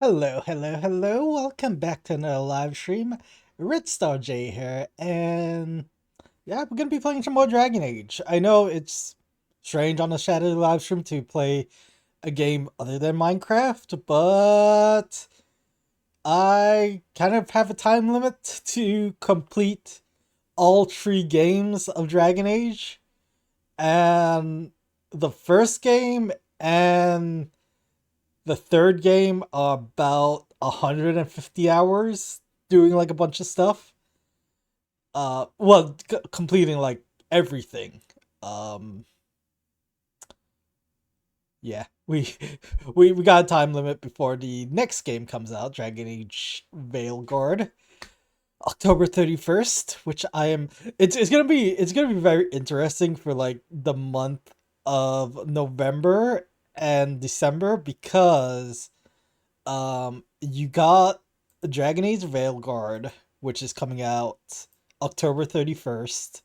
Hello, hello, hello. Welcome back to another live stream. Red Star J here, and yeah, we're gonna be playing some more Dragon Age. I know it's strange on a Saturday live stream to play a game other than Minecraft, but I kind of have a time limit to complete all three games of Dragon Age, and the first game and the third game are about 150 hours doing like a bunch of stuff. Completing like everything. Um, yeah, we got a time limit before the next game comes out, Dragon Age Veilguard, October 31st, which I am. It's gonna be very interesting for like the month of November and December because you got Dragon Age Veilguard, which is coming out October 31st.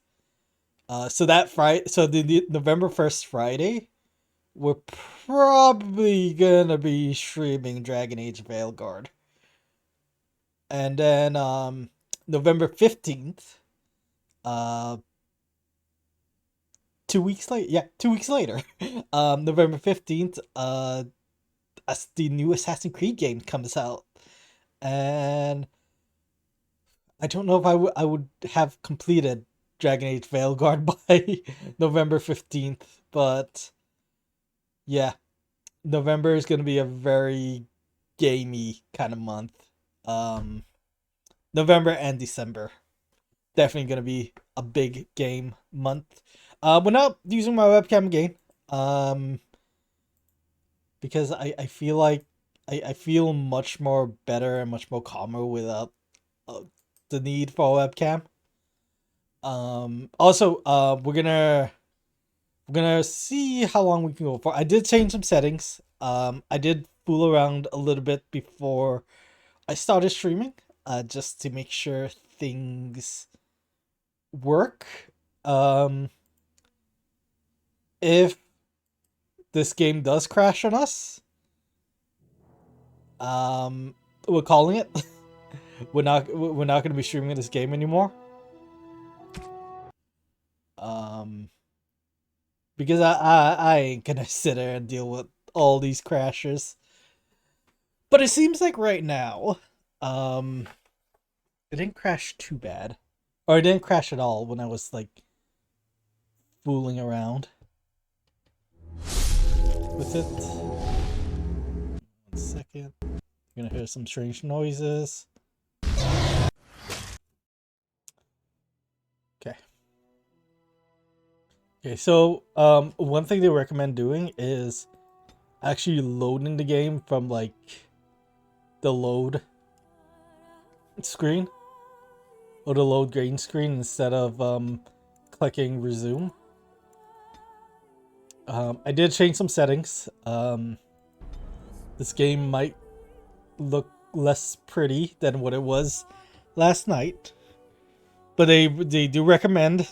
So that Friday, so the November 1st Friday, we're probably gonna be streaming Dragon Age Veilguard. And then November 15th, uh 2 weeks later, yeah, 2 weeks later, November 15th, as the new Assassin's Creed game comes out. And I don't know if I would have completed Dragon Age Veilguard by November 15th, but yeah, November is going to be a very gamey kind of month. Um, November and December definitely going to be a big game month. We're not using my webcam again, um, because I feel like I feel much more better and much more calmer without uh, the need for a webcam. Also, we're gonna see how long we can go for. I did change some settings. I did fool around a little bit before I started streaming, just to make sure things work. Um, if this game does crash on us, um, we're calling it. We're not gonna be streaming this game anymore. Um, because I ain't gonna sit there and deal with all these crashes. But it seems like right now, um, it didn't crash too bad, or it didn't crash at all when I was like fooling around with it. 1 second, you're gonna hear some strange noises. Okay. Okay, so one thing they recommend doing is actually loading the game from like the load screen or the load green screen instead of clicking resume. I did change some settings. This game might look less pretty than what it was last night, but they do recommend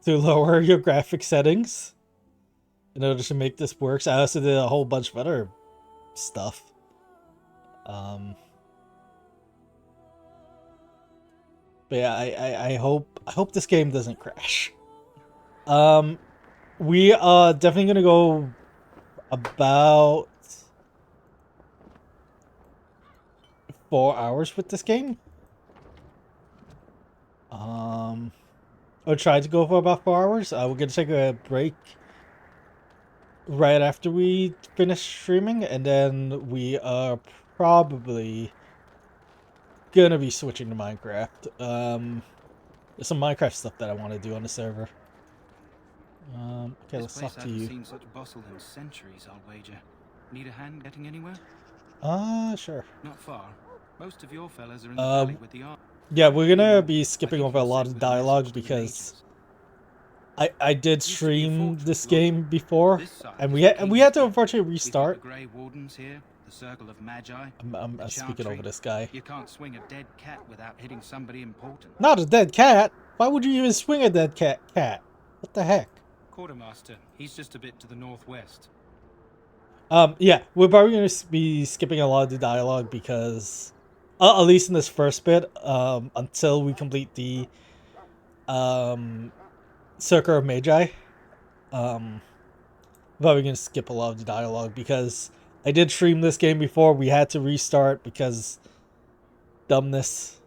to lower your graphic settings in order to make this work. So I also did a whole bunch of other stuff. But yeah, I hope this game doesn't crash. Um, we are definitely gonna go about 4 hours with this game. Or try to go for about 4 hours. We're gonna take a break right after we finish streaming, and then we are probably gonna be switching to Minecraft. There's some Minecraft stuff that I want to do on the server. Okay, let's talk to you. Seen such bustle in centuries, I'll wager. Need a hand getting anywhere? Sure. Not far. Most of your fellas are in the valley with the arm. Yeah, we're gonna be skipping over a lot of dialogue because I did stream this game before, and we had to unfortunately restart. The Grey Wardens here, the Circle of Magi. I'm speaking over this guy. You can't swing a dead cat without hitting somebody important. Not a dead cat. Why would you even swing a dead cat? What the heck? Quartermaster, he's just a bit to the northwest. Yeah, we're probably gonna be skipping a lot of the dialogue because, at least in this first bit, until we complete the Circle of Magi, um, probably gonna skip a lot of the dialogue because I did stream this game before. We had to restart because dumbness.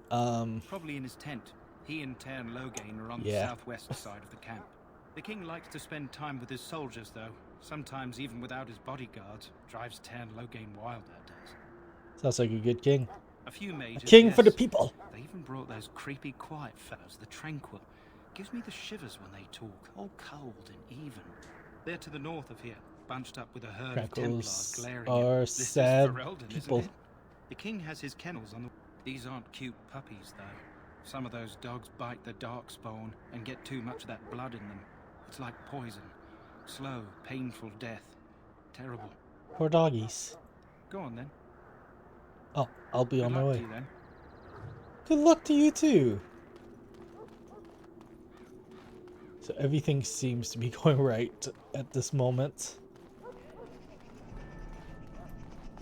Probably in his tent. He and Tairn Loghain are on the Yeah. southwest side of the camp. The king likes to spend time with his soldiers, though. Sometimes even without his bodyguards. Drives Tairn Loghain wild, that does. Sounds like a good king. A few mages, A king yes. for the people. They even brought those creepy, quiet fellows, the Tranquil. Gives me the shivers when they talk, all cold and even. They're to the north of here, bunched up with a herd of Templars Tranquils glaring are at. This is sad Ferelden, people. isn't it? The king has his kennels on the... These aren't cute puppies, though. Some of those dogs bite the darkspawn and get too much of that blood in them. It's like poison. Slow, painful death. Terrible. Poor doggies. Go on, then. Oh, I'll be Good on my luck way. to you, then. Good luck to you too. So everything seems to be going right at this moment.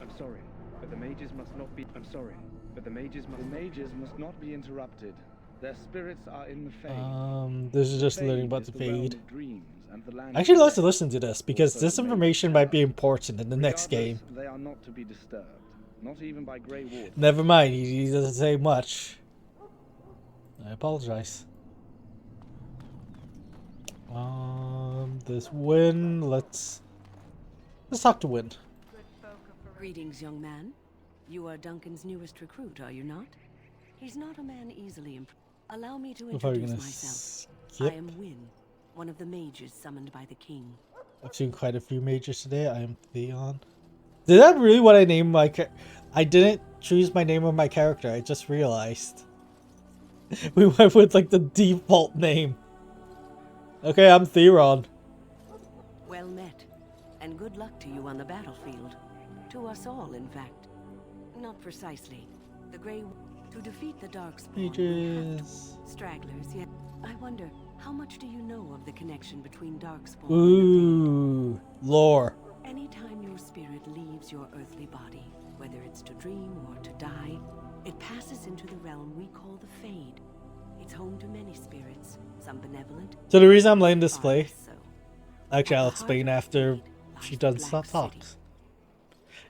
I'm sorry, but the mages must not be. I'm sorry, but the mages must not be interrupted. Their spirits are in the Fade. This is just Fade learning about is the realm Fade. of dreams and the land I actually of like to death. listen to this because Also, this the mages information tell might be us, important in the next game. regardless, they are not to be disturbed, not even by Grey Wardens. Never mind, he doesn't say much. I apologize. This Wynn, let's talk to Wynn. Greetings, young man. You are Duncan's newest recruit, are you not? He's not a man easily Allow me to We're probably introduce gonna myself. skip. I am Wynn, one of the mages summoned by the king. I've seen quite a few mages today. I am Theon. Did that really what I named my I didn't choose my name of my character. I just realized. We went with like the default name. Okay, I'm Theron. Well met, and good luck to you on the battlefield. To us all, in fact. Not precisely. The Grey... To defeat the Darkspawn, we have Mages. stragglers, yet... I wonder, how much do you know of the connection between Darkspawn and the Ooh, lore. Fade? Anytime your spirit leaves your earthly body, whether it's to dream or to die, it passes into the realm we call the Fade. It's home to many spirits, some benevolent, So the reason I'm letting this far play, less so. actually I'll At the heart explain of the after Fade lies she the done Black stop City. talks.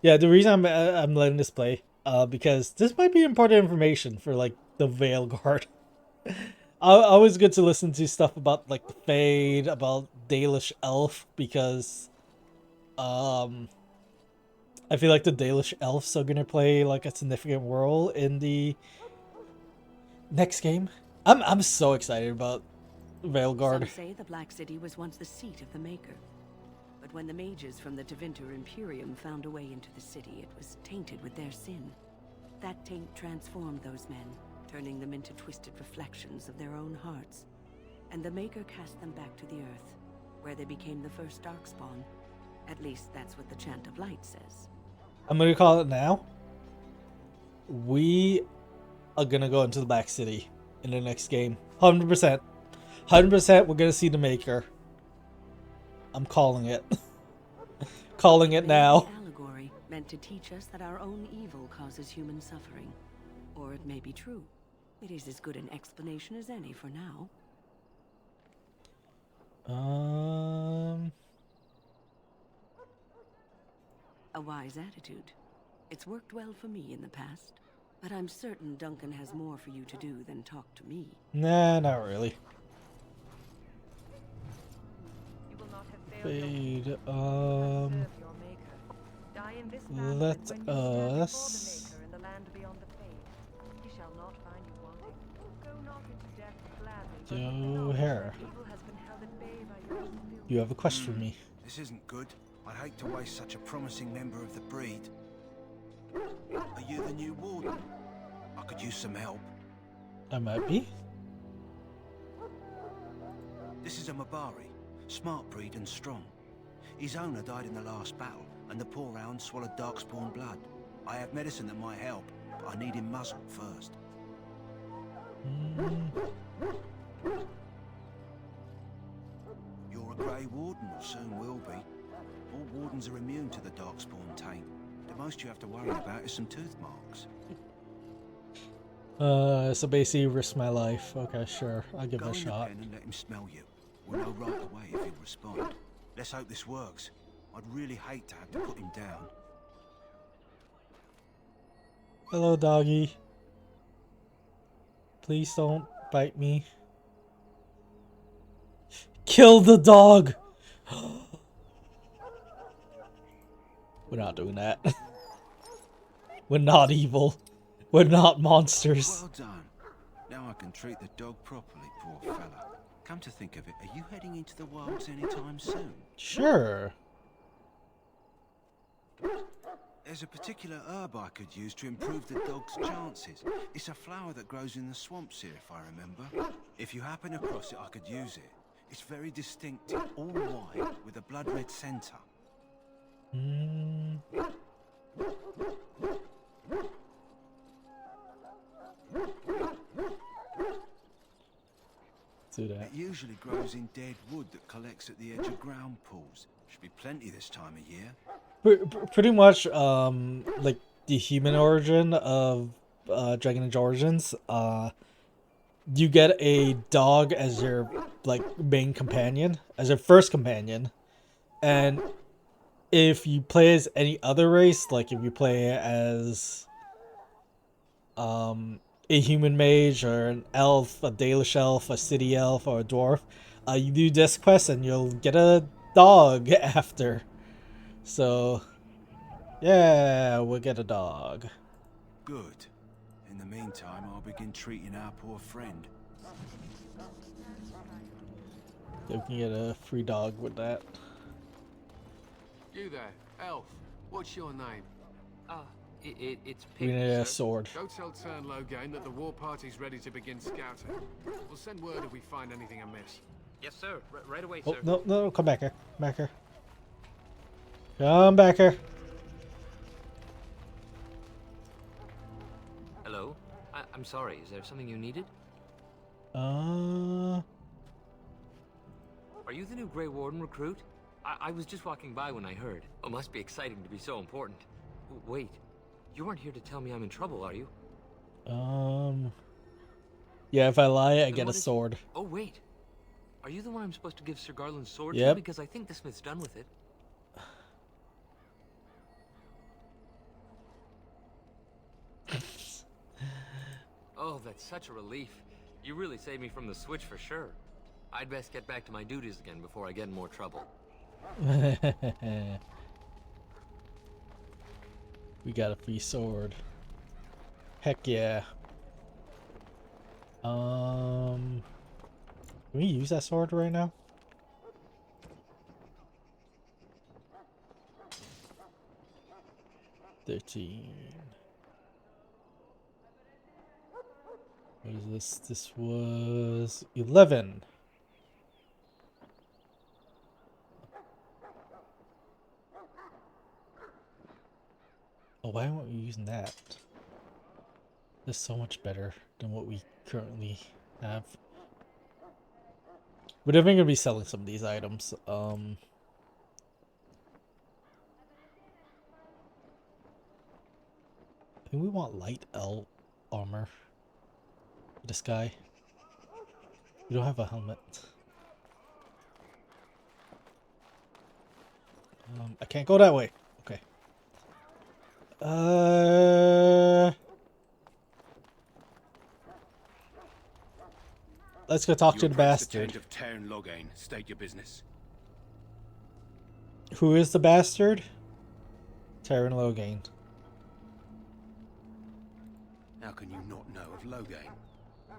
Yeah, the reason I'm letting this play, because this might be important information for like the Veil Guard. Always good to listen to stuff about like the Fade, about Dalish Elf, because I feel like the Dalish Elves are gonna play like a significant role in the next game. I'm so excited about Veilguard. Some say the Black City was once the seat of the Maker. But when the mages from the Tevinter Imperium found a way into the city, it was tainted with their sin. That taint transformed those men, turning them into twisted reflections of their own hearts. And the Maker cast them back to the Earth, where they became the first Darkspawn. At least that's what the Chant of Light says. I'm gonna call it now. We are gonna go into the Black City in the next game. 100%. 100% we're gonna see the Maker. I'm calling it. Calling it now. Maybe allegory meant to teach us that our own evil causes human suffering. Or it may be true. It is as good an explanation as any for now. A wise attitude. It's worked well for me in the past. But I'm certain Duncan has more for you to do than talk to me. Nah, not really. You will not have failed your Fade, serve your maker. Die in this manner, let and when you stand before the us- Maker in the land beyond the Fade, he shall not find you wanting. Go not into death gladly, but with the Yo, knowledge hair. that evil has been held at bay by your own will. You have a quest for me. This isn't good. I'd hate to waste such a promising member of the breed. Are you the new warden? I could use some help. I might be. This is a Mabari, smart breed and strong. His owner died in the last battle, and the poor hound swallowed darkspawn blood. I have medicine that might help, but I need him muzzled first. You're a Grey Warden, or soon will be. All wardens rodents are immune to the darkspawn taint. The most you have to worry about is some tooth marks. So basically risk my life. Okay, sure. I'll give Go it a in the shot. pen and let him smell you. We'll know right away if he'll respond. Let's hope this works. I'd really hate to have to put him down. Hello, doggy. Please don't bite me. Kill the dog! We're not doing that. We're not evil. We're not monsters. Well done. Now I can treat the dog properly, poor fella. Come to think of it, are you heading into the wilds anytime soon? Sure. There's a particular herb I could use to improve the dog's chances. It's a flower that grows in the swamps here, if I remember. If you happen across it, I could use it. It's very distinctive, all white, with a blood-red centre. Do that. It usually grows in dead wood that collects at the edge of ground pools. Should be plenty this time of year. Pretty much, like the human origin of Dragon Age Origins. You get a dog as your like main companion, as your first companion, and if you play as any other race, like if you play as a human mage or an elf, a Dalish elf, a city elf, or a dwarf, you do this quest and you'll get a dog after. So, yeah, we'll get a dog. Good. In the meantime, I'll begin treating our poor friend. Yeah, we can get a free dog with that. You there, elf. What's your name? It's We Pip, need a sir. sword. Go tell Tern Loghain that the war party's ready to begin scouting. We'll send word if we find anything amiss. Yes, sir. Right away, Oh, sir. no, come back here. Come back here. Come back here. Hello? I'm sorry. Is there something you needed? Uh, Are you the new Grey Warden recruit? I was just walking by when I heard. Oh, must be exciting to be so important. Wait. You aren't here to tell me I'm in trouble, are you? yeah, if I lie, I Then get a what is- sword. Oh, wait. Are you the one I'm supposed to give Sir Garland's sword to? Yep. Because I think the smith's done with it. Oh, that's such a relief. You really saved me from the switch for sure. I'd best get back to my duties again before I get in more trouble. We got a free sword. Heck yeah. Can we use that sword right now? $13. What is this? This was 11. Oh, why aren't we using that? That's so much better than what we currently have. We're definitely gonna be selling some of these items. I think we want light L armor for this guy. We don't have a helmet. I can't go that way. Okay. Let's go talk to the bastard. Of Tern Loghain. State your business. Who is the bastard? Tern Loghain. How can you not know of Loghain?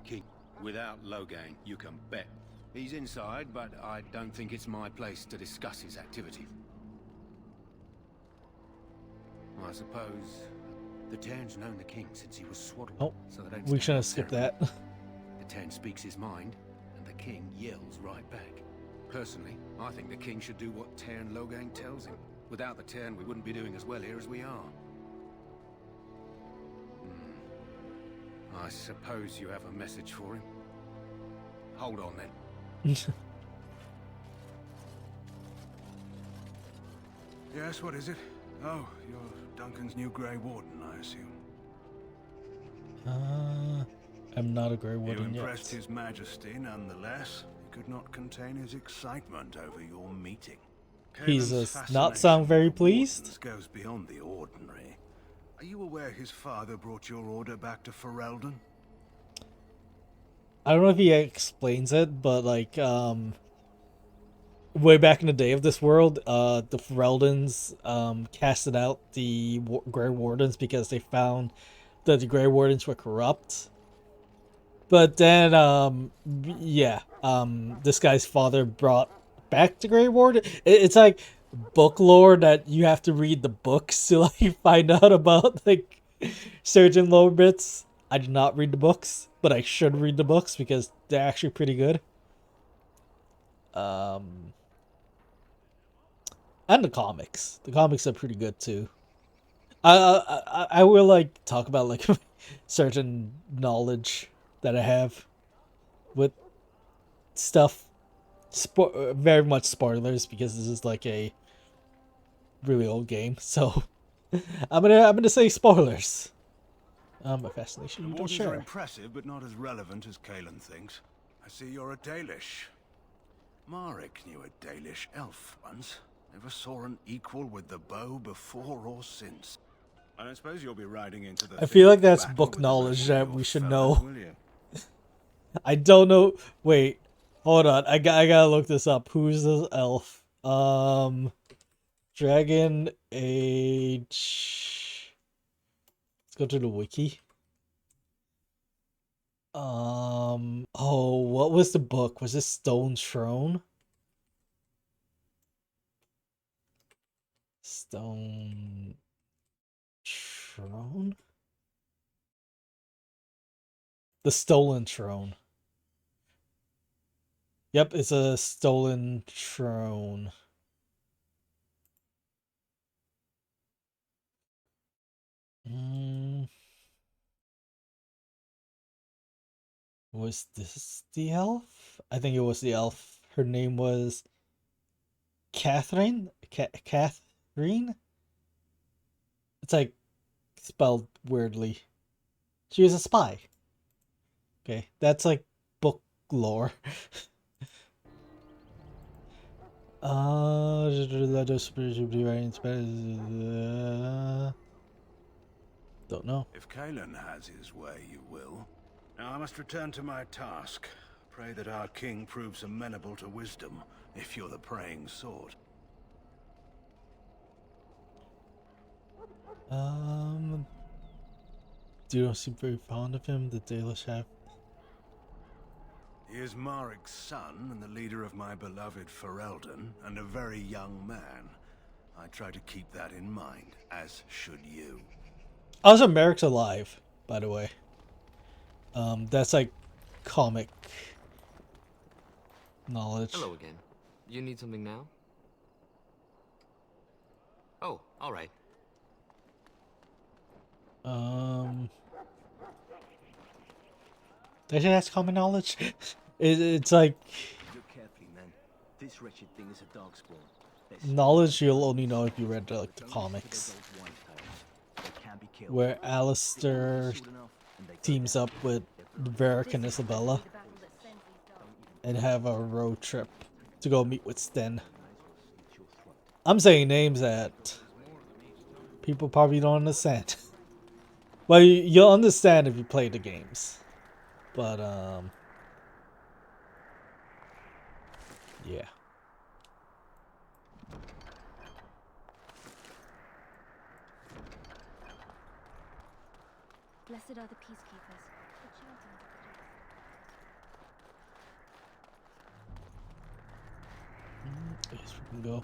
King. Without Loghain, you can bet. He's inside, but I don't think it's my place to discuss his activity. I suppose the Tern's known the king since he was swaddled. Oh, so they don't we stand should on have skipped ceremony. that. The Tern speaks his mind, and the king yells right back. Personally, I think the king should do what Tern Loghain tells him. Without the Tern, we wouldn't be doing as well here as we are. I suppose you have a message for him. Hold on then. Yes, what is it? Oh, you're Duncan's new Grey Warden, I assume. I'm not a Grey You Warden impressed yet. His Majesty nonetheless. He could not contain his excitement over your meeting. He Kaelin's does not fascination sound very with pleased. wardens goes beyond the ordinary. Are you aware his father brought your order back to Ferelden? I don't know if he explains it, but like, way back in the day of this world, the Fereldans, casted out the Grey Wardens because they found that the Grey Wardens were corrupt. But then, this guy's father brought back the Grey Warden. It's like book lore that you have to read the books to like find out about like certain lore bits. I did not read the books, but I should read the books because they're actually pretty good. And the comics. The comics are pretty good too. I will like talk about like certain knowledge that I have with stuff. Very much spoilers because this is like a really old game, so I'm gonna say spoilers. My fascination, you don't Wardens are share. impressive, but not as relevant as Kaelin thinks. I see you're a Dalish. Marek knew a Dalish elf once. Never saw an equal with the bow before or since. I don't suppose you'll be riding into the. I feel like that's book knowledge that we should know. I don't know. Wait, hold on. I gotta look this up. Who's this elf? Dragon Age. Let's go to the wiki. Oh, what was the book? Was this Stone Throne? Stone Throne? The Stolen Throne. Yep, it's a Stolen Throne. Was this the elf? I think it was the elf. Her name was Catherine? Catherine? It's like spelled weirdly. She was a spy. Okay, that's like book lore. Don't know. If Kaelin has his way, you will. Now I must return to my task. Pray that our king proves amenable to wisdom, if you're the praying sort. You don't seem very fond of him, the Dalish have. He is Marek's son and the leader of my beloved Ferelden, and a very young man. I try to keep that in mind, as should you. Also, Merrick's alive, by the way. That's like comic knowledge. Hello again. You need something now? Oh, all right. Does it have common knowledge? It's like Look carefully, man. This wretched thing is a darkspawn. knowledge you'll only know if you read like the comics, where Alistair teams up with Varric and Isabella and have a road trip to go meet with Sten. I'm saying names that people probably don't understand. Well, you'll understand if you play the games. But, yeah. Blessed are the peacekeepers. The children of I guess we can go.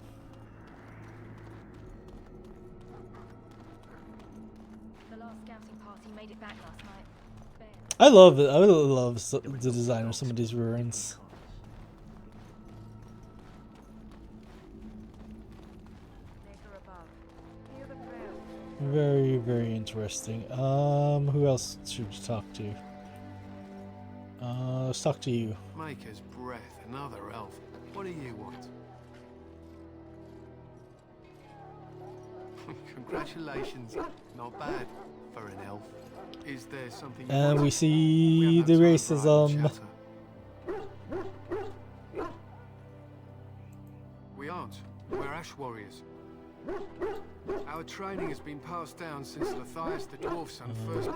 the last scouting party made it back last night. I love it. I really love the design of some of these ruins. Very, very interesting. Who else should we talk to? Let's talk to you. Maker's breath, another elf. What do you want? Congratulations. Not bad for an elf. Is there something you And want? we see have the no time for idle racism. chatter. We aren't. We're Ash Warriors. Our training has been passed down since Lathias the Dwarf son first.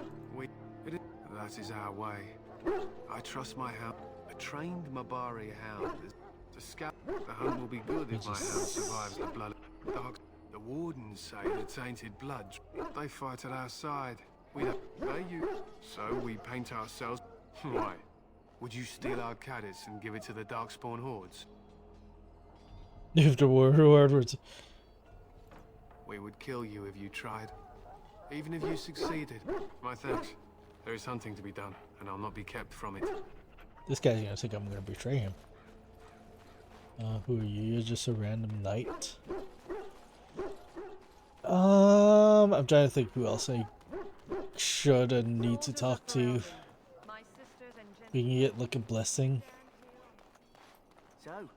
That is our way. I trust my hound. A trained Mabari hound. To scout, the hunt will be good if my hound survives the blood of dogs. The wardens say the tainted blood. They fight at our side. We don't pay you, so we paint ourselves. Why? Would you steal our cadets and give it to the Darkspawn hordes? If the word was We would kill you if you tried. Even if you succeeded. My thanks. There is hunting to be done, and I'll not be kept from it. this guy's gonna think I'm gonna betray him. Who are you? You're just a random knight. I'm trying to think who else I should and need to talk to. We can get like a blessing. So,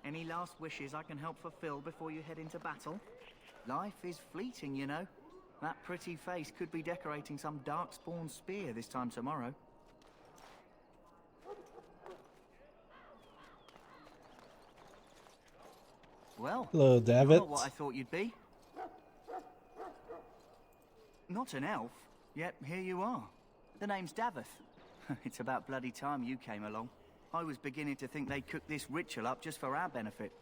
any last wishes I can help fulfill before you head into battle? Life is fleeting, you know. That pretty face could be decorating some Darkspawn spear this time tomorrow. Well, Hello, David. not what I thought you'd be. Not an elf, yet here you are. The name's Davith. It's about bloody time you came along. I was beginning to think they'd cooked this ritual up just for our benefit.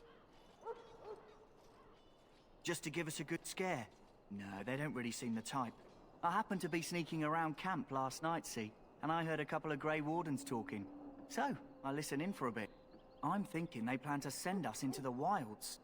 Just to give us a good scare. No, they don't really seem the type. I happened to be sneaking around camp last night, see, and I heard a couple of Grey Wardens talking. So, I listened in for a bit. I'm thinking they plan to send us into the wilds.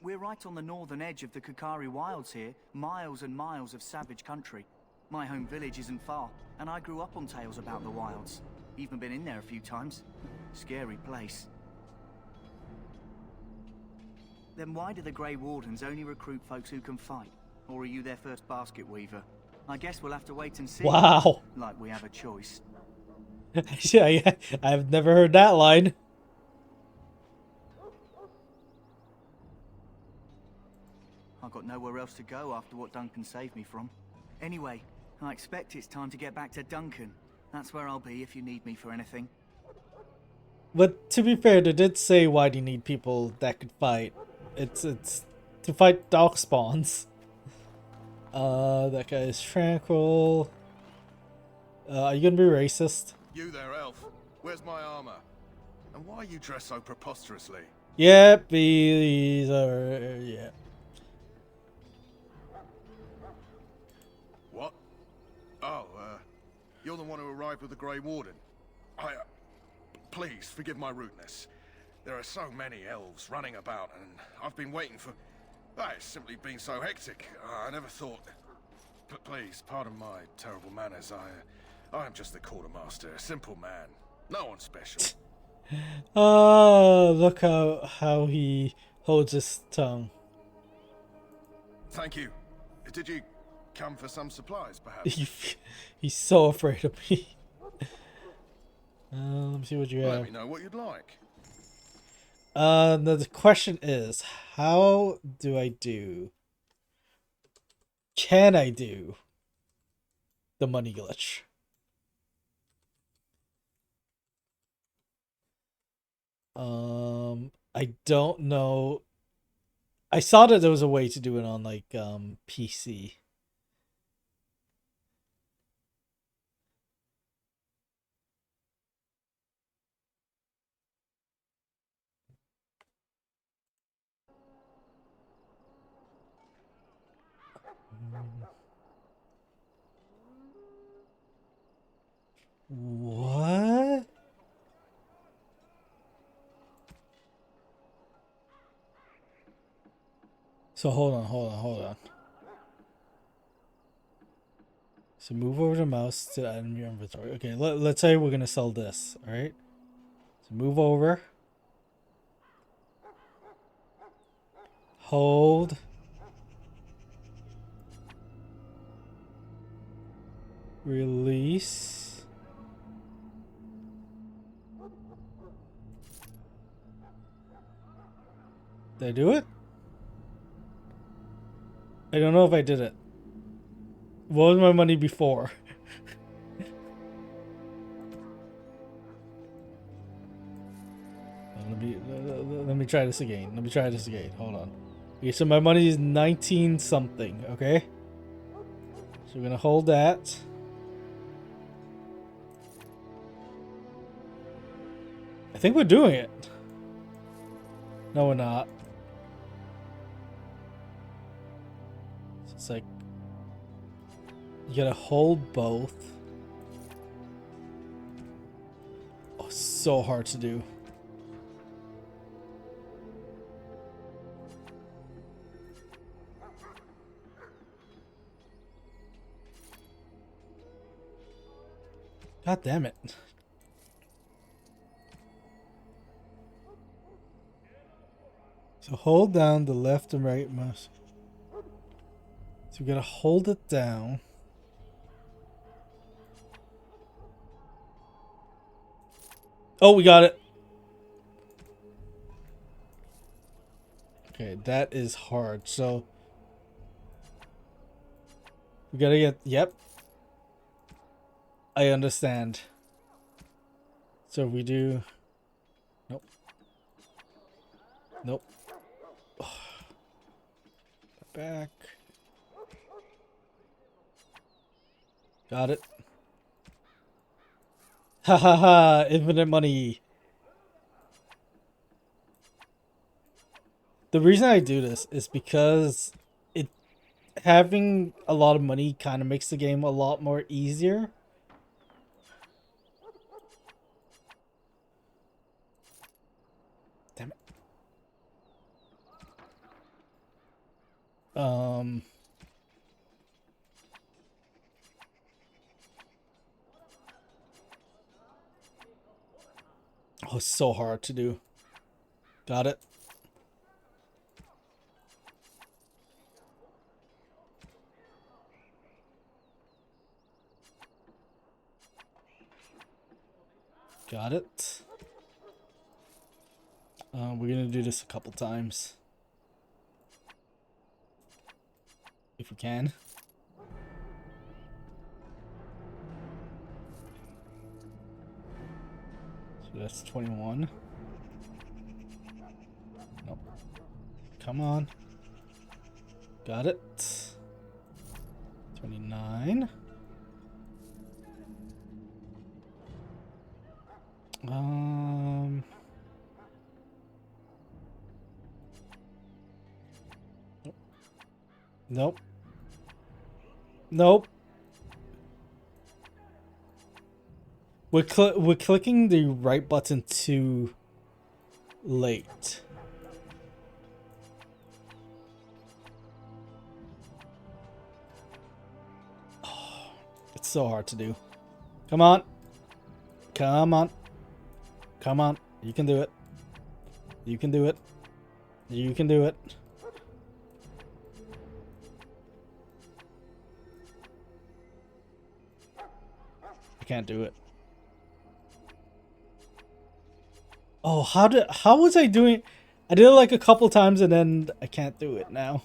We're right on the northern edge of the Kukari Wilds here, miles and miles of savage country. My home village isn't far, and I grew up on tales about the wilds. Even been in there a few times. Scary place. Then why do the Grey Wardens only recruit folks who can fight? Or are you their first basket weaver? I guess we'll have to wait and see. Wow. Like we have a choice. Yeah, I've never heard that line. I've got nowhere else to go after what Duncan saved me from. Anyway, I expect it's time to get back to Duncan. That's where I'll be if you need me for anything. But to be fair, they did say why do you need people that could fight. It's to fight dog spawns. That guy is tranquil. Are you gonna be racist? You there, elf. Where's my armor? And why are you dressed so preposterously? Yep, these are yeah. What? Oh, you're the one who arrived with the Grey Warden. Please, forgive my rudeness. There are so many elves running about, and I've been waiting for... it's simply been so hectic. I never thought... Please, pardon my terrible manners. I am just the quartermaster, a simple man. No one special. Oh, look how he holds his tongue. Thank you. Did you come for some supplies, perhaps? He's so afraid of me. Let me see what you have. Let me know what you'd like. The question is, how do I do? Can I do the money glitch? I don't know. I saw that there was a way to do it on like PC. What? So hold on. So move over the mouse to add in your inventory. Okay, let's say we're gonna sell this, alright? So move over. Hold. Release. Did I do it? I don't know if I did it. What was my money before? Let me try this again. Let me try this again. Hold on. Okay, so my money is 19 something, okay? So we're gonna hold that. I think we're doing it. No, we're not. So it's like you gotta hold both. Oh, so hard to do. God damn it. So hold down the left and right mouse. So we gotta hold it down. Oh, we got it. Okay, that is hard. So we gotta get, yep. I understand. So we do, nope. Nope. Oh. Back. Got it. Ha ha ha, infinite money. The reason I do this is because having a lot of money kind of makes the game a lot more easier. Damn it. Oh, it's so hard to do. Got it. Got it. We're gonna do this a couple times. If we can. So that's 21. Nope. Come on. Got it. 29. Nope. Nope. We're clicking the right button too late. Oh, it's so hard to do. Come on. Come on. Come on. You can do it. You can do it. You can do it. I can't do it. Oh, how was I doing? I did it like a couple times and then I can't do it now.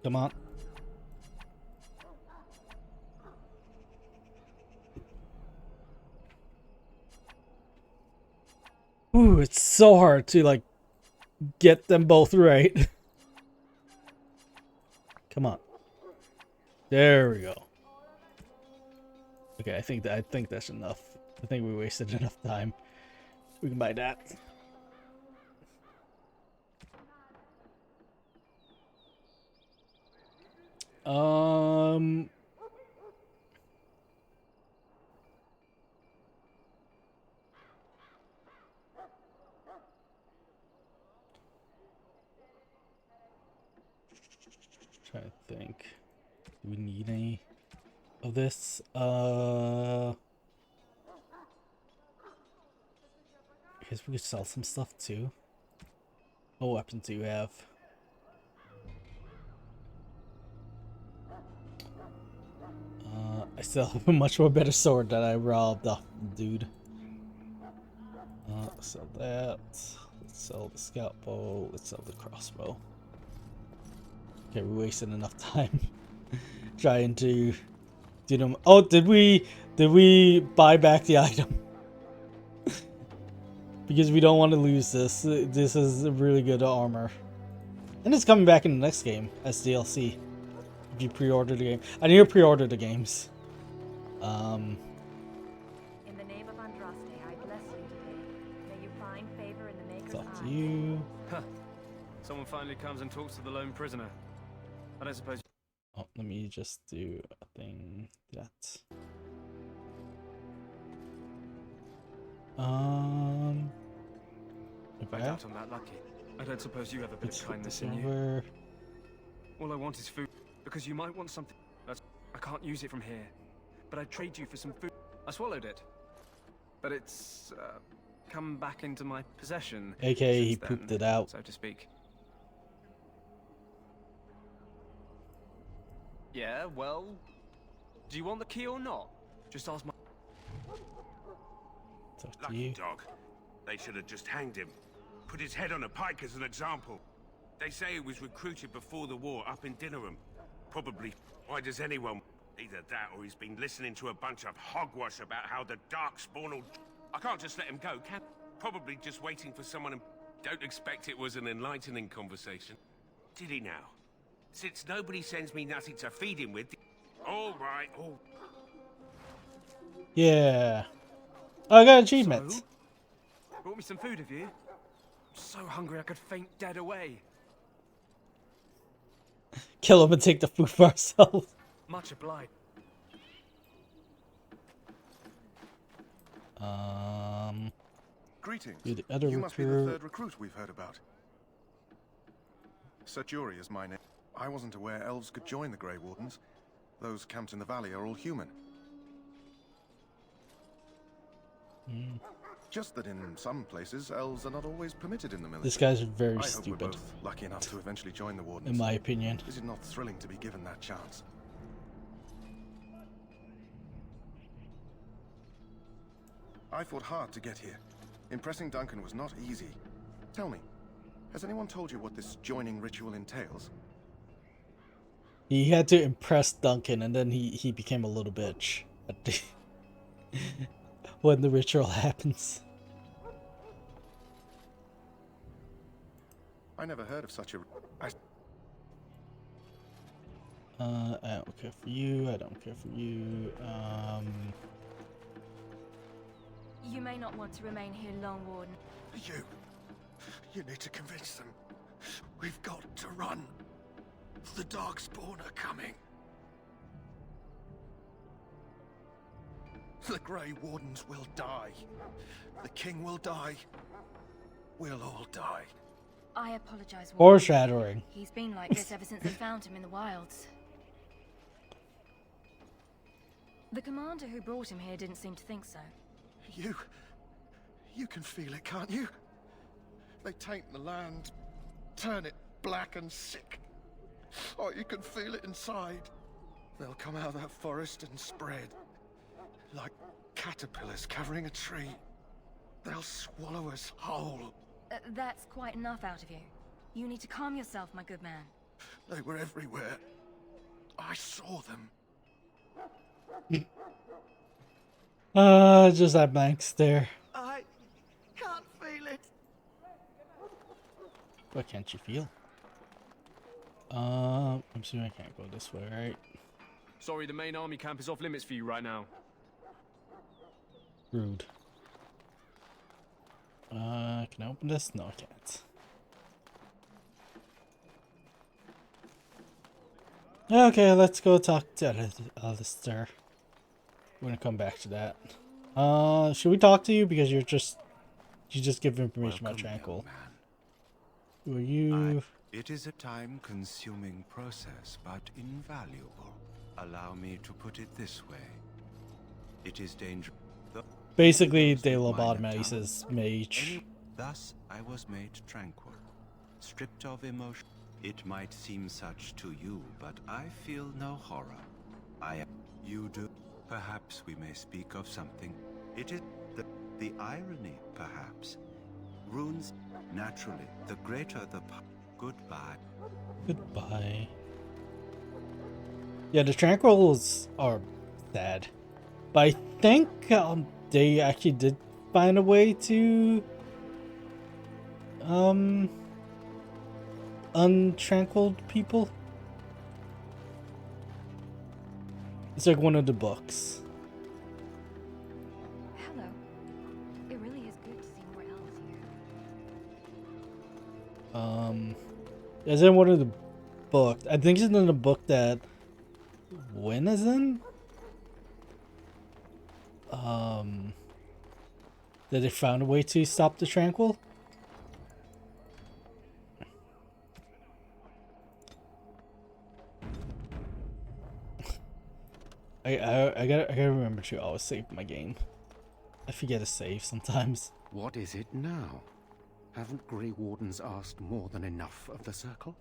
Come on. Ooh, it's so hard to like get them both right. Come on. There we go. Okay, I think that's enough. I think we wasted enough time. We can buy that. Try to think. Do we need any of this? I guess we could sell some stuff too. What weapons do you have? I still have a much more better sword that I robbed off the dude. Let's sell that. Let's sell the scout bow. Let's sell the crossbow. Okay, we wasted enough time trying to do them. Oh, did we buy back the item? Because we don't want to lose this. This is a really good armor. And it's coming back in the next game as DLC. If you pre-order the game. I need to pre-order the games. In the name of Andraste, I bless you today. May you find favor in the Maker's Talk to eyes. you. Huh. Someone finally comes and talks to the lone prisoner. I don't suppose... Oh, let me just do a thing that. I Okay. doubt I'm that lucky. I don't suppose you have a bit Let's of put kindness this in you. over. All I want is food. Because you might want something. I can't use it from here. But I'd trade you for some food. I swallowed it. But it's come back into my possession. AKA he since then, pooped it out. so to speak. Yeah, well, do you want the key or not? Just ask my... Talk to Lucky you. dog. They should have just hanged him. Put his head on a pike as an example. They say he was recruited before the war up in Dinnerham. Probably. Why does anyone... Either that or he's been listening to a bunch of hogwash about how the Darkspawn will... I can't just let him go, can... Probably just waiting for someone and... Don't expect it was an enlightening conversation. Did he now? Since nobody sends me nothing to feed him with... All right, all... Yeah. Oh, I got achievements. So? Brought me some food, have you? I'm so hungry I could faint dead away. Kill him and take the food for ourselves. Much obliged. Greetings. Do the other You must be the recruit. third recruit we've heard about. Sir Jury is my name. I wasn't aware elves could join the Grey Wardens. Those camped in the valley are all human. Just that in some places, elves are not always permitted in the military. This guy's very I hope stupid. we're both lucky enough to eventually join the Wardens. In my opinion. Is it not thrilling to be given that chance? I fought hard to get here. Impressing Duncan was not easy. Tell me, has anyone told you what this joining ritual entails? He had to impress Duncan, and then he became a little bitch at the when the ritual happens. I never heard of such a... I don't care for you. I don't care for you. You may not want to remain here long, Warden. You need to convince them. We've got to run. The Darkspawn are coming. The Grey Wardens will die. The King will die. We'll all die. I apologize, Warden. Foreshadowing. He's been like this ever since they found him in the wilds. The commander who brought him here didn't seem to think so. You can feel it, can't you? They taint the land, turn it black and sick. Oh, you can feel it inside. They'll come out of that forest and spread. Like caterpillars covering a tree. They'll swallow us whole. That's quite enough out of you. You need to calm yourself, my good man. They were everywhere. I saw them. Just that blank stare. I can't feel it. What can't you feel? I'm assuming I can't go this way, right? Sorry, the main army camp is off limits for you right now. Rude. Can I open this? No, I can't. Okay, let's go talk to Alistair. We're gonna come back to that. Should we talk to you? Because you just give information about Tranquil. Who are you? It is a time-consuming process, but invaluable. Allow me to put it this way. It is dangerous. Basically, they lobotomize his mage. Thus, I was made tranquil, stripped of emotion. It might seem such to you, but I feel no horror. You do. Perhaps we may speak of something. It is the irony, perhaps. Runes, naturally, the greater the goodbye. Goodbye. Yeah, the Tranquils are sad. But I think they actually did find a way to untranquiled people. It's like one of the books. Hello. It really is good to see more elves here. Is in one of the books. I think it's in the book that Wynn is in. That they found a way to stop the Tranquil. I gotta remember to always save my game. I forget to save sometimes. What is it now? Haven't Grey Wardens asked more than enough of the Circle?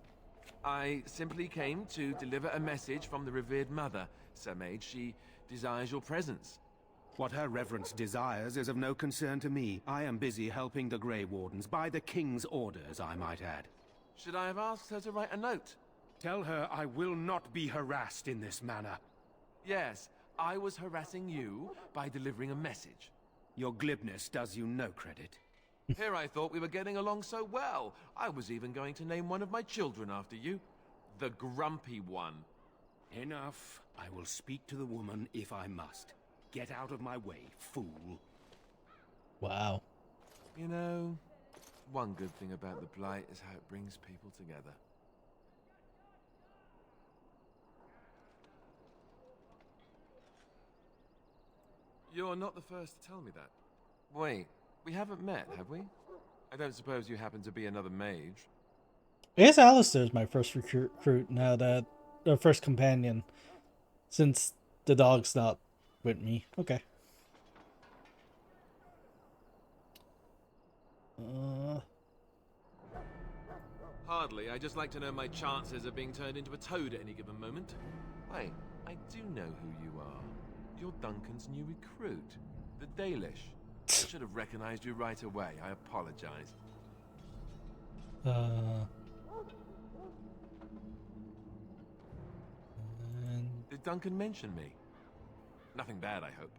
I simply came to deliver a message from the revered mother, Sir Mage. She desires your presence. What her reverence desires is of no concern to me. I am busy helping the Grey Wardens, by the King's orders, I might add. Should I have asked her to write a note? Tell her I will not be harassed in this manner. Yes, I was harassing you by delivering a message. Your glibness does you no credit. Here I thought we were getting along so well. I was even going to name one of my children after you. The Grumpy One. Enough. I will speak to the woman if I must. Get out of my way, fool. Wow. You know, one good thing about the Blight is how it brings people together. You're not the first to tell me that. Wait, we haven't met, have we? I don't suppose you happen to be another mage? I guess Alistair's my first recruit now that... Or first companion. Since the dog's not with me. Okay. Hardly. I just like to know my chances of being turned into a toad at any given moment. Wait, I do know who you are. You're Duncan's new recruit, the Dalish. I should have recognized you right away. I apologize. Did Duncan mention me? Nothing bad, I hope.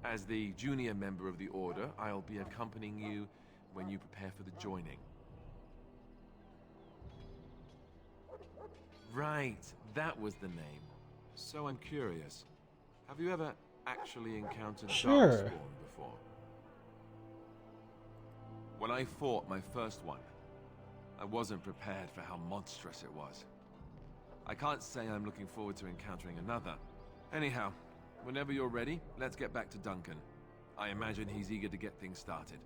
As the junior member of the Order, I'll be accompanying you when you prepare for the joining. Right, that was the name. So I'm curious. Have you ever actually encountered Darkspawn before? When I fought my first one, I wasn't prepared for how monstrous it was. I can't say I'm looking forward to encountering another. Anyhow, whenever you're ready, let's get back to Duncan. I imagine he's eager to get things started.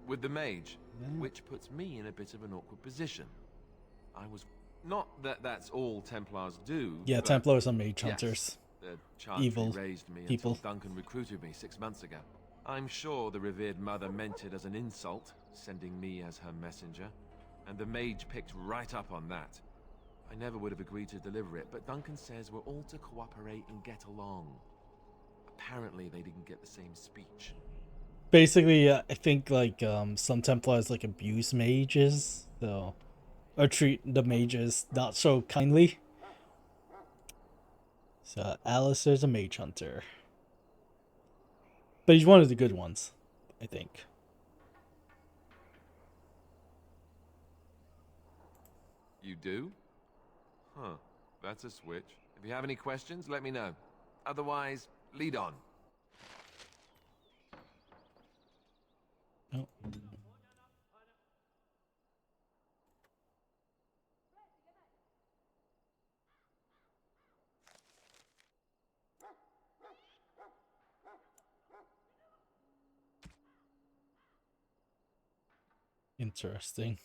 With the mage, which puts me in a bit of an awkward position. I was... Not that that's all Templars do. Yeah, Templars are mage hunters. Yes, the Chantry Evil raised me people. until Duncan recruited me 6 months ago. I'm sure the revered mother meant it as an insult, sending me as her messenger, and the mage picked right up on that. I never would have agreed to deliver it, but Duncan says we're all to cooperate and get along. Apparently they didn't get the same speech. Basically, I think like some Templars like abuse mages, so or treat the mages not so kindly. So Alistair's a mage hunter, but he's one of the good ones, I think. You do? Huh, that's a switch. If you have any questions, let me know. Otherwise, lead on. Oh. Interesting.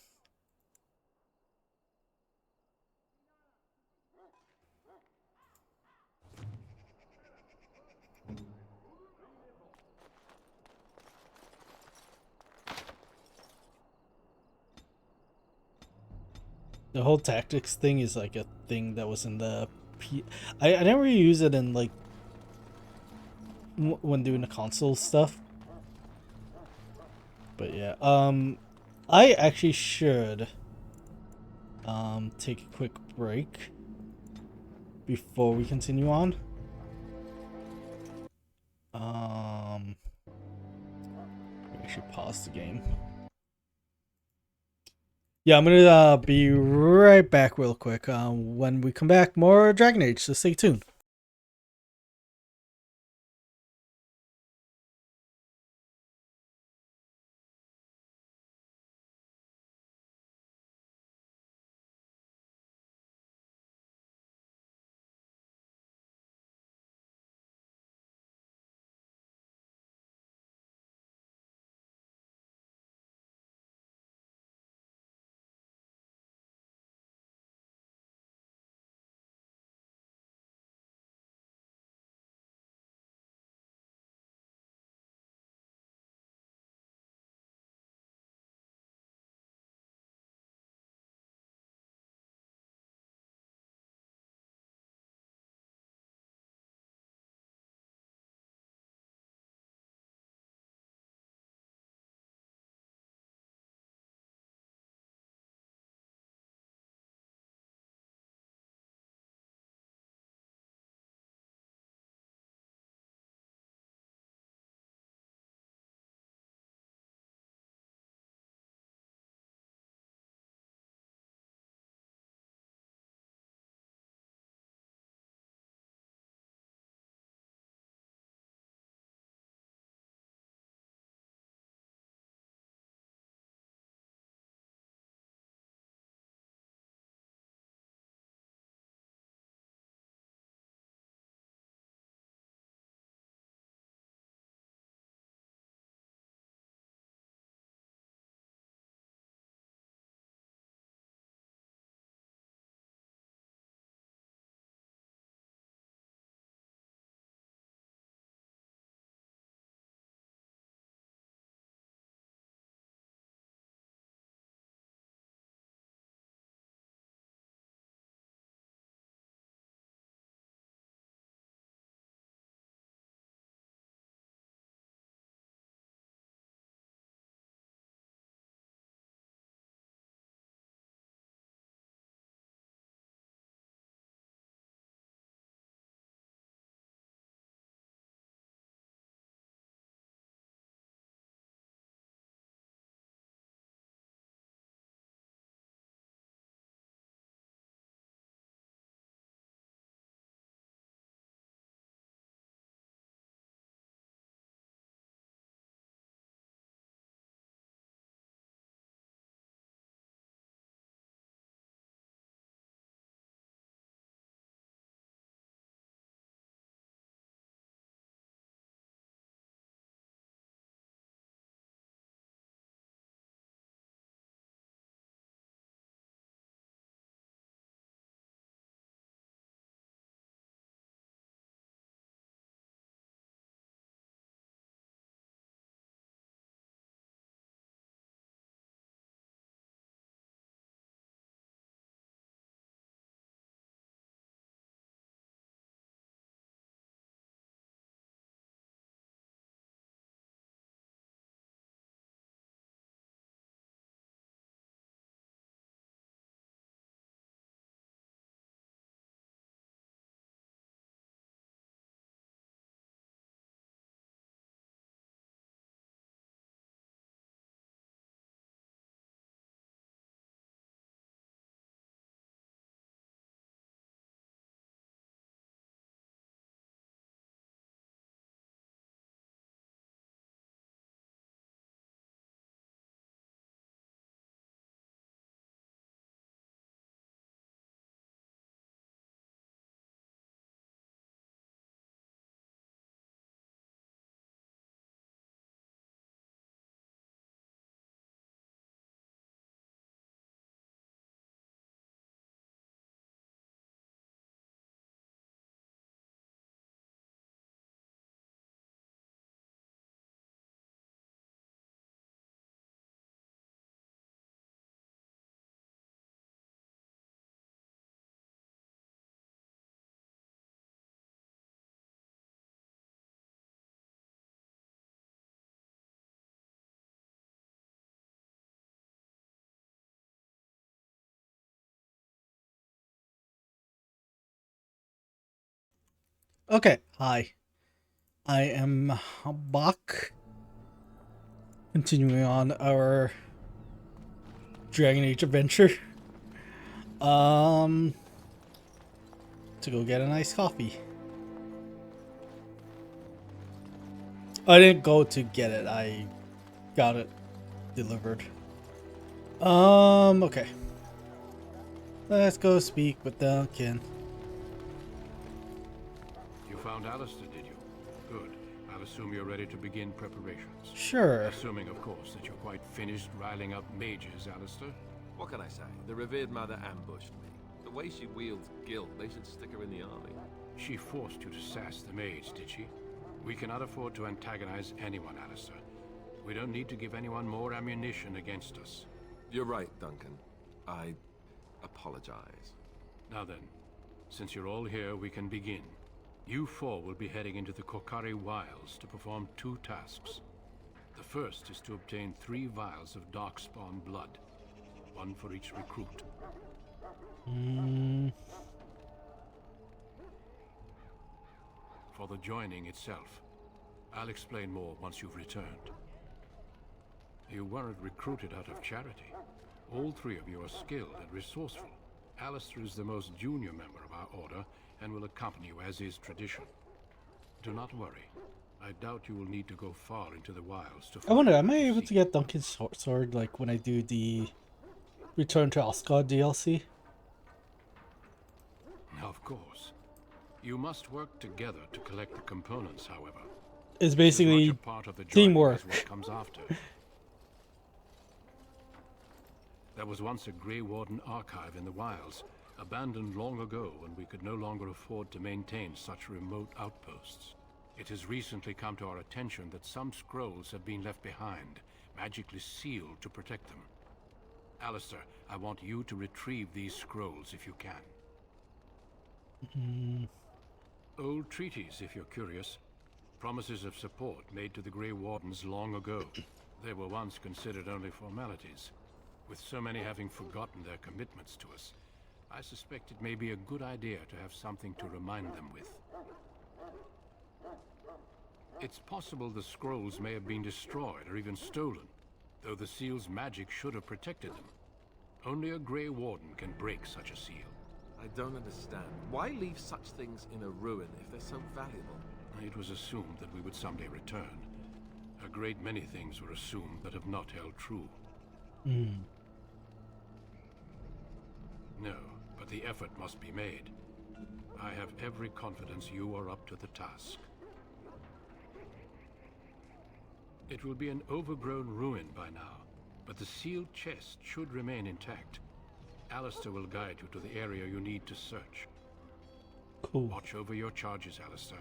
The whole tactics thing is like a thing that was in the I never really use it in like when doing the console stuff. But yeah, I actually should take a quick break before we continue on. I should pause the game. Yeah, I'm gonna be right back real quick. When we come back, more Dragon Age, so stay tuned. Okay, hi. I am Bach. Continuing on our Dragon Age adventure. To go get a nice coffee. I didn't go to get it, I got it delivered. Okay. Let's go speak with Duncan. You found Alistair, did you? Good. I'll assume you're ready to begin preparations. Sure. Assuming, of course, that you're quite finished riling up mages, Alistair. What can I say? The revered mother ambushed me. The way she wields guilt, they should stick her in the army. She forced you to sass the mage, did she? We cannot afford to antagonize anyone, Alistair. We don't need to give anyone more ammunition against us. You're right, Duncan. I apologize. Now then, since you're all here, we can begin. You four will be heading into the Korcari Wilds to perform 2 tasks. The first is to obtain 3 vials of Darkspawn blood. 1 for each recruit. For the joining itself, I'll explain more once you've returned. You weren't recruited out of charity. All 3 of you are skilled and resourceful. Alistair is the most junior member of our order and will accompany you as is tradition. Do not worry. I doubt you will need to go far into the wilds to find I wonder, am I able to get Duncan's sword like when I do the Return to Osgard DLC? Of course. You must work together to collect the components, however. It's basically As much a part of the journey teamwork. as what comes after. There was once a Grey Warden archive in the wilds, abandoned long ago when we could no longer afford to maintain such remote outposts. It has recently come to our attention that some scrolls have been left behind, magically sealed to protect them. Alistair, I want you to retrieve these scrolls if you can. Old treaties, if you're curious. Promises of support made to the Grey Wardens long ago. They were once considered only formalities. With so many having forgotten their commitments to us, I suspect it may be a good idea to have something to remind them with. It's possible the scrolls may have been destroyed or even stolen, though the seal's magic should have protected them. Only a Grey Warden can break such a seal. I don't understand. Why leave such things in a ruin if they're so valuable? It was assumed that we would someday return. A great many things were assumed that have not held true. No, but the effort must be made. I have every confidence you are up to the task. It will be an overgrown ruin by now, but the sealed chest should remain intact. Alistair will guide you to the area you need to search. Cool. Watch over your charges, Alistair.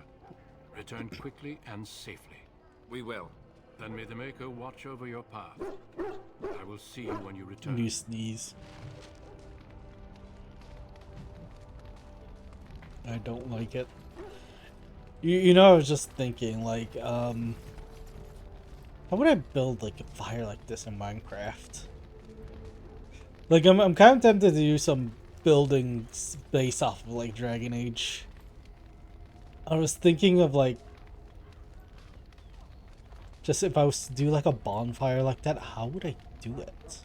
Return quickly and safely. We will. Then may the Maker watch over your path. I will see you when you return. You sneeze. I don't like it. You know, I was just thinking, like, how would I build, like, a fire like this in Minecraft? Like, I'm kind of tempted to do some building based off of, like, Dragon Age. I was thinking of, like, just if I was to do, like, a bonfire like that, how would I do it?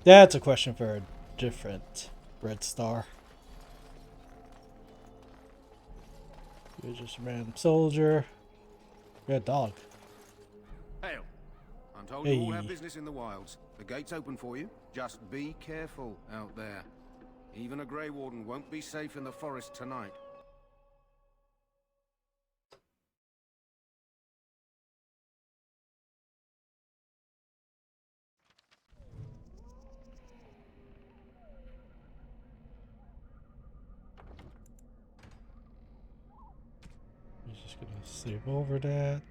That's a question for a different Red Star. You're just a random soldier. You're a dog. Hail. I'm told Hey. you all have business in the wilds. The gate's open for you. Just be careful out there. Even a Grey Warden won't be safe in the forest tonight. I'm just gonna save over that.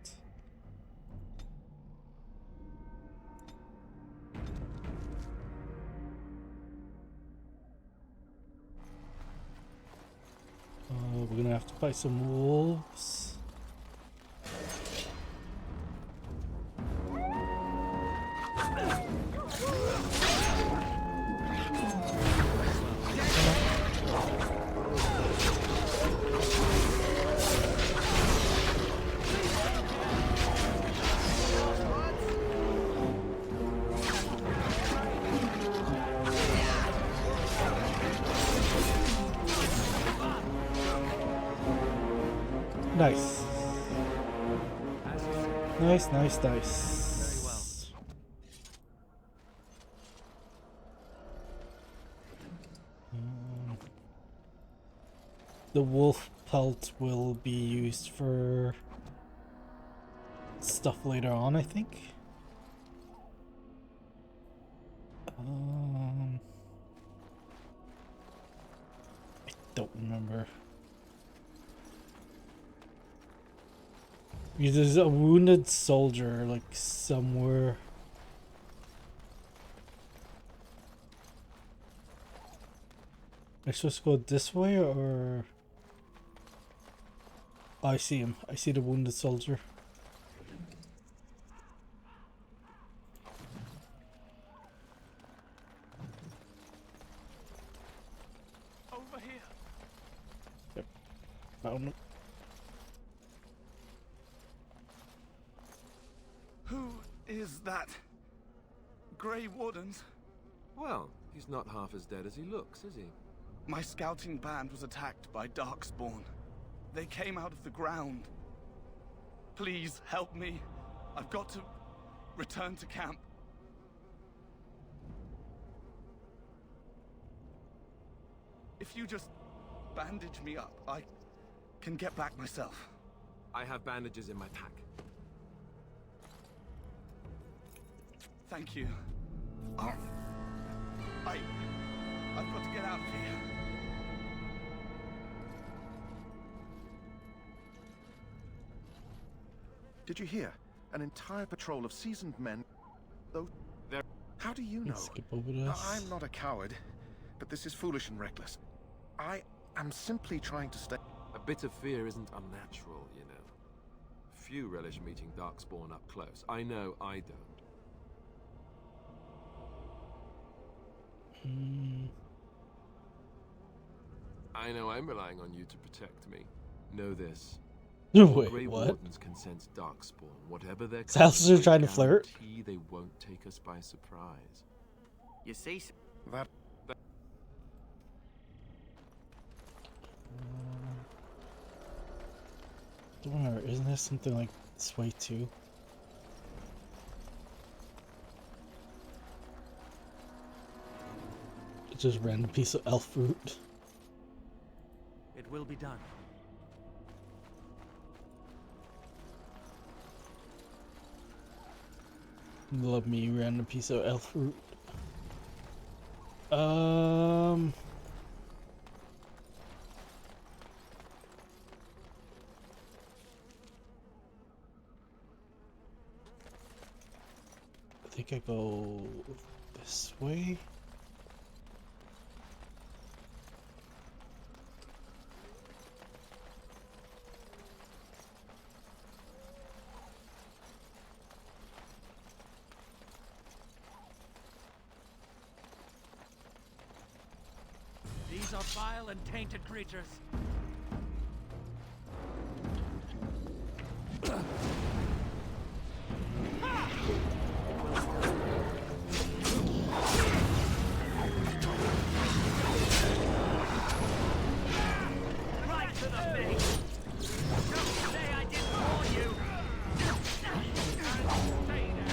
We're gonna have to fight some wolves. Nice. As you said. Nice, nice, nice. Very well. The wolf pelt will be used for stuff later on, I think. I don't remember. There's a wounded soldier, like, somewhere. Am I supposed to go this way, or... Oh, I see him. I see the wounded soldier. Over here. Yep. Found him. Who is that? Grey Wardens? Well, he's not half as dead as he looks, is he? My scouting band was attacked by Darkspawn. They came out of the ground. Please help me. I've got to return to camp. If you just bandage me up, I can get back myself. I have bandages in my pack. Thank you. I've got to get out of here. Did you hear? An entire patrol of seasoned men. Though, how do you know? Skip over this. I'm not a coward, but this is foolish and reckless. I am simply trying to stay. A bit of fear isn't unnatural, you know. Few relish meeting Darkspawn up close. I know I don't. I know I'm relying on you to protect me. Know this. Wait, Grey what? Wardens can sense Darkspawn, whatever their Salazar colors, I trying to flirt? guarantee they won't take us by surprise. You see? That Don't remember, isn't there something like this way too? It's just a random piece of elf fruit. It will be done. Love me random piece of elf fruit. I think I go this way. These are vile and tainted creatures. Right to the face. Don't say I didn't warn you. Stay down.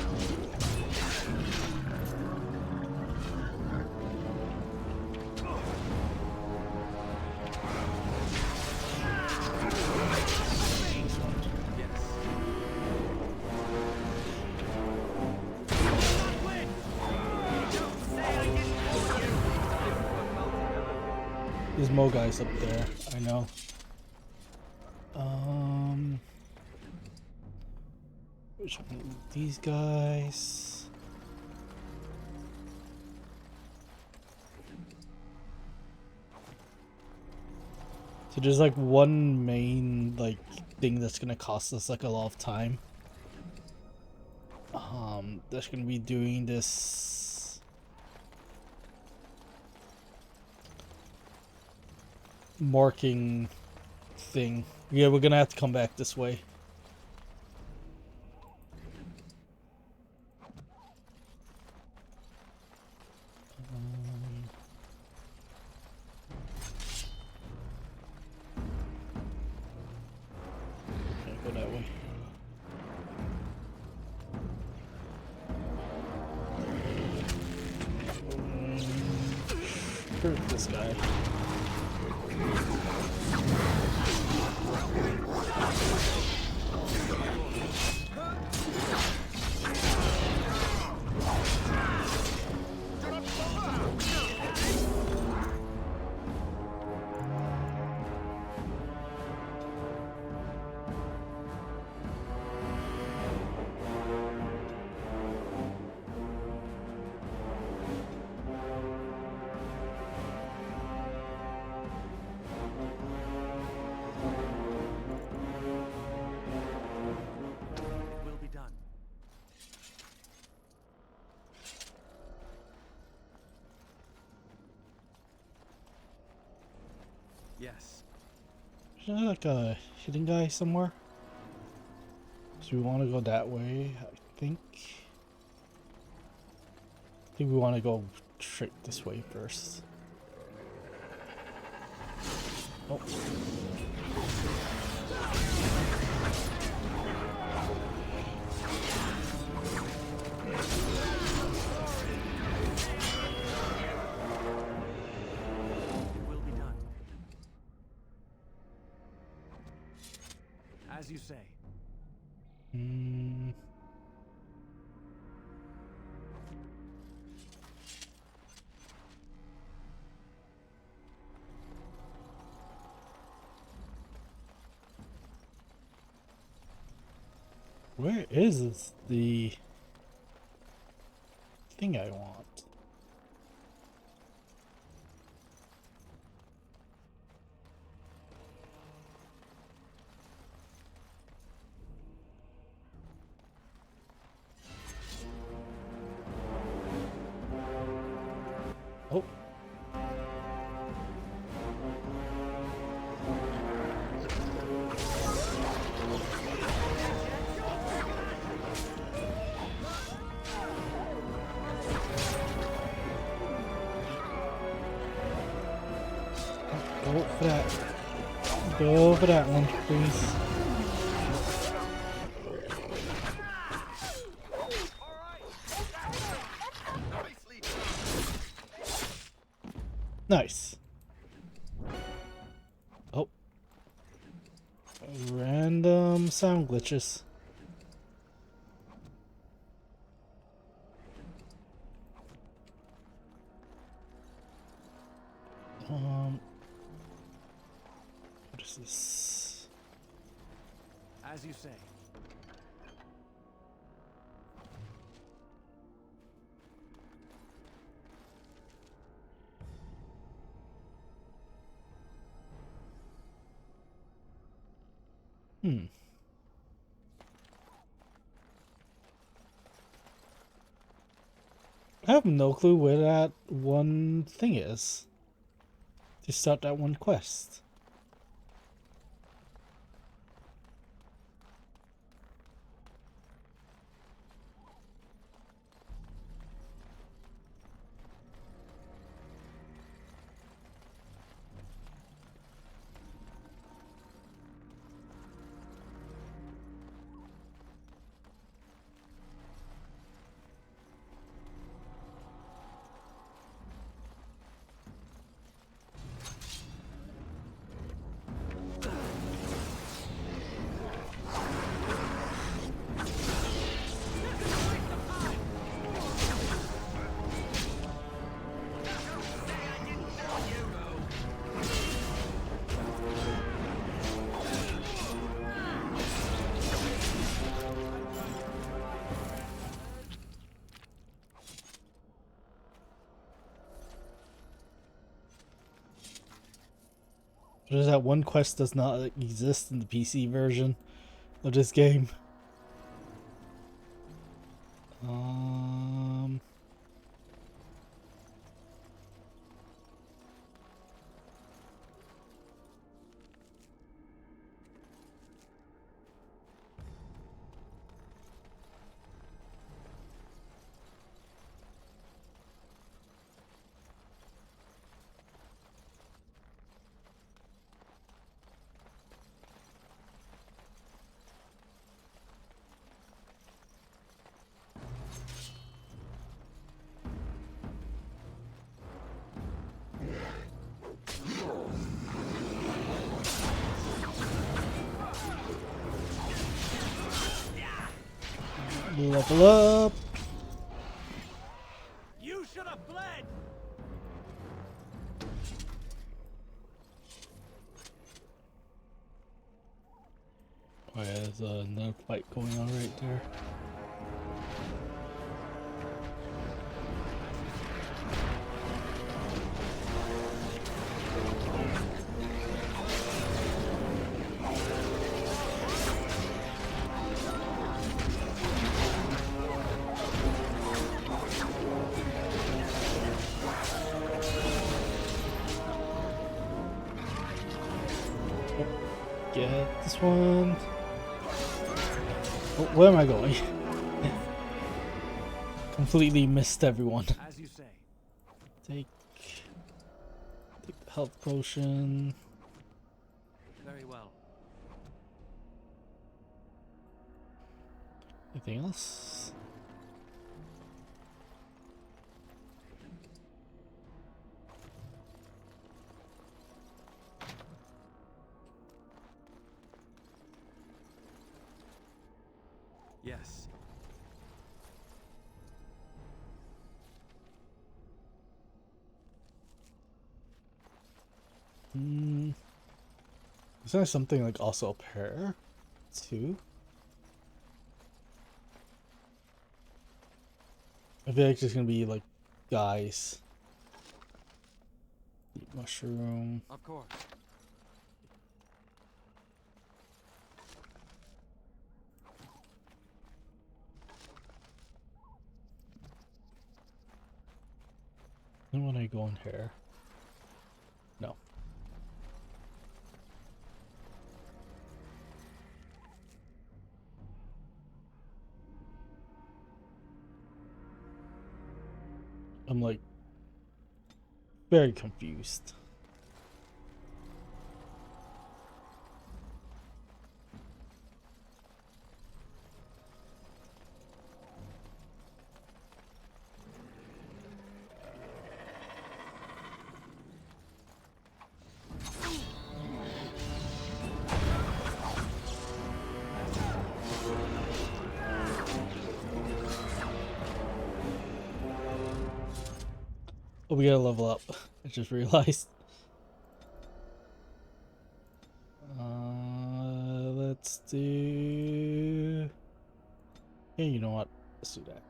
There's more guys up there, I know. Which one? These guys. So there's like one main like thing that's gonna cost us like a lot of time. That's gonna be doing this marking thing. Yeah, we're gonna have to come back this way. Go that way. Hurt this guy. Will be done. Yes. Is there like a hidden guy somewhere? So we want to go that way, I think. I think we want to go straight this way first. Oh. It will be done. As you say. Where is the thing I want? Oh. Go for that. Go for that one, please. Nice. Oh. Random sound glitches. What is this? As you say. I have no clue where that one thing is to start that one quest. There's that one quest does not exist in the PC version of this game. Level up. You should have fled. Oh yeah, there's another fight going on right there. Get this one. Oh, where am I going? Completely missed everyone. As you say. Take the health potion. Very well. Anything else? Yes. Is there something like also up here too? I feel like there's gonna be like guys. Eat mushroom. Of course. Then when I go in here, no. I'm like very confused. Oh, we gotta level up. I just realized. Let's do... Yeah, you know what? Let's do that.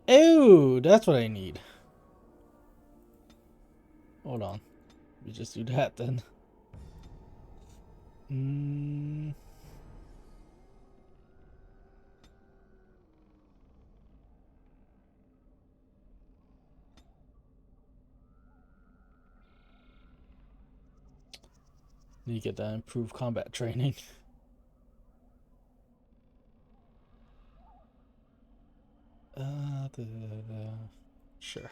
Oh, that's what I need. Hold on. We just do that then. Need to get that improved combat training. Sure.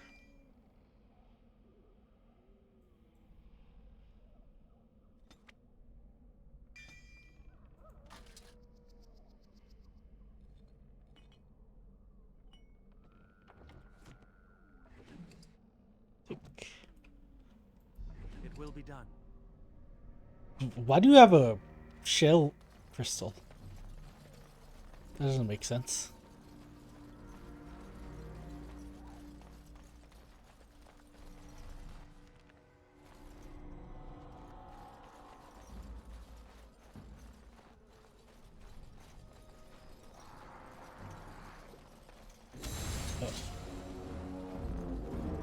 It will be done. Why do you have a shell crystal? That doesn't make sense. Oh.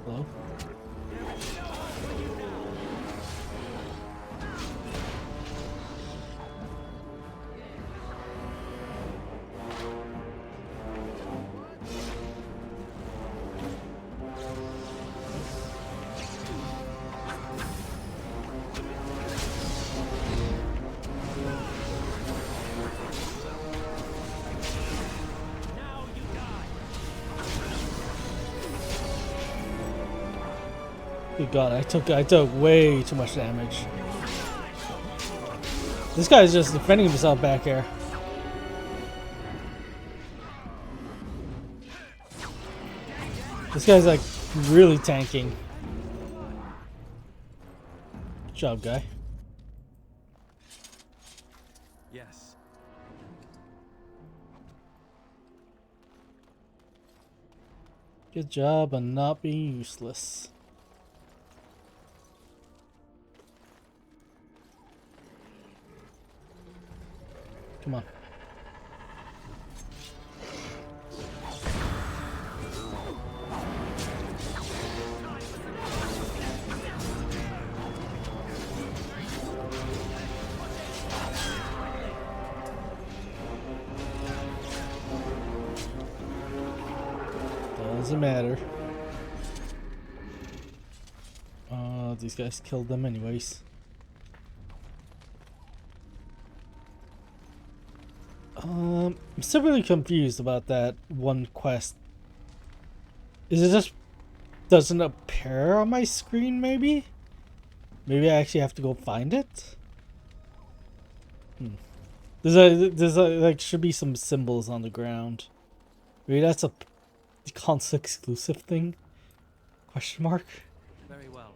Hello? Good God, I took way too much damage. This guy is just defending himself back here. This guy's like really tanking. job, guy. Yes. Good job on not being useless. Come on. Doesn't matter. These guys killed them anyways. I'm still really confused about that one quest. Is it just doesn't appear on my screen, maybe? Maybe I actually have to go find it? There's like should be some symbols on the ground. Maybe that's a console exclusive thing? Question mark? Very well.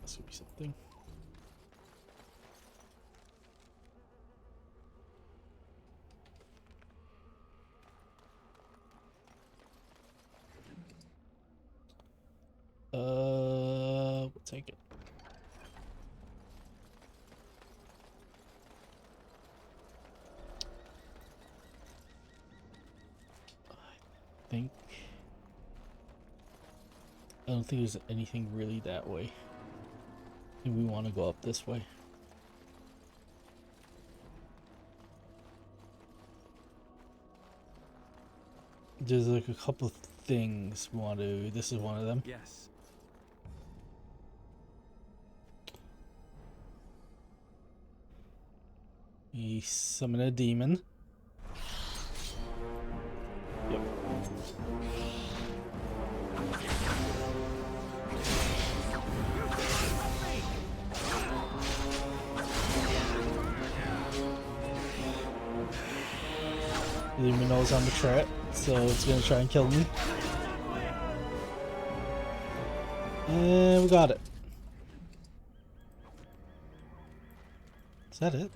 This would be something. We'll take it. I don't think there's anything really that way. I think we want to go up this way. There's like a couple of things we want to do. This is one of them. Yes. We summon a demon. Yep. The demon knows I'm a threat, so it's gonna try and kill me. And we got it. Is that it?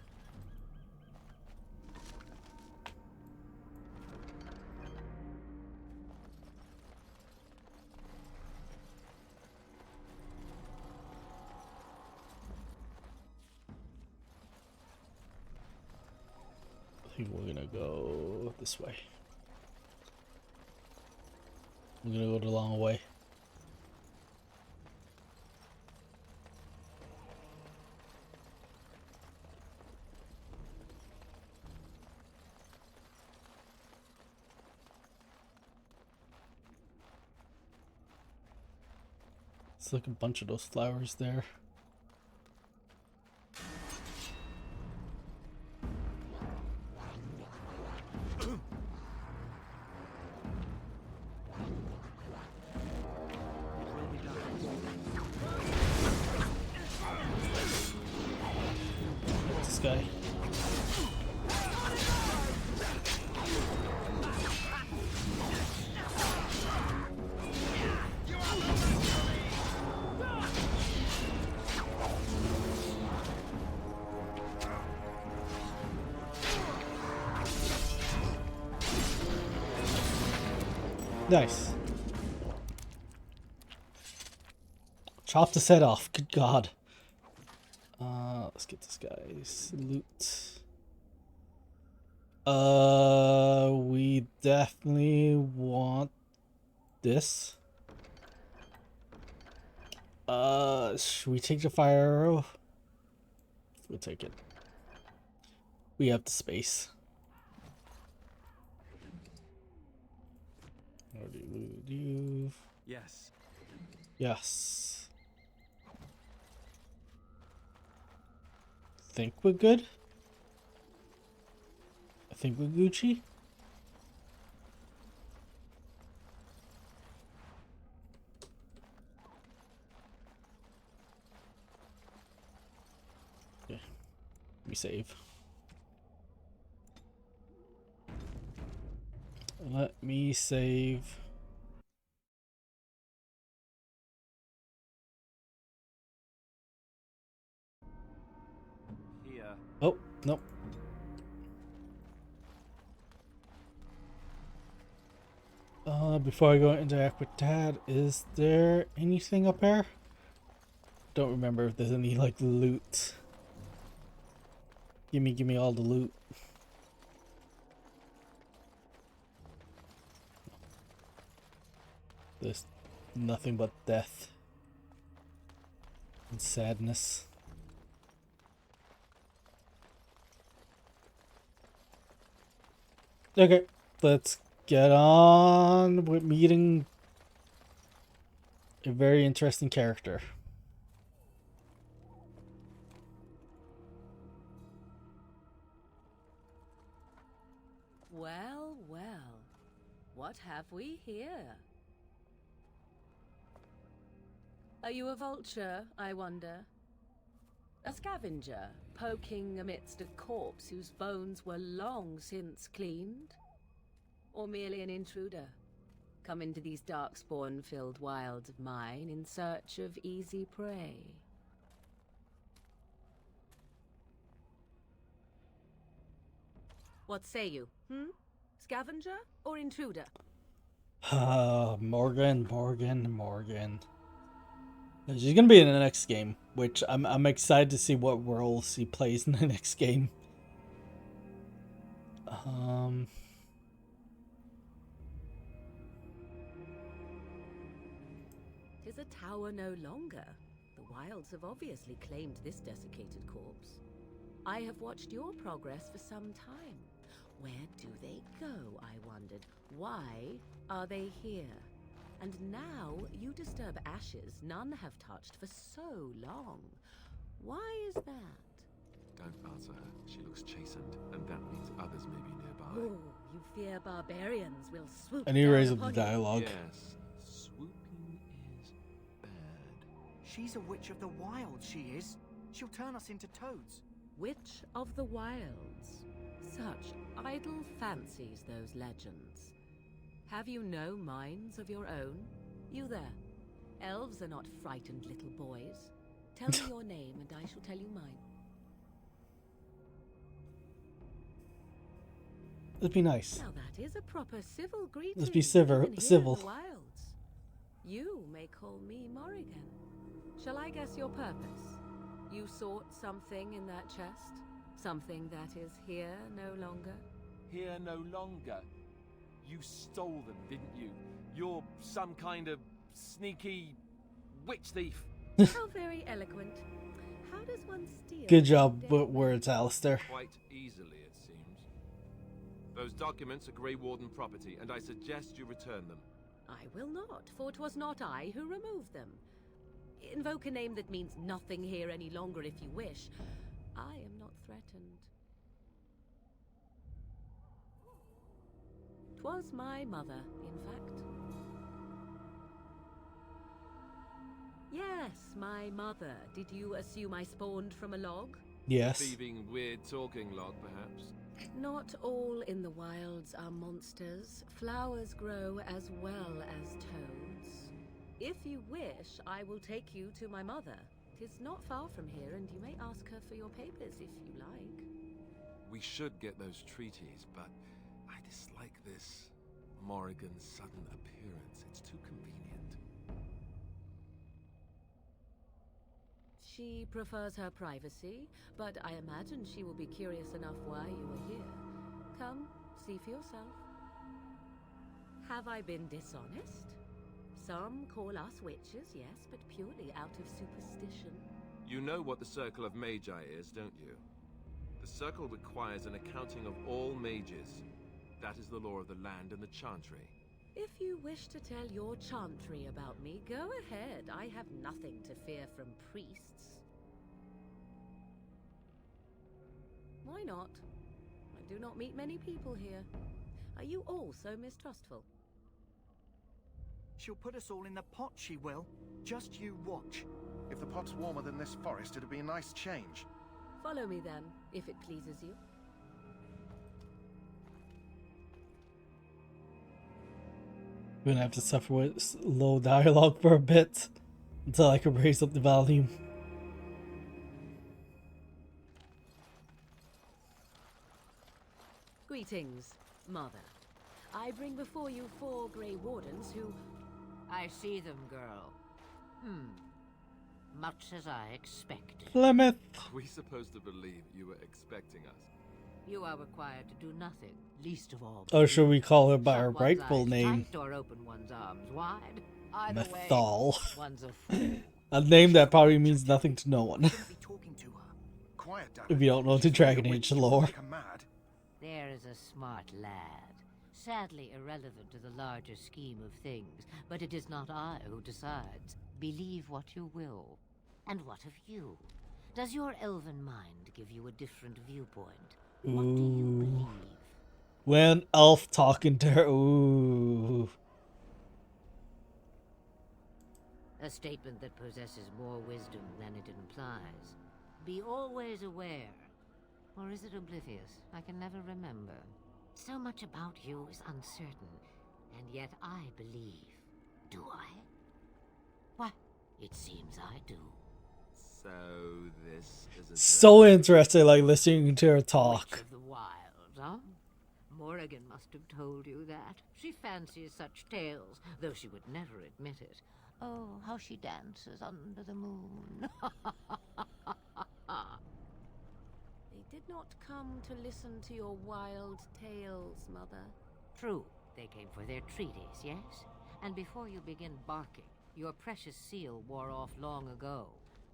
I think we're gonna go this way. We're gonna go the long way. It's like a bunch of those flowers there. This guy. Nice. Chopped his head off. Good God. Let's get this guy's loot. We definitely want this. Should we take the fire arrow? We'll take it. We have the space. Yes. Yes. Think we're good? I think we're Gucci. Okay. Let me save. Let me save. Before I go interact with Dad, is there anything up there? Don't remember if there's any like loot. Give me all the loot. There's nothing but death and sadness. Okay, let's get on with meeting a very interesting character. Well, well. What have we here? Are you a vulture, I wonder? A scavenger, poking amidst a corpse whose bones were long since cleaned? Or merely an intruder, come into these darkspawn-filled wilds of mine in search of easy prey? What say you, Scavenger or intruder? Morgan. She's gonna be in the next game, which I'm excited to see what role she plays in the next game. Tis a tower no longer. The wilds have obviously claimed this desiccated corpse. I have watched your progress for some time. Where do they go, I wondered? Why are they here? And now you disturb ashes none have touched for so long. Why is that? Don't answer her. She looks chastened, and that means others may be nearby. Oh, you fear barbarians will swoop I need to down raise up the upon you. dialogue. Yes, swooping is bad. She's a witch of the wild, she is. She'll turn us into toads. Witch of the Wilds. Such idle fancies, those legends. Have you no minds of your own? You there. Elves are not frightened little boys. Tell me your name and I shall tell you mine. Let's be nice. Now that is a proper civil greeting. Let's be civil. even here in Civil. the wilds. You may call me Morrigan. Shall I guess your purpose? You sought something in that chest? Something that is here no longer? Here no longer. You stole them, didn't you? You're some kind of sneaky witch thief. How very eloquent. How does one steal? Good job with words, Alistair. Quite easily, it seems. Those documents are Grey Warden property, and I suggest you return them. I will not, for 'twas not I who removed them. Invoke a name that means nothing here any longer if you wish. I am not threatened. 'Twas my mother, in fact. Yes, my mother. Did you assume I spawned from a log? Yes. Thieving, weird talking log, perhaps. Not all in the wilds are monsters. Flowers grow as well as toads. If you wish, I will take you to my mother. 'Tis not far from here, and you may ask her for your papers if you like. We should get those treaties, but I dislike this Morrigan's sudden appearance. It's too convenient. She prefers her privacy, but I imagine she will be curious enough why you are here. Come, see for yourself. Have I been dishonest? Some call us witches, yes, but purely out of superstition. You know what the Circle of Magi is, don't you? The Circle requires an accounting of all mages. That is the law of the land and the Chantry. If you wish to tell your chantry about me, go ahead. I have nothing to fear from priests. Why not? I do not meet many people here. Are you all so mistrustful? She'll put us all in the pot, she will. Just you watch. If the pot's warmer than this forest, it'd be a nice change. Follow me then, if it pleases you. We're gonna have to suffer with low dialogue for a bit until I can raise up the volume. Greetings, Mother. I bring before you 4 Grey Wardens who... I see them, girl. Much as I expected. Plymouth. Are we supposed to believe you were expecting us? You are required to do nothing, least of all. Or should we call her by her Shut one's rightful eyes name? tight or open one's arms wide. Either way, Mythal. one's a fool. A name that probably means nothing to no one. Quiet down. If you don't know the Dragon Age lore. There is a smart lad. Sadly irrelevant to the larger scheme of things, but it is not I who decides. Believe what you will. And what of you? Does your elven mind give you a different viewpoint? What do you believe? When elf talking to her. Ooh. A statement that possesses more wisdom than it implies. Be always aware. Or is it oblivious? I can never remember. So much about you is uncertain, and yet I believe. Do I? Why, it seems I do. So this is a So interesting, like listening to her talk. Witch of the Wild, huh? Morrigan must have told you that. She fancies such tales, though she would never admit it. Oh, how she dances under the moon. They did not come to listen to your wild tales, Mother. True, they came for their treaties, yes? And before you begin barking, your precious seal wore off long ago.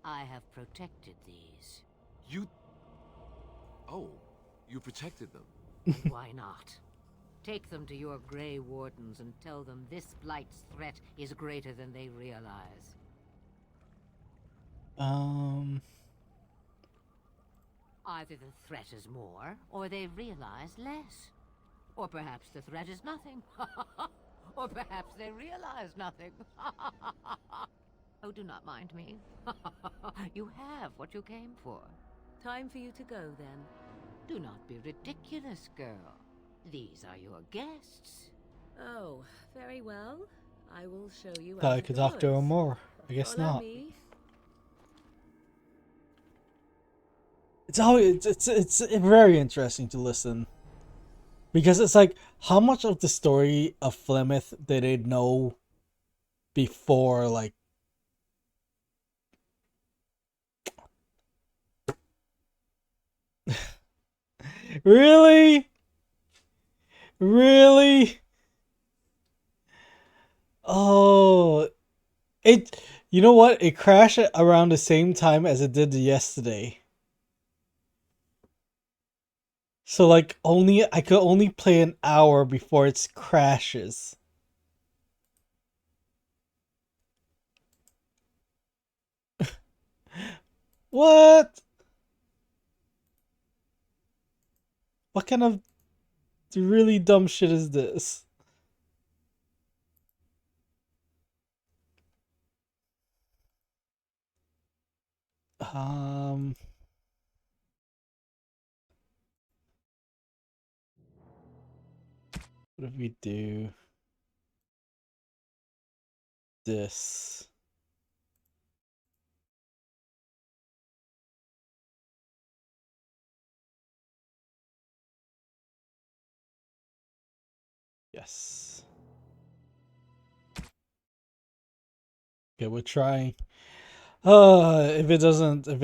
I have protected these. You... Oh, you protected them. And why not? Take them to your Grey Wardens and tell them this Blight's threat is greater than they realize. Either the threat is more, or they realize less. Or perhaps the threat is nothing. Or perhaps they realize nothing. Oh, do not mind me. You have what you came for. Time for you to go, then. Do not be ridiculous, girl. These are your guests. Oh, very well. I will show you. Thought I could talk to her more. I guess Follow not. me. It's always it's very interesting to listen, because it's like, how much of the story of Flemeth did they know before, like, really? Really? Oh, you know what? It crashed around the same time as it did yesterday. So like I could only play an hour before it crashes. What? What kind of really dumb shit is this? What if we do this? Yes. Okay, we're trying. If it doesn't work,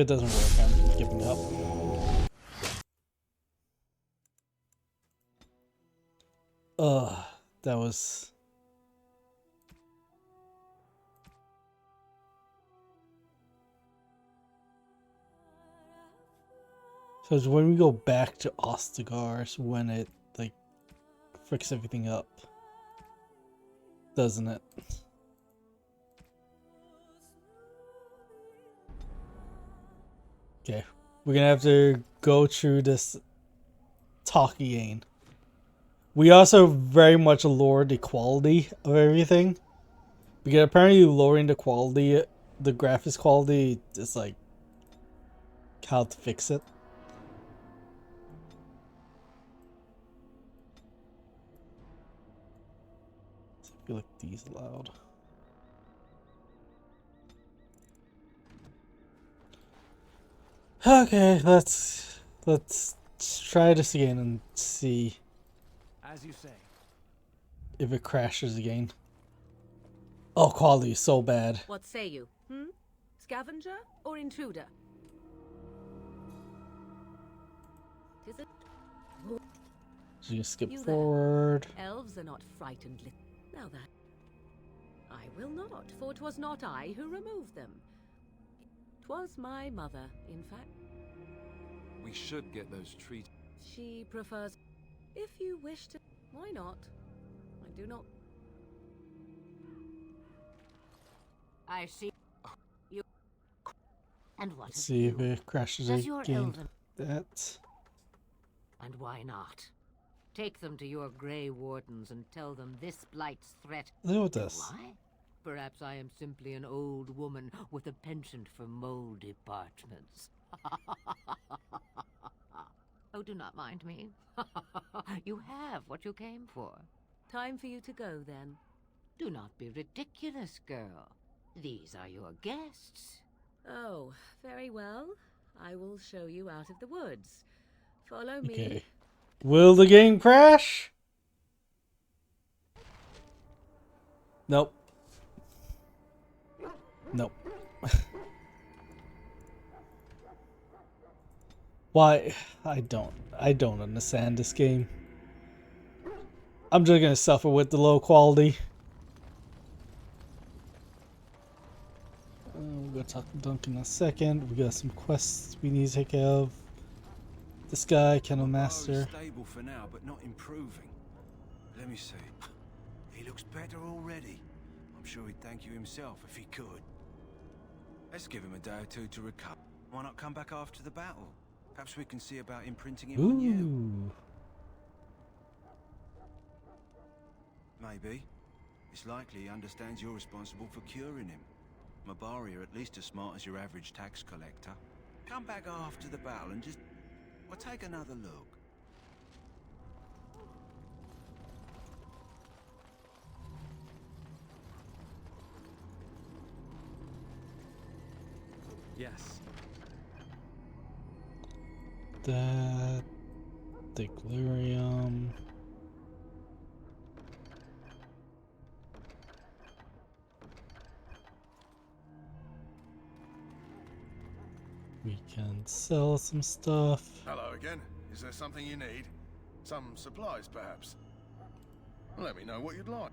I'm giving up. That was... So it's when we go back to Ostagar when it, like, fricks everything up. Doesn't it? Okay, we're gonna have to go through this talkie again. We also very much lowered the quality of everything, because apparently lowering the quality, the graphics quality, is like how to fix it. I feel like these loud. Okay, let's try this again and see. As you say. if it crashes again. Oh, quality is so bad. What say you? Scavenger or intruder? Is it? So you can skip You there. forward. Elves are not frightened. Now that I will not, for 'twas not I who removed them. 'Twas my mother, in fact. We should get those trees. She prefers. If you wish to, why not? I do not. I see. You. And what? Let's see if it crashes Does your again. elven- That. And why not? Take them to your Grey Wardens and tell them this blight's threat. Look at this. Why? Perhaps I am simply an old woman with a penchant for moldy parchments. Oh, do not mind me. You have what you came for. Time for you to go, then. Do not be ridiculous, girl. These are your guests. Oh, very well. I will show you out of the woods. Follow me. Okay. Will the game crash? Nope. Nope. Why? I don't understand this game. I'm just gonna suffer with the low quality. We're gonna talk to Duncan in a second. We got some quests we need to take care of. This guy, Kennel Master. Stable for now, but not improving. Let me see. He looks better already. I'm sure he'd thank you himself if he could. Let's give him a day or two to recover. Why not come back after the battle? Perhaps we can see about imprinting him on you. Ooh. Maybe. It's likely he understands you're responsible for curing him. Mabari are at least as smart as your average tax collector. Come back after the battle and just... well, take another look. Yes. That. The Delirium. We can sell some stuff. Hello again. Is there something you need? Some supplies, perhaps? Let me know what you'd like.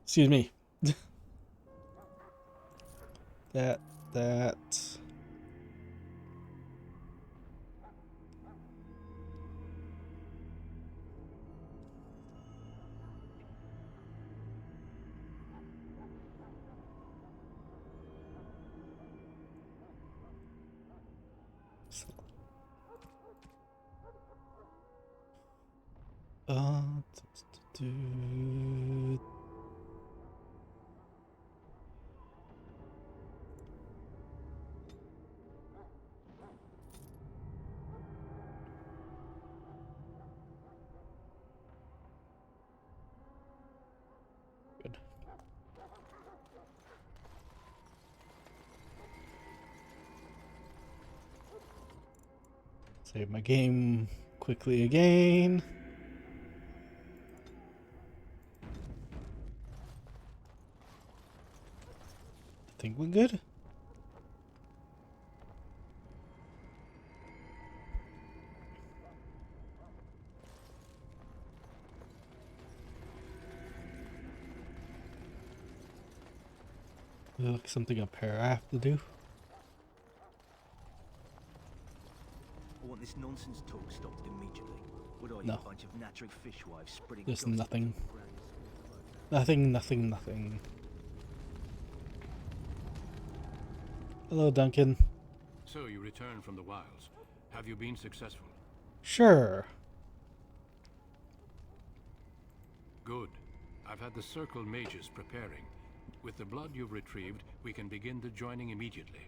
Excuse me. that. Good. Save my game quickly again. Think we're good? Look, something up here I have to do. I want this nonsense talk stopped immediately. What are you, No. a bunch of Natric fishwives spreading There's gossip nothing. around? Nothing. Hello, Duncan. So you returned from the wilds. Have you been successful? Sure. Good. I've had the Circle mages preparing. With the blood you've retrieved, we can begin the joining immediately.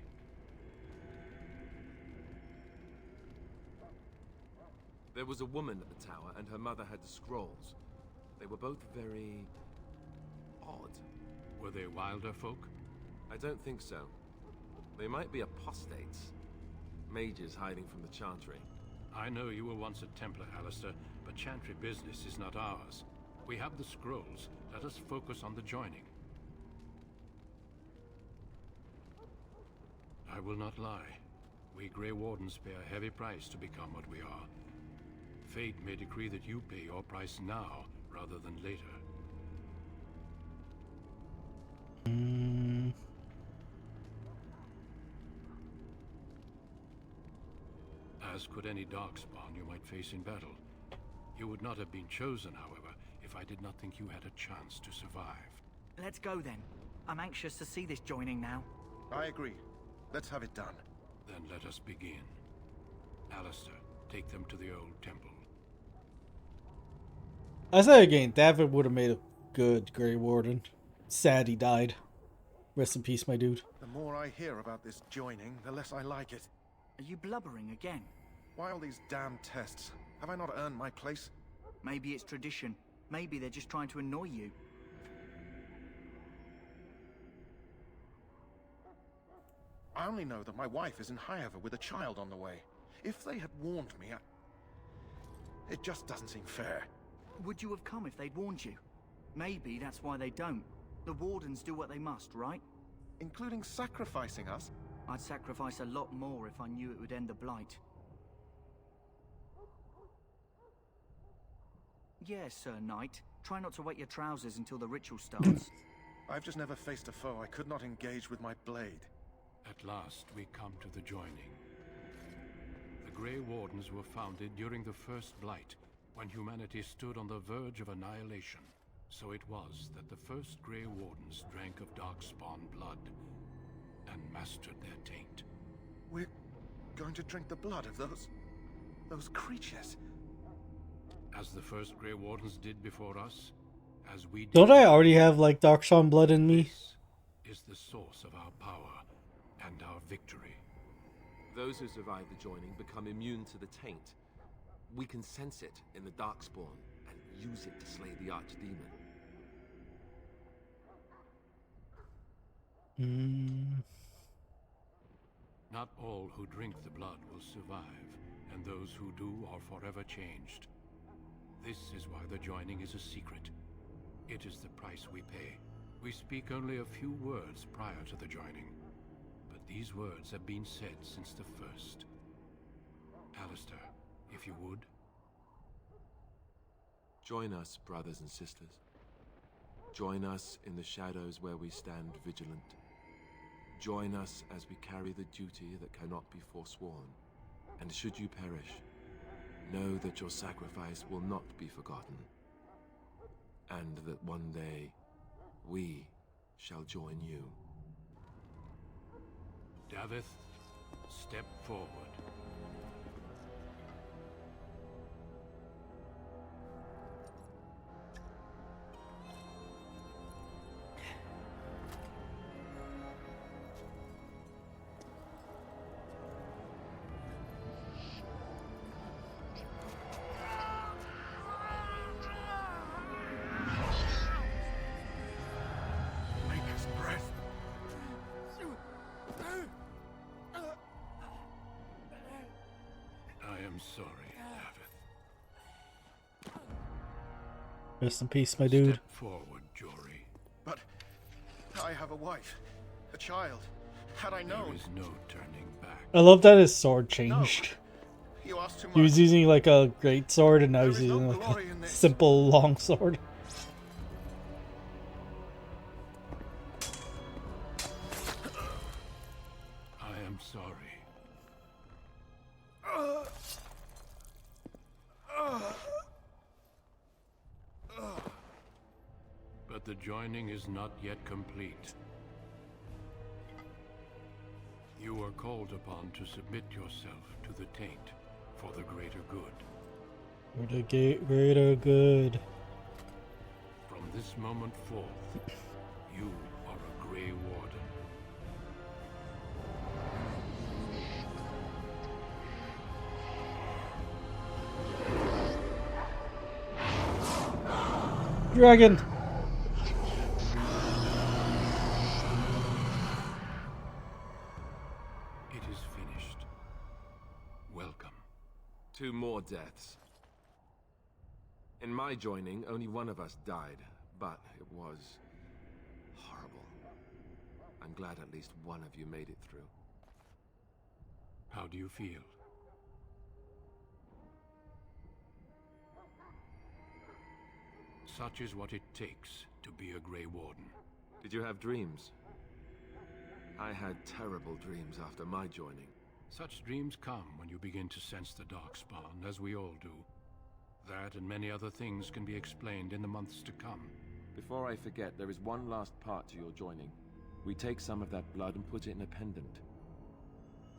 There was a woman at the tower, and her mother had the scrolls. They were both very... odd. Were they wilder folk? I don't think so. They might be apostates, Mages hiding from the Chantry. I know you were once a Templar, Alistair, but Chantry business is not ours. We have the scrolls. Let us focus on the joining. I will not lie. We Grey Wardens pay a heavy price to become what we are. Fate may decree that you pay your price now, rather than later. As could any Darkspawn you might face in battle. You would not have been chosen, however, if I did not think you had a chance to survive. Let's go then. I'm anxious to see this joining now. I agree. Let's have it done. Then let us begin. Alistair, take them to the old temple. I say again, David would have made a good Grey Warden. Sad he died. Rest in peace, my dude. The more I hear about this joining, the less I like it. Are you blubbering again? Why all these damn tests? Have I not earned my place? Maybe it's tradition. Maybe they're just trying to annoy you. I only know that my wife is in Highever with a child on the way. If they had warned me, it just doesn't seem fair. Would you have come if they'd warned you? Maybe that's why they don't. The Wardens do what they must, right? Including sacrificing us? I'd sacrifice a lot more if I knew it would end the Blight. Yes, Sir Knight. Try not to wet your trousers until the ritual starts. I've just never faced a foe I could not engage with my blade. At last, we come to the joining. The Grey Wardens were founded during the First Blight, when humanity stood on the verge of annihilation. So it was that the first Grey Wardens drank of Darkspawn blood and mastered their taint. We're going to drink the blood of those creatures. As the first Grey Wardens did before us, as we did. Don't I already have like Darkspawn blood in me? This is the source of our power and our victory. Those who survive the joining become immune to the taint. We can sense it in the Darkspawn and use it to slay the Archdemon. Not all who drink the blood will survive, and those who do are forever changed. This is why the joining is a secret. It is the price we pay. We speak only a few words prior to the joining, but these words have been said since the first. Alistair, if you would. Join us, brothers and sisters. Join us in the shadows where we stand vigilant. Join us as we carry the duty that cannot be forsworn. And should you perish, know that your sacrifice will not be forgotten. And that one day, we shall join you. Davith, step forward. Sorry, Davith. Rest in peace, my dude. Step forward, Jory. But I have a wife, a child. Had I known. There is no turning back. I love that his sword changed. No. You asked too much. He was using like a great sword, and now he's using like a simple long sword. I am sorry. But the joining is not yet complete. You are called upon to submit yourself to the taint for the greater good. For the greater good. From this moment forth, you are a Grey Warden. Dragon! It is finished. 2 more deaths. In my joining, only one of us died, but it was horrible. I'm glad at least one of you made it through. How do you feel? Such is what it takes to be a Grey Warden. Did you have dreams? I had terrible dreams after my joining. Such dreams come when you begin to sense the Darkspawn, as we all do. That and many other things can be explained in the months to come. Before I forget, there is one last part to your joining. We take some of that blood and put it in a pendant.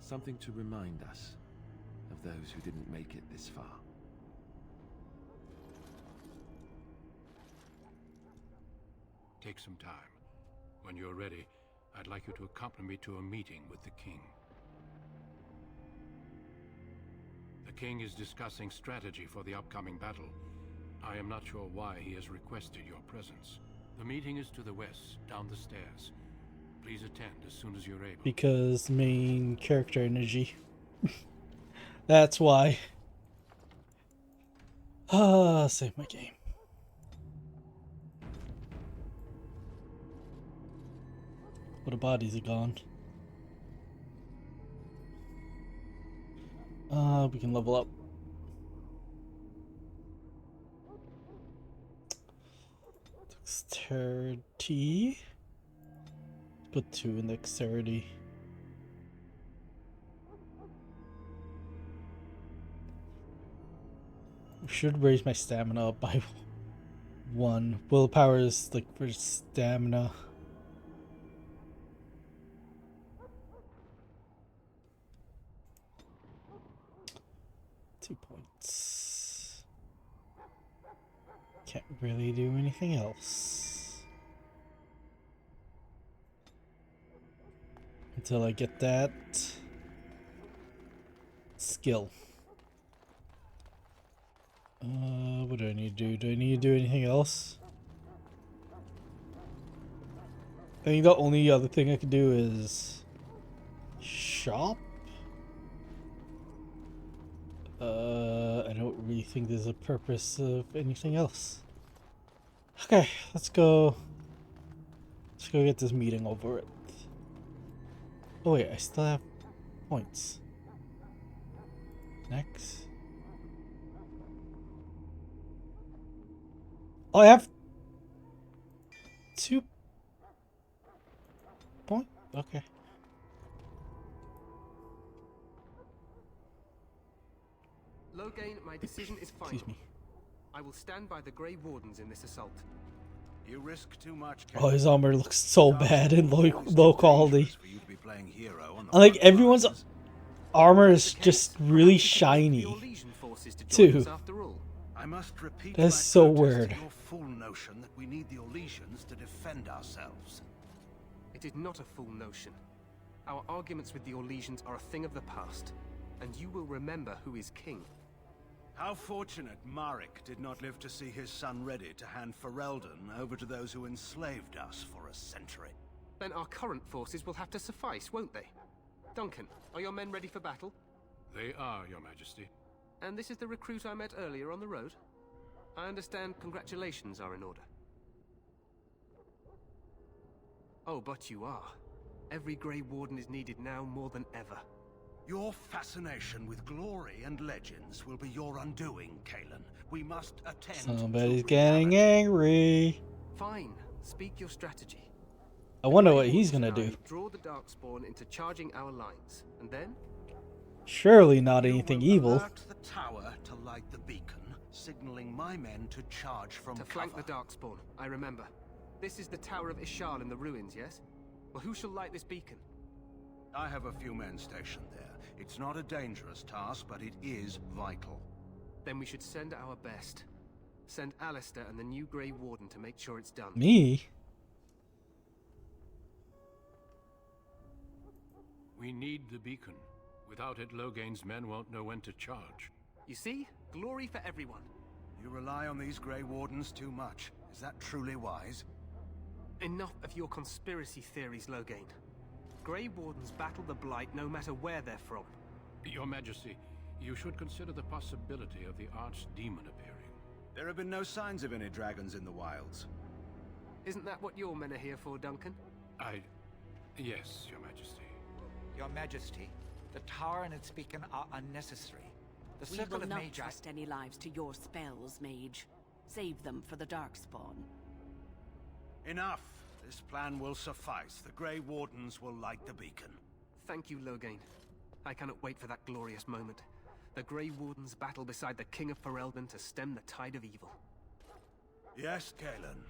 Something to remind us of those who didn't make it this far. Take some time. When you're ready, I'd like you to accompany me to a meeting with the King. The King is discussing strategy for the upcoming battle. I am not sure why he has requested your presence. The meeting is to the west, down the stairs. Please attend as soon as you're able. Because main character energy. That's why. Save my game. Well, the bodies are gone. We can level up. Dexterity. Put 2 in dexterity. Should raise my stamina up by 1. Willpower is like for stamina. Points. Can't really do anything else until I get that skill. What do I need to do? Do I need to do anything else? I think the only other thing I can do is shop. I don't really think there's a purpose of anything else. Okay, let's go get this meeting over with. Oh wait, I still have points. Next. Oh, I have 2 points? Okay. Loghain, my decision is final. Excuse me. I will stand by the Grey Wardens in this assault. You risk too much. Oh, his armor looks so bad in low quality. Like everyone's armor is just really shiny, too. I must repeat That's so weird. your fool notion that we need the Orlesians to defend ourselves. It is not a fool notion. Our arguments with the Orlesians are a thing of the past, and you will remember who is king. How fortunate Marek did not live to see his son ready to hand Ferelden over to those who enslaved us for a century. Then our current forces will have to suffice, won't they? Duncan, are your men ready for battle? They are, Your Majesty. And this is the recruit I met earlier on the road? I understand congratulations are in order. Oh, but you are. Every Grey Warden is needed now more than ever. Your fascination with glory and legends will be your undoing, Cailan. We must attend. Somebody's getting angry. Fine. Speak your strategy. I wonder what he's gonna do. Draw the Darkspawn into charging our lines, and then? Surely not anything evil. Alert the tower to light the beacon, signaling my men to charge from To flank the Darkspawn, I remember. This is the Tower of Ishal in the ruins, yes? Well, who shall light this beacon? I have a few men stationed there. It's not a dangerous task, but it is vital. Then we should send our best. Send Alistair and the new Grey Warden to make sure it's done. Me? We need the beacon. Without it, Loghain's men won't know when to charge. You see? Glory for everyone. You rely on these Grey Wardens too much. Is that truly wise? Enough of your conspiracy theories, Loghain. Grey Wardens battle the Blight no matter where they're from. Your Majesty, You should consider the possibility of the archdemon appearing. There have been no signs of any dragons in the wilds. Isn't that what your men are here for, Duncan? Yes, Your Majesty. Your Majesty, the tower and its beacon are unnecessary. The We circle will of not Magi... trust any lives to your spells, mage. Save them for the Darkspawn. Enough. This plan will suffice. The Grey Wardens will light the beacon. Thank you, Loghain. I cannot wait for that glorious moment. The Grey Wardens battle beside the King of Ferelden to stem the tide of evil. Yes, Galen.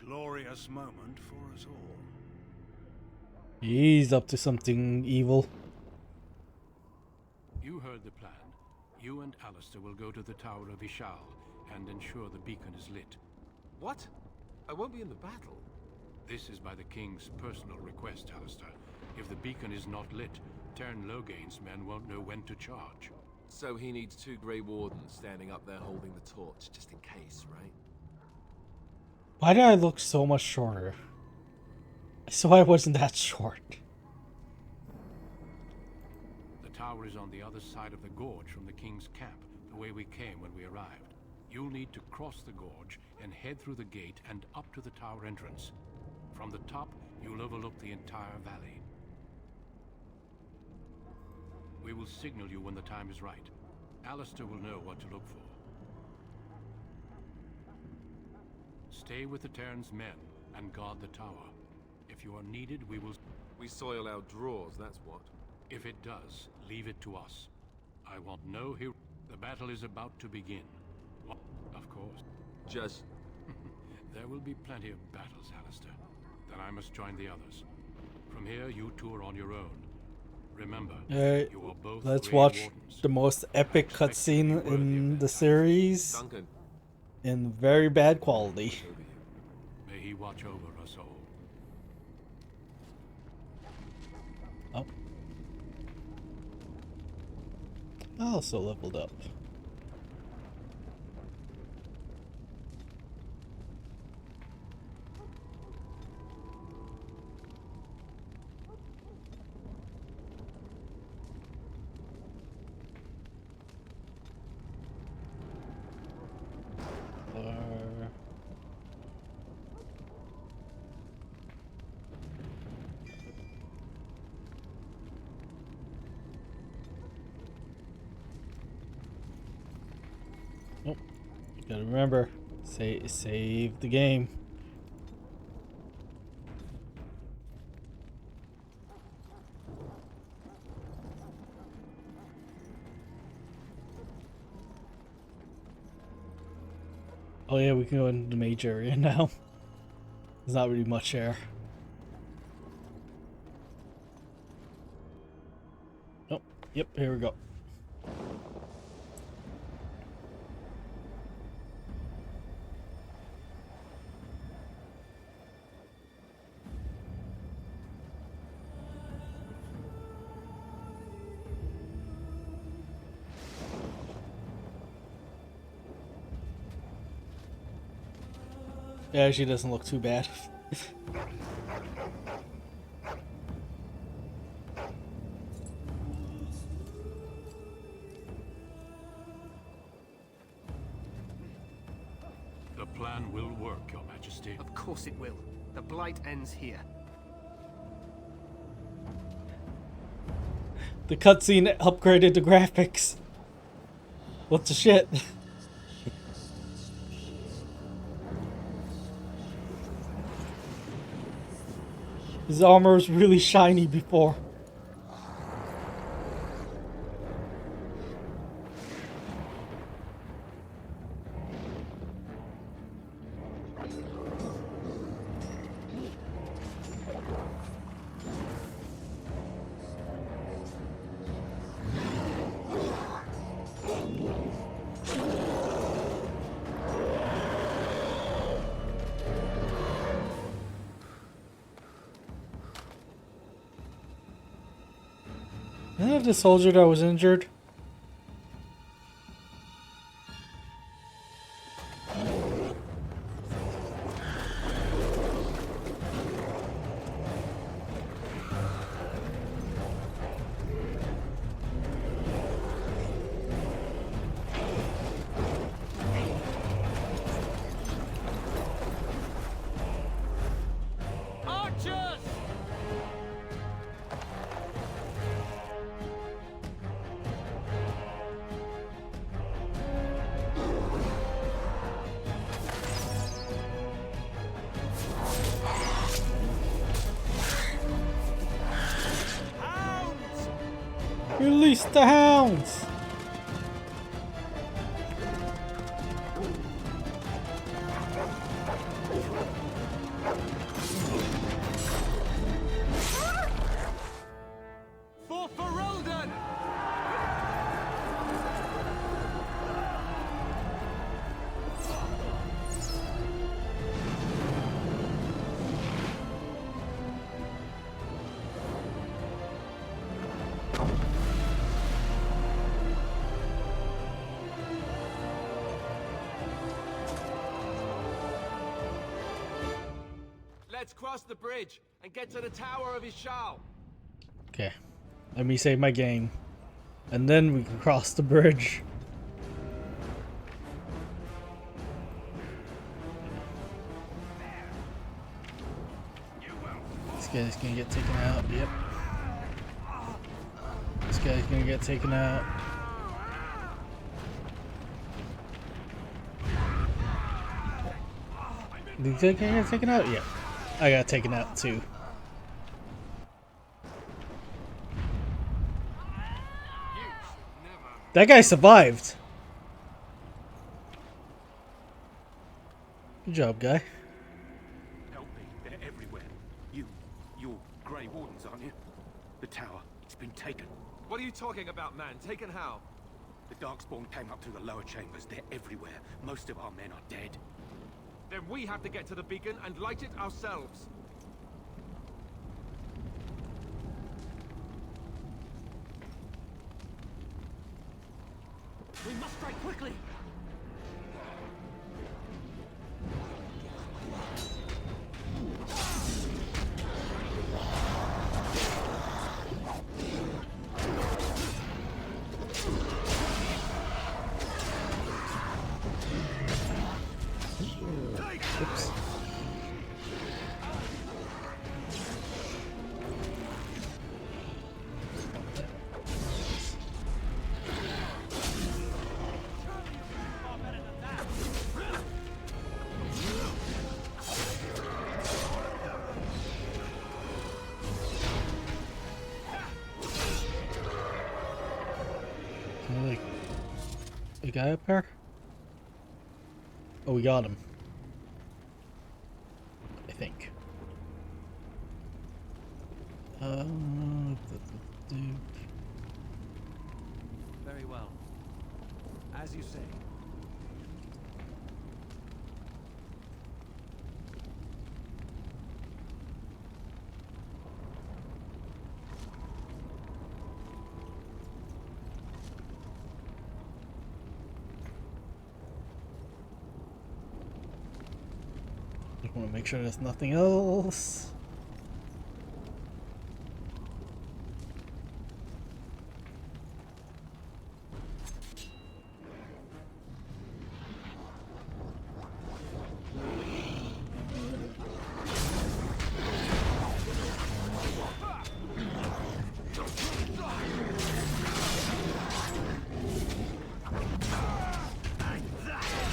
A glorious moment for us all. He's up to something evil. You heard the plan. You and Alistair will go to the Tower of Ishal and ensure the beacon is lit. What? I won't be in the battle. This is by the King's personal request, Alistair. If the beacon is not lit, Tern Loghain's men won't know when to charge. So he needs 2 Grey Wardens standing up there holding the torch, just in case, right? Why did I look so much shorter? I saw I wasn't that short. The tower is on the other side of the gorge from the King's camp, the way we came when we arrived. You'll need to cross the gorge and head through the gate and up to the tower entrance. From the top, you'll overlook the entire valley. We will signal you when the time is right. Alistair will know what to look for. Stay with the Terran's men and guard the tower. If you are needed, we will... We soil our drawers, that's what. If it does, leave it to us. I want no hero. The battle is about to begin. Of course. Just... There will be plenty of battles, Alistair. Then I must join the others. From here, you two are on your own. Remember, you are both let's Grey watch Wardens. the most epic cutscene in the series. Duncan. In very bad quality. May he watch over us all. Oh. I also leveled up. Nope. You gotta remember, save the game. Oh yeah, we can go into the mage area now. There's not really much there. Oh, yep, here we go. Yeah, she doesn't look too bad. The plan will work, Your Majesty. Of course it will. The Blight ends here. The cutscene upgraded the graphics. What the shit? His armor was really shiny before. Isn't that the soldier that was injured? Release the hounds! For Ferelden! Let's cross the bridge and get to the Tower of Ishal. Okay, let me save my game, and then we can cross the bridge. This guy's gonna get taken out. Yep. This guy's gonna get taken out. Did you get taken out? Yeah. I got taken out too. That guy survived. Good job, guy. Help me, they're everywhere. You're Grey Wardens, aren't you? The tower, it's been taken. What are you talking about, man? Taken how? The Darkspawn came up through the lower chambers. They're everywhere. Most of our men are dead. Then we have to get to the beacon and light it ourselves. We must strike quickly! Oops. Can I, like, a guy up there? Oh, we got him. I think. Very well. As you say. Just want to make sure there's nothing else.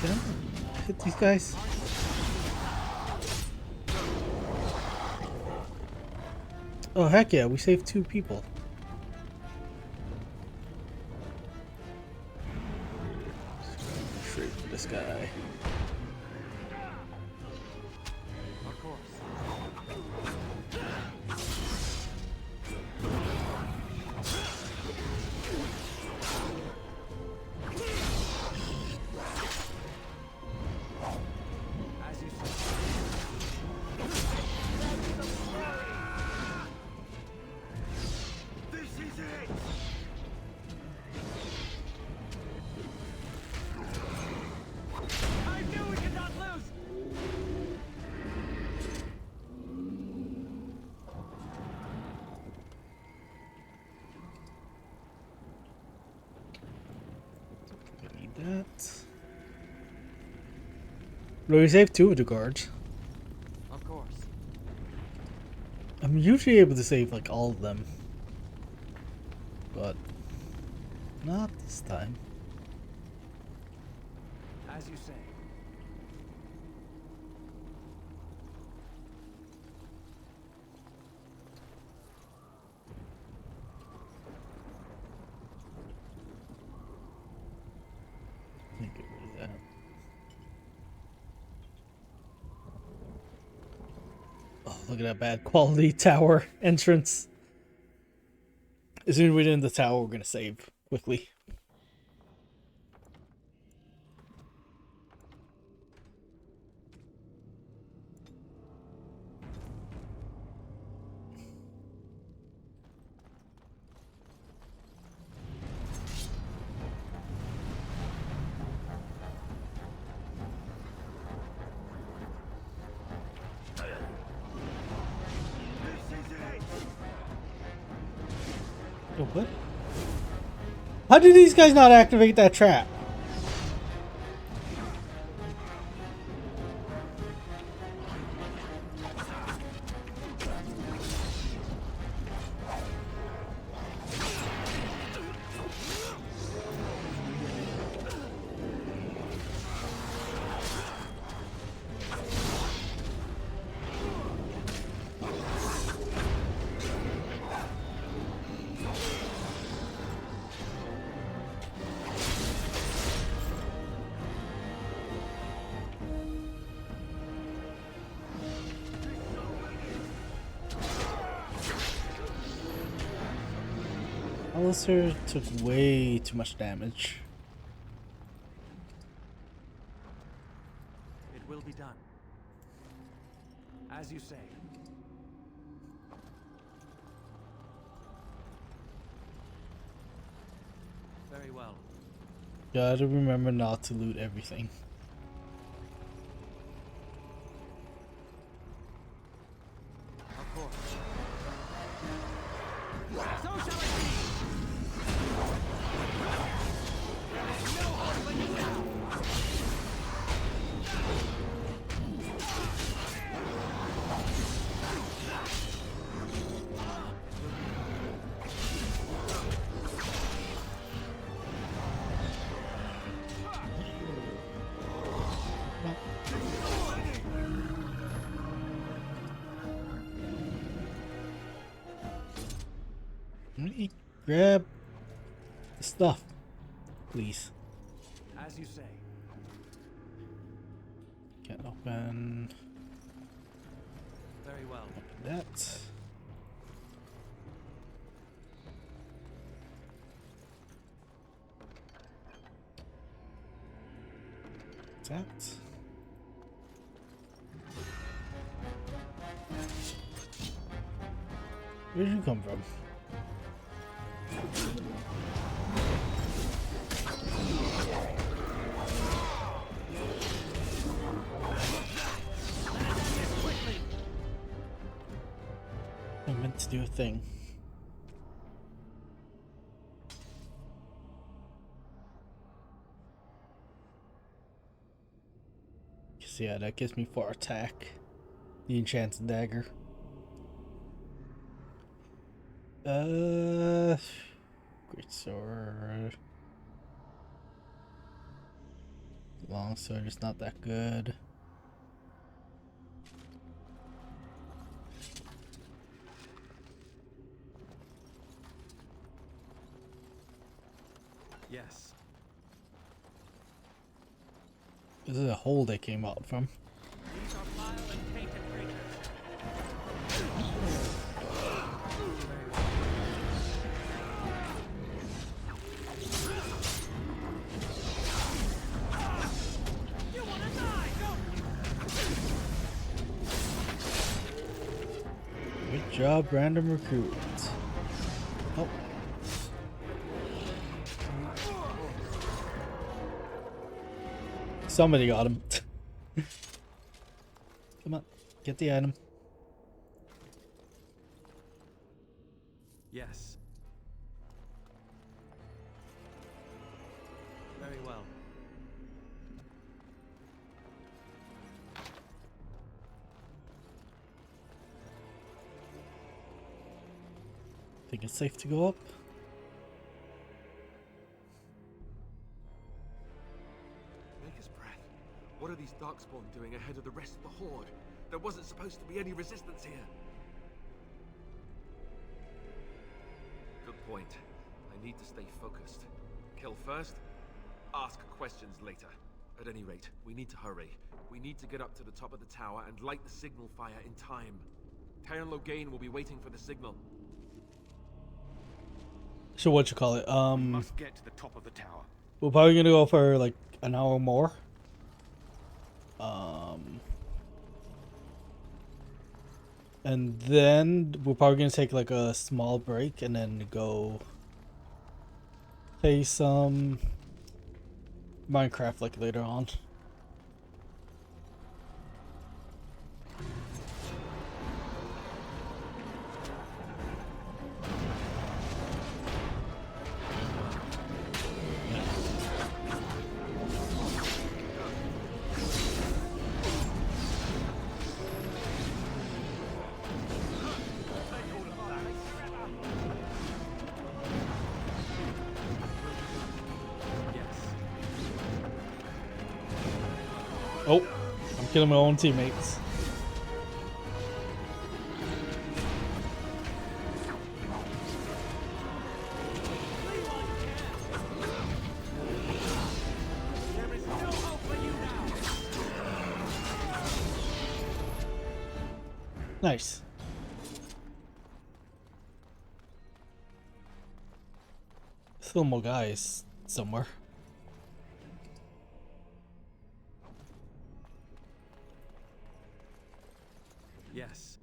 Can I hit these guys? Oh heck yeah, we saved 2 people. Straight for this guy. Of course. As you say. This is it! I knew we could not lose! I need that. Well, we saved 2 of the guards. Of course. I'm usually able to save like all of them. But not this time. As you say. Get rid of that. Oh, look at that bad quality tower entrance. As soon as we get in the tower, we're gonna save quickly. Oh, what? How did these guys not activate that trap? Alistair took way too much damage. It will be done. As you say. Very well. Gotta remember not to loot everything. Of course. So shall it be! There is no hope for you now! Let me grab the stuff, please. As you say. Can't open. Very well. Open that. That. Where did you come from? I meant to do a thing. Cause yeah, that gives me 4 attack. The enchanted dagger. Great sword. Long sword is not that good. Yes. This is a hole they came out from. These are vile and tainted creatures. You wanna die, don't you? Good job, random recruit. Oh. Somebody got him. Come on, get the item. Yes. Very well. Think it's safe to go up? Maker's breath. What are these Darkspawn doing ahead of the rest of the Horde? There wasn't supposed to be any resistance here. Good point. I need to stay focused. Kill first, ask questions later. At any rate, we need to hurry. We need to get up to the top of the tower and light the signal fire in time. Teyrn Loghain will be waiting for the signal. So what you call it? Must get to the top of the tower. We're probably gonna go for like an hour more. And then we're probably gonna take like a small break and then go play some Minecraft like later on. Oh, I'm killing my own teammates. Nice. Still more guys somewhere. Yes.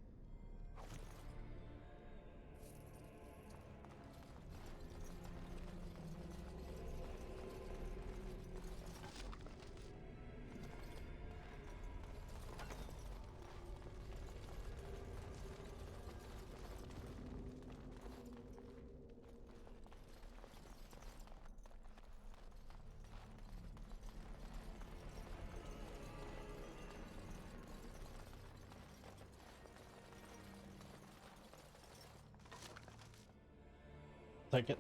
Take it.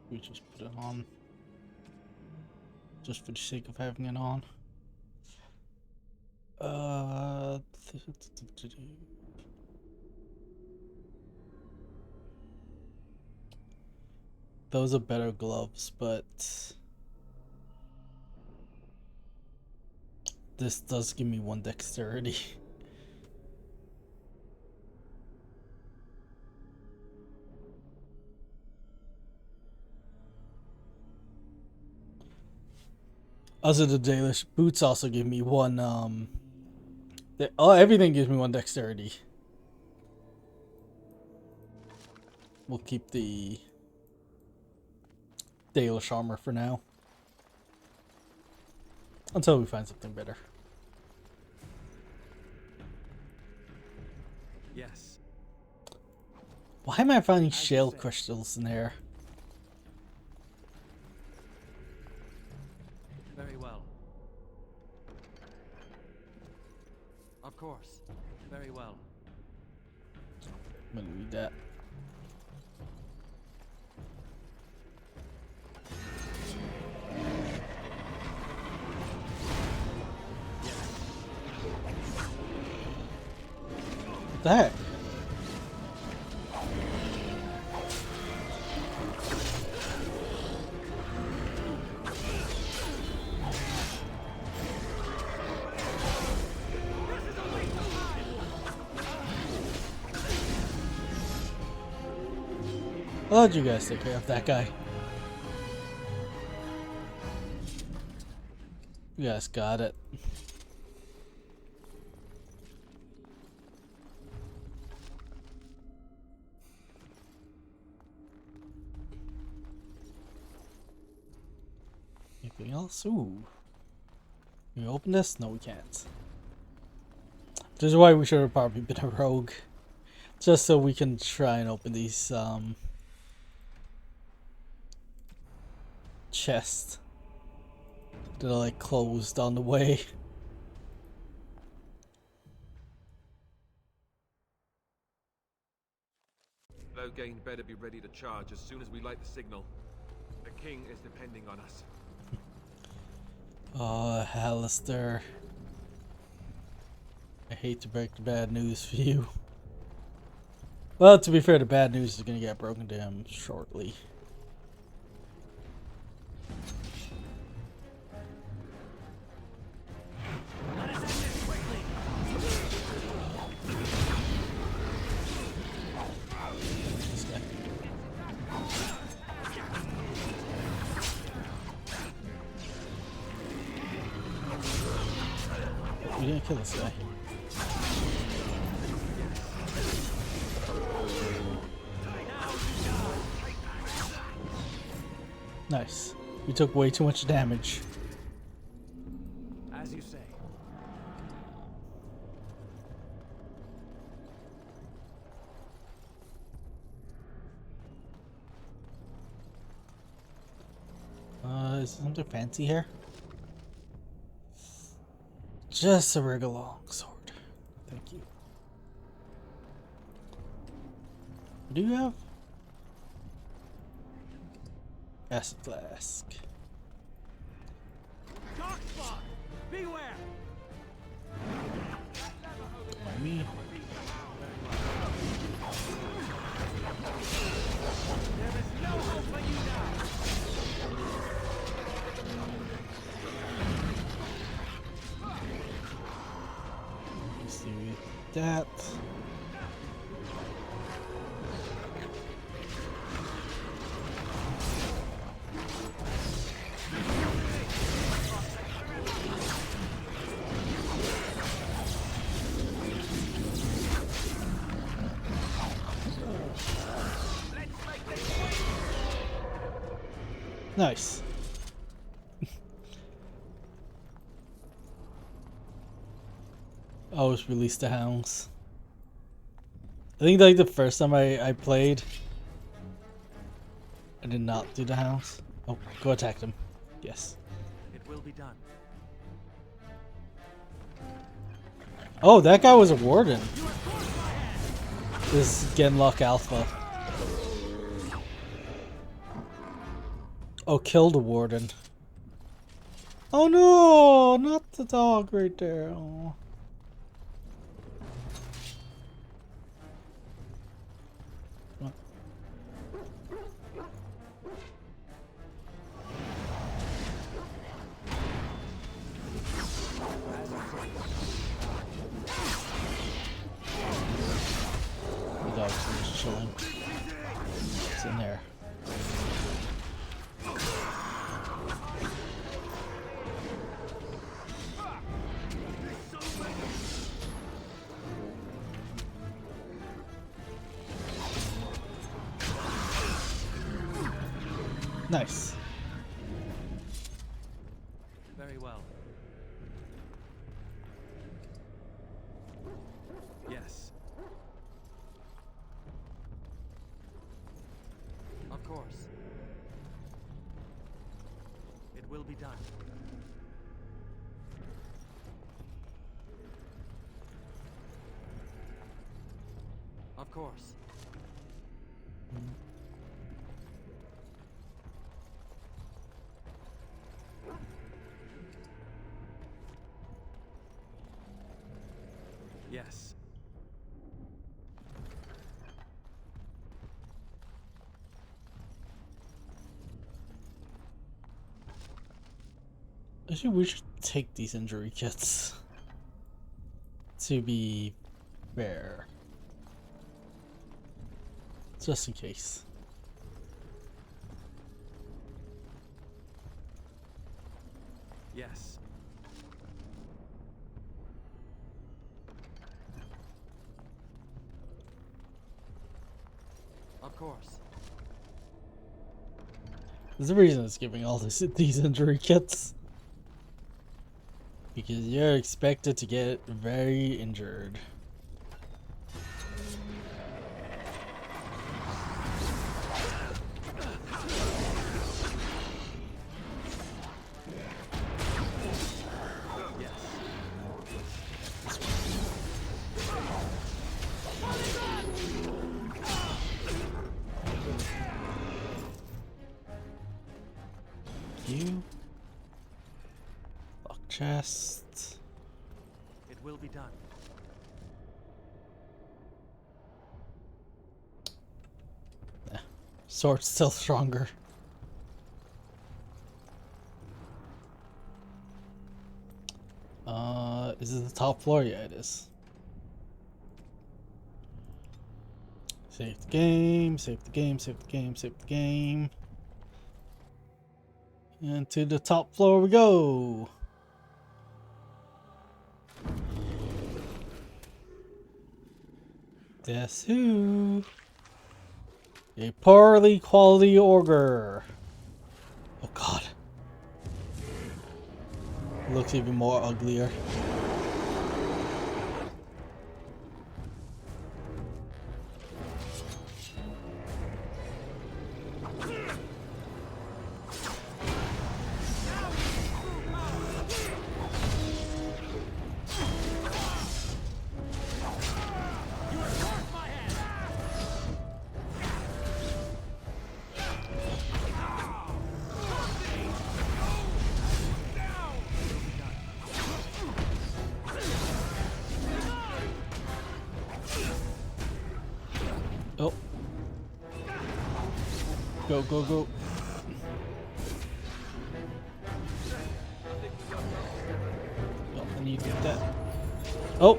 We just put it on just for the sake of having it on. Those are better gloves, but this does give me 1 dexterity. Also, the Dalish boots also give me 1, everything gives me 1 dexterity. We'll keep the Dalish armor for now. Until we find something better. Yes. Why am I finding shell crystals in there? Very well. Of course. Very well. I'm gonna read that. What the heck? I'll let you guys take care of that guy. You guys got it. Anything else? Ooh. Can we open this? No, we can't. This is why we should have probably been a rogue. Just so we can try and open these, chests that are like closed on the way. Gain better be ready to charge as soon as we light the signal. The king is depending on us. Oh, Alistair. I hate to break the bad news for you. Well, to be fair, the bad news is gonna get broken to him shortly. We didn't kill this guy. Nice. We took way too much damage. As you say. Is there something fancy here? Just a regular long sword. Thank you. What do you have? Acid flask. Darkspawn! Beware! By me. There is no hope for you now! Let's see that. Nice. Oh, it's released the hounds. I think like the first time I played, I did not do the hounds. Oh, go attack them. Yes. It will be done. Oh, that guy was a warden. This is Genlock Alpha. Oh, killed a warden. Oh no, not the dog right there. Oh. The dog's just chilling. It's in there. Nice. Very well. Yes. Of course. It will be done. Of course. Yes. Actually, we should take these injury kits. To be fair. Just in case. Yes. Of course. There's a reason it's giving all these injury kits. Because you're expected to get very injured. you. Lock chest. It will be done. Sword's still stronger. Is it the top floor? Yeah, it is. Save the game, save the game, save the game, save the game. And to the top floor we go. Guess who? A poorly quality ogre. Oh god. Looks even more uglier. Oh. Go, go, go. Oh, I need to get that. Oh.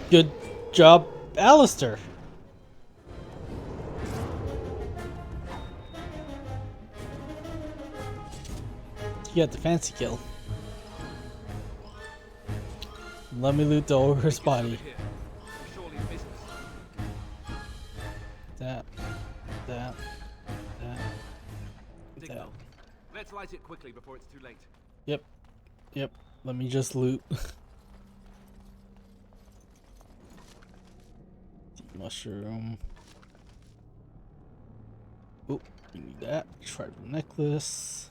Good job, Alistair. You got the fancy kill. Let me loot the ogre's body. That. Let's light it quickly before it's too late. Yep. Let me just loot. Mushroom. Oh, we need that. Tribal necklace.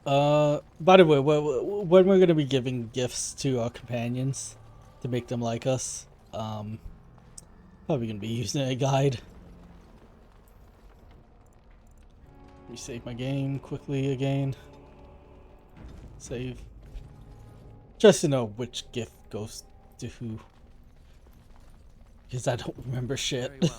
By the way, when we're gonna be giving gifts to our companions to make them like us, probably gonna be using a guide. Let me save my game quickly again. Save. Just to know which gift goes to who. Because I don't remember shit.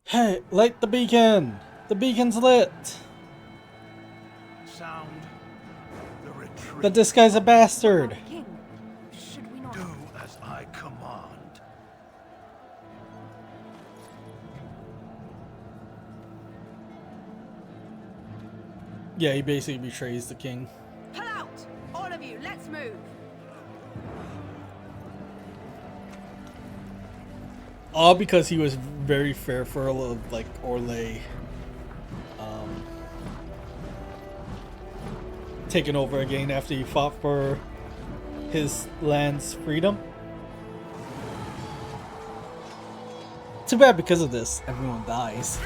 Hey, light the beacon! The beacon's lit! Sound the retreat. But this guy's a bastard! Do as I command. Yeah, he basically betrays the king. Pull out! All of you, let's move! All because he was very fearful of, like, Orlais taking over again after he fought for his land's freedom. Too bad because of this, everyone dies.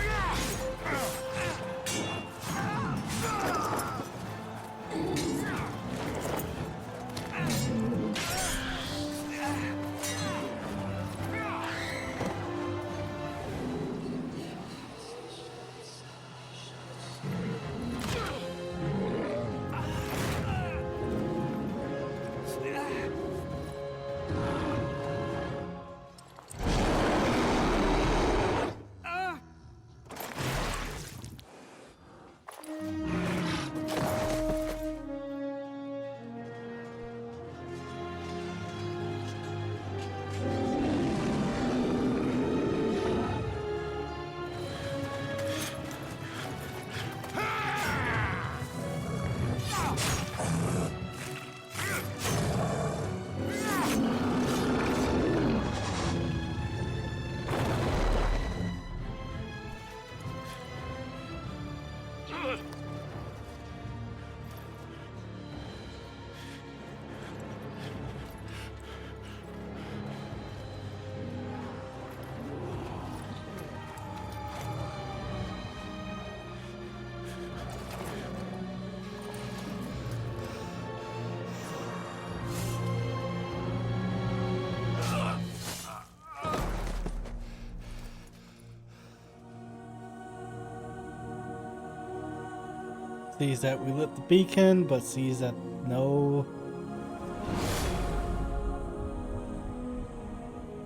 Sees that we lit the beacon, but sees that no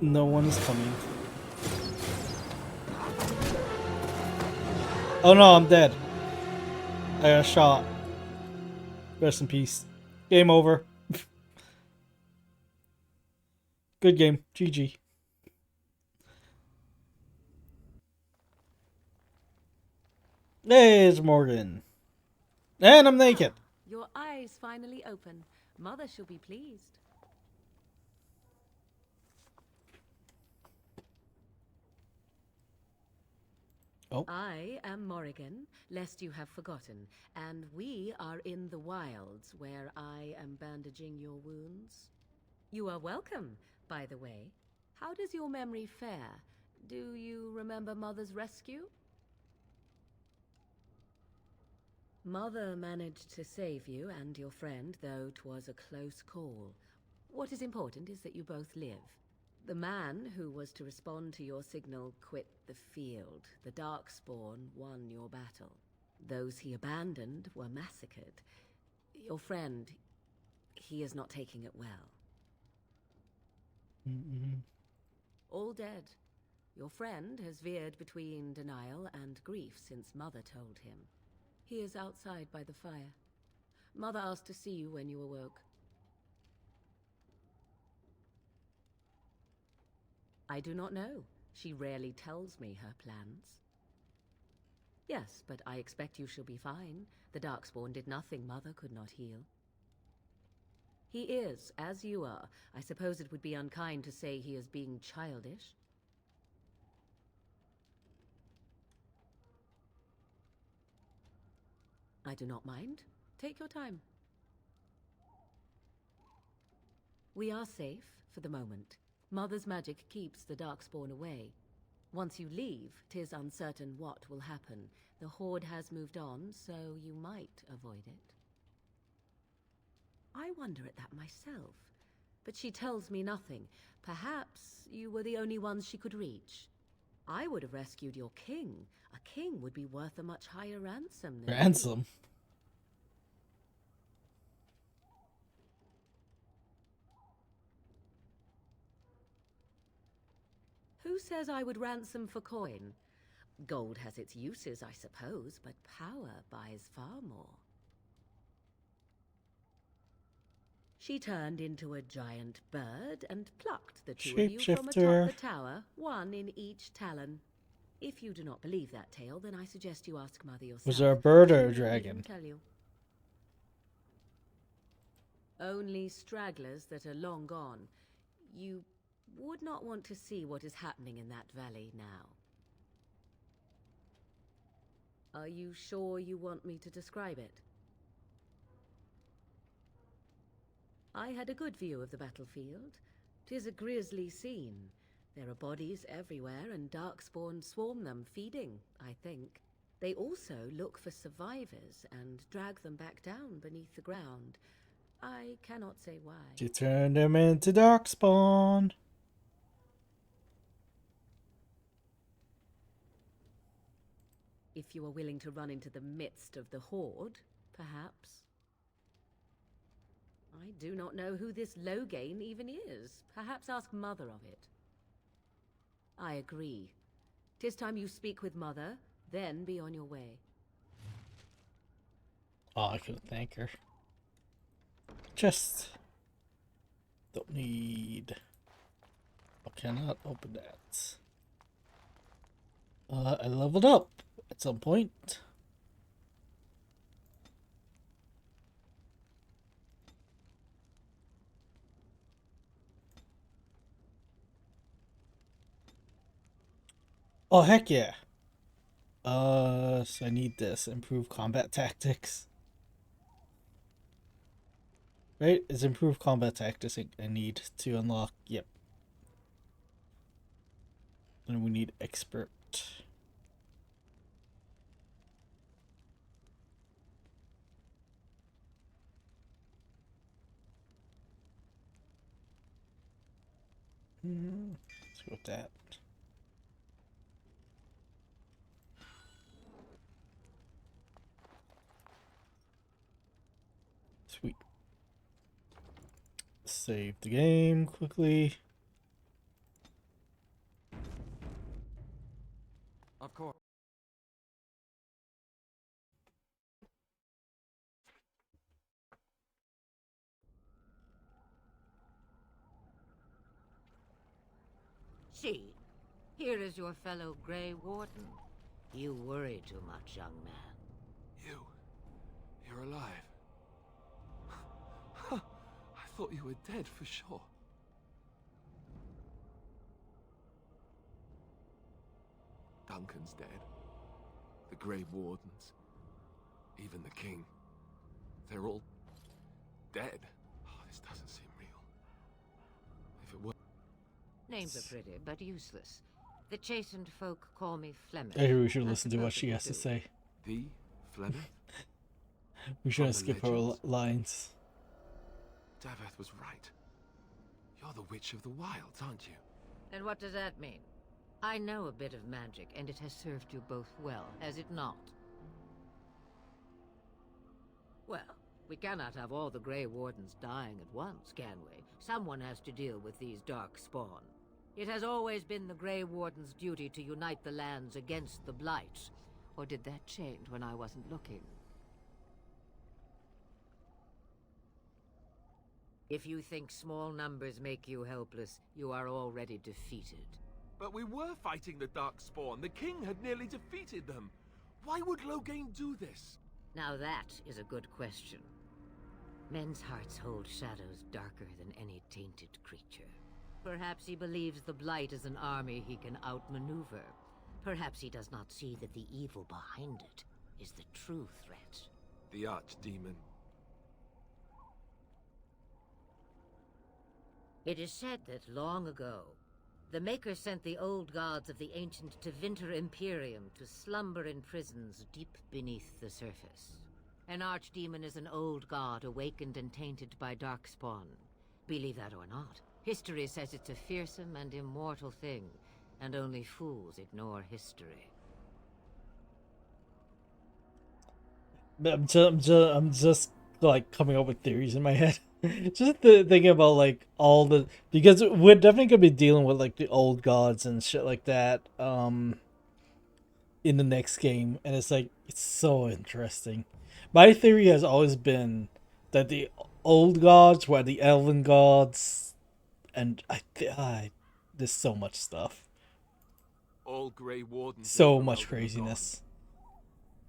one is coming. Oh no, I'm dead. I got shot. Rest in peace. Game over. Good game. GG. There's Morgan. And I'm naked. Your eyes finally open. Mother shall be pleased. Oh. I am Morrigan, lest you have forgotten, and we are in the wilds where I am bandaging your wounds. You are welcome, by the way. How does your memory fare? Do you remember Mother's rescue? Mother managed to save you and your friend, though 'twas a close call. What is important is that you both live. The man who was to respond to your signal quit the field. The Darkspawn won your battle. Those he abandoned were massacred. Your friend, he is not taking it well. All dead. Your friend has veered between denial and grief since Mother told him. He is outside by the fire. Mother asked to see you when you awoke. I do not know. She rarely tells me her plans. Yes, but I expect you shall be fine. The Darkspawn did nothing Mother could not heal. He is, as you are. I suppose it would be unkind to say he is being childish. I do not mind. Take your time. We are safe, for the moment. Mother's magic keeps the Darkspawn away. Once you leave, 'tis uncertain what will happen. The Horde has moved on, so you might avoid it. I wonder at that myself, but she tells me nothing. Perhaps you were the only ones she could reach. I would have rescued your king. A king would be worth a much higher ransom than Ransom? Who says I would ransom for coin? Gold has its uses, I suppose, but power buys far more. She turned into a giant bird and plucked the two of you from atop the tower, one in each talon. If you do not believe that tale, then I suggest you ask Mother yourself. Was there a bird or a She dragon? can tell you. Only stragglers that are long gone. You would not want to see what is happening in that valley now. Are you sure you want me to describe it? I had a good view of the battlefield. 'Tis a grisly scene. There are bodies everywhere, and Darkspawn swarm them, feeding, I think. They also look for survivors and drag them back down beneath the ground. I cannot say why. You turned them into Darkspawn. If you are willing to run into the midst of the Horde, perhaps. I do not know who this Loghain even is. Perhaps ask Mother of it. I agree. 'Tis time you speak with Mother, then be on your way. Oh, I couldn't thank her. Chest. Don't need. I cannot open that. I leveled up at some point. Oh, heck yeah. So I need this. Improve combat tactics. Right? It's improved combat tactics I need to unlock. Yep. And we need expert. Let's go with that. save the game quickly. Of course. See, here is your fellow Grey Warden. You worry too much, young man. You're alive. I thought you were dead for sure. Duncan's dead. The Grey Wardens. Even the King. They're all dead. Oh, this doesn't seem real. If it were... Names are pretty, but useless. The chastened folk call me Flemeth. I hear we should listen to what she has to say. The Flemeth? We shouldn't From the skip her legends? lines. Daveth was right. You're the Witch of the Wilds, aren't you? And what does that mean? I know a bit of magic, and it has served you both well, has it not? Well, we cannot have all the Grey Wardens dying at once, can we? Someone has to deal with these dark spawn. It has always been the Grey Warden's duty to unite the lands against the Blight. Or did that change when I wasn't looking? If you think small numbers make you helpless, you are already defeated. But we were fighting the Darkspawn. The King had nearly defeated them. Why would Loghain do this? Now that is a good question. Men's hearts hold shadows darker than any tainted creature. Perhaps he believes the Blight is an army he can outmaneuver. Perhaps he does not see that the evil behind it is the true threat. The Archdemon. It is said that long ago, the Maker sent the old gods of the ancient Tevinter Imperium to slumber in prisons deep beneath the surface. An archdemon is an old god awakened and tainted by Darkspawn. Believe that or not, history says it's a fearsome and immortal thing, and only fools ignore history. I'm just like coming up with theories in my head. Just thinking about like all the, because we're definitely gonna be dealing with like the old gods and shit like that in the next game, and it's like it's so interesting. My theory has always been that the old gods were the elven gods, and there's so much stuff, All Grey Wardens. so much craziness.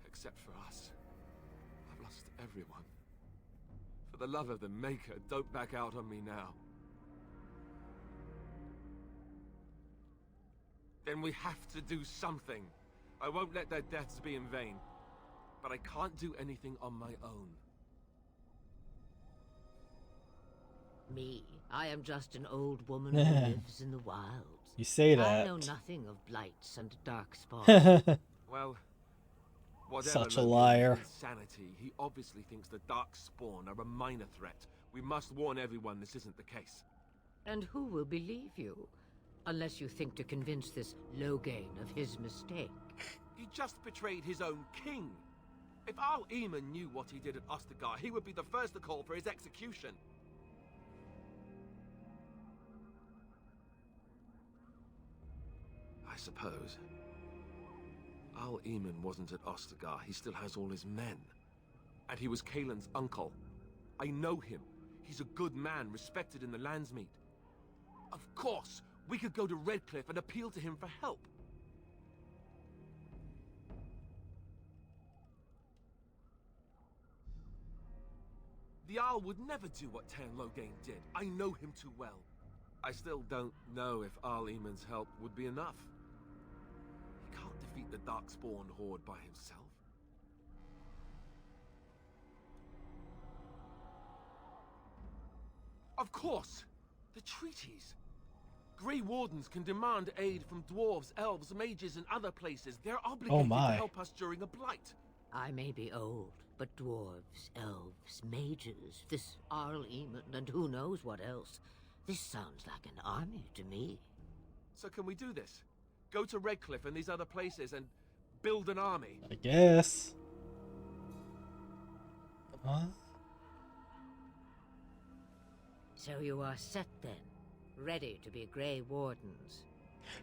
Except for us. I've lost everyone. For the love of the Maker, don't back out on me now. Then we have to do something. I won't let their deaths be in vain. But I can't do anything on my own. Me, I am just an old woman who lives in the wilds. You say I that. know nothing of blights and darkspawn. Well, whatever Such a Loghain's liar. insanity, he obviously thinks the Darkspawn are a minor threat. We must warn everyone this isn't the case. And who will believe you? Unless you think to convince this Loghain of his mistake. He just betrayed his own king. If Al Eamon knew what he did at Ostagar, he would be the first to call for his execution. I suppose. Al Eamon wasn't at Ostagar. He still has all his men. And he was Kaelin's uncle. I know him. He's a good man, respected in the Landsmeet. Of course, we could go to Redcliffe and appeal to him for help. The Jarl would never do what Teyrn Loghain did. I know him too well. I still don't know if Al Eamon's help would be enough. He can't defeat the Darkspawn horde by himself. Of course! The treaties! Grey Wardens can demand aid from dwarves, elves, mages, and other places. They're obligated to help us during a blight. I may be old, but dwarves, elves, mages, this Arl Eamon, and who knows what else. This sounds like an army to me. So can we do this? Go to Redcliffe and these other places and build an army? I guess. Huh? So you are set then, ready to be Grey Wardens.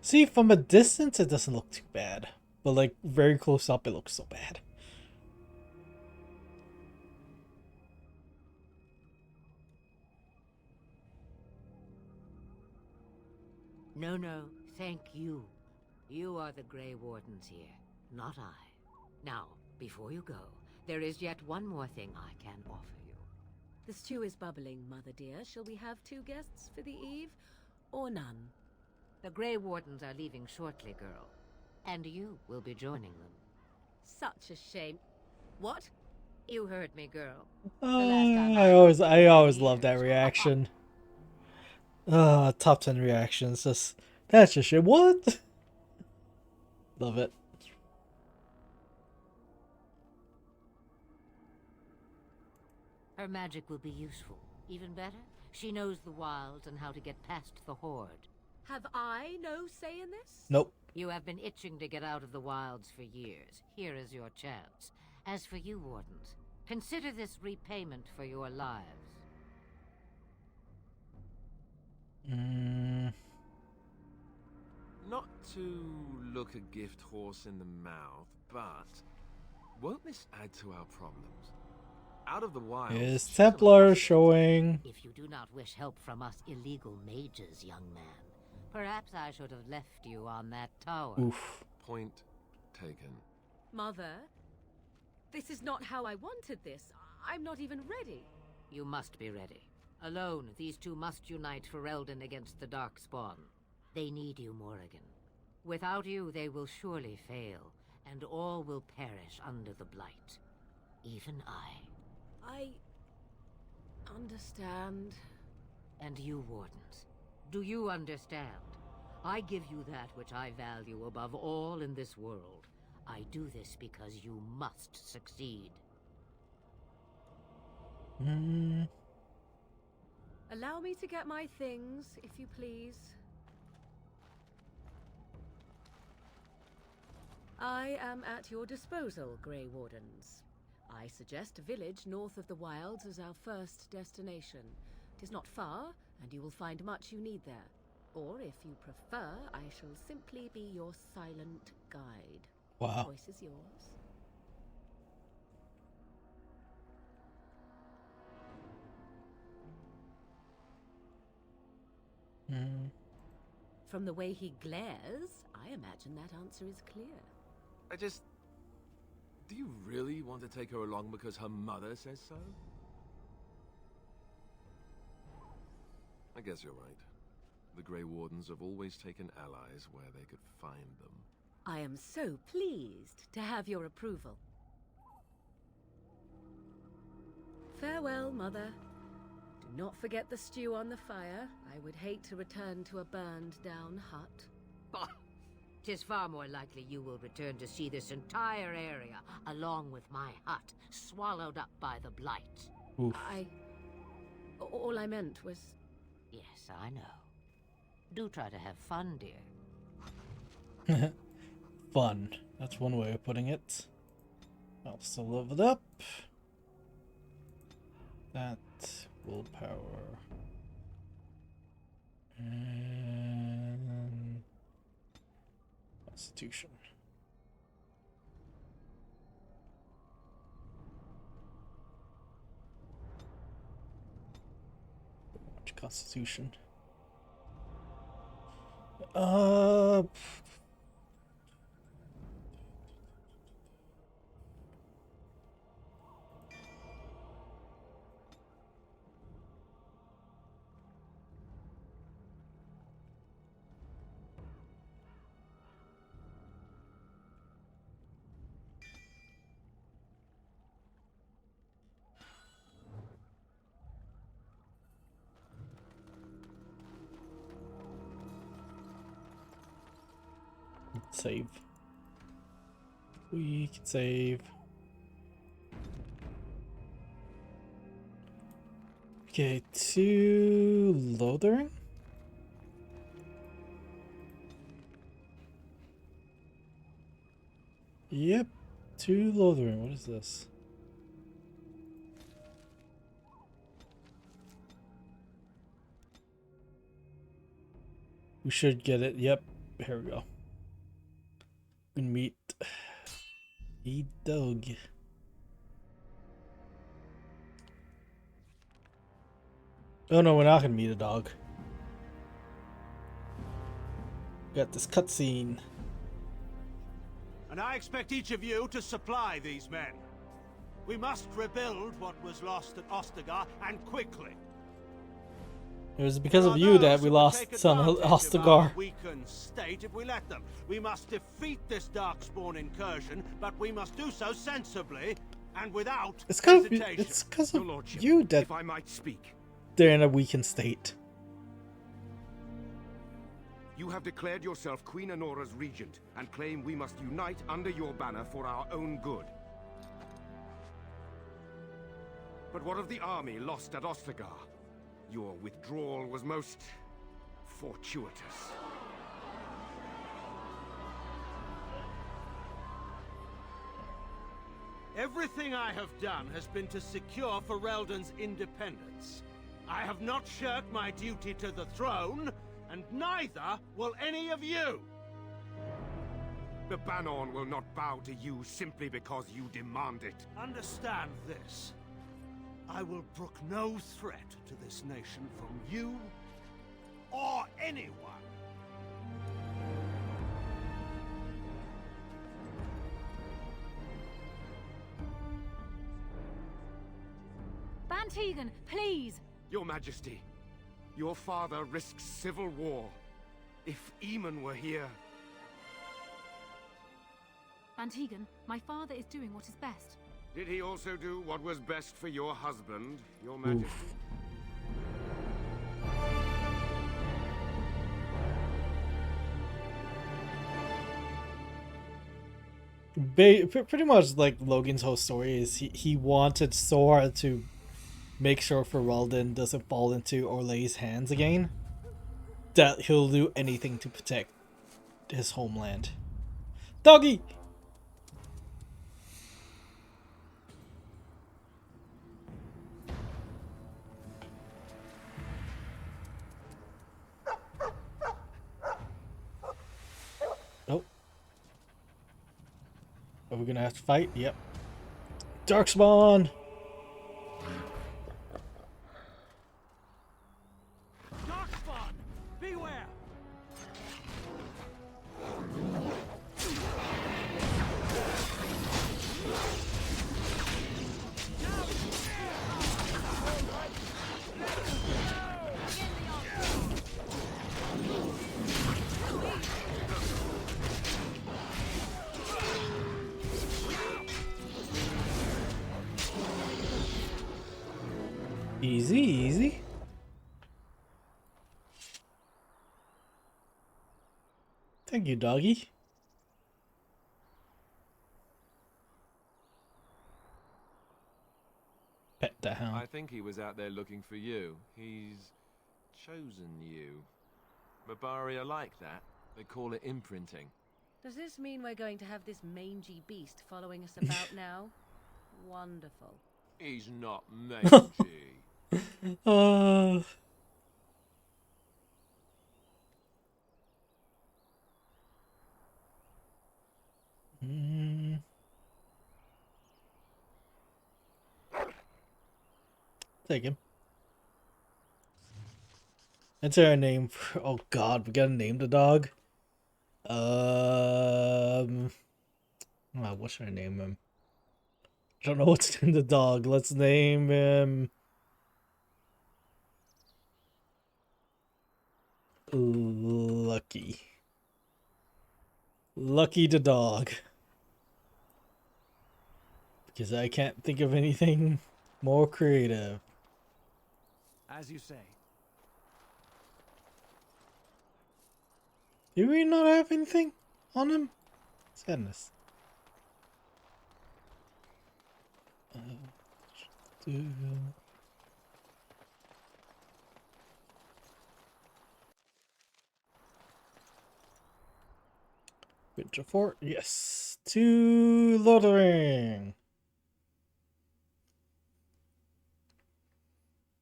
See, from a distance, it doesn't look too bad. But, like, very close up, it looks so bad. No, thank you. You are the Grey Wardens here, not I. Now, before you go, there is yet one more thing I can offer you. The stew is bubbling, Mother dear. Shall we have 2 guests for the eve, or none? The Grey Wardens are leaving shortly, girl. And you will be joining them. Such a shame. What? You heard me, girl. I always love that reaction. Top 10 reactions. That's just shit. What? Love it. Her magic will be useful. Even better, she knows the wilds and how to get past the Horde. Have I no say in this? Nope. You have been itching to get out of the wilds for years. Here is your chance. As for you, Wardens, consider this repayment for your lives. Not to look a gift horse in the mouth, but won't this add to our problems? Out of the wild. Is Templar showing? If you do not wish help from us illegal mages, young man, perhaps I should have left you on that tower. Oof. Point taken. Mother, this is not how I wanted this. I'm not even ready. You must be ready. Alone, these two must unite Ferelden against the Darkspawn. They need you, Morrigan. Without you, they will surely fail, and all will perish under the Blight. Even I understand. And you, Wardens, do you understand? I give you that which I value above all in this world. I do this because you must succeed. Allow me to get my things, if you please. I am at your disposal, Grey Wardens. I suggest a village north of the wilds as our first destination. It is not far, and you will find much you need there. Or, if you prefer, I shall simply be your silent guide. Wow. The choice is yours. From the way he glares, I imagine that answer is clear. Do you really want to take her along because her mother says so? I guess you're right. The Grey Wardens have always taken allies where they could find them. I am so pleased to have your approval. Farewell, Mother. Do not forget the stew on the fire. I would hate to return to a burned-down hut. Bah! 'Tis far more likely you will return to see this entire area, along with my hut, swallowed up by the Blight. Oof. All I meant was... Yes, I know. Do try to have fun, dear. Fun. That's one way of putting it. I'll still level it up. That willpower. And Constitution. Constitution. Save. We can save. Okay, to Lothering. Yep, to Lothering. What is this? We should get it. Yep. Here we go. We can meet a dog. Oh no, we're not gonna meet a dog. Got this cutscene. And I expect each of you to supply these men. We must rebuild what was lost at Ostagar, and quickly. It was because of you that we lost Son of Ostagar. Weakened state if we let them. We must defeat this Darkspawn incursion, but we must do so sensibly and without hesitation. It's because of Your Lordship, you that if I might speak. they're in a weakened state. You have declared yourself Queen Anora's regent and claim we must unite under your banner for our own good. But what of the army lost at Ostagar? Your withdrawal was most fortuitous. Everything I have done has been to secure Ferelden's independence. I have not shirked my duty to the throne, and neither will any of you! The Banon will not bow to you simply because you demand it. Understand this. I will brook no threat to this nation from you or anyone. Van Tegan, please! Your Majesty, your father risks civil war. If Eamon were here... Van Tegan, my father is doing what is best. Did he also do what was best for your husband, Your Majesty? Pretty much like Logan's whole story is he wanted Sora to make sure Ferelden doesn't fall into Orlais' hands again. That he'll do anything to protect his homeland. Doggy! Oh. Are we gonna have to fight? Yep. Darkspawn! Darkspawn! Beware! Easy, easy. Thank you, doggy. Pet the hound. I think he was out there looking for you. He's chosen you. Mabari are like that. They call it imprinting. Does this mean we're going to have this mangy beast following us about now? Wonderful. He's not mangy. Take him. Enter our name for, oh god, we gotta name the dog. What should I name him? I don't know what to name the dog. Let's name him Lucky. Lucky the dog. Because I can't think of anything more creative. As you say. Do we not have anything on him? Sadness. Winter Fort, yes. To Lothering.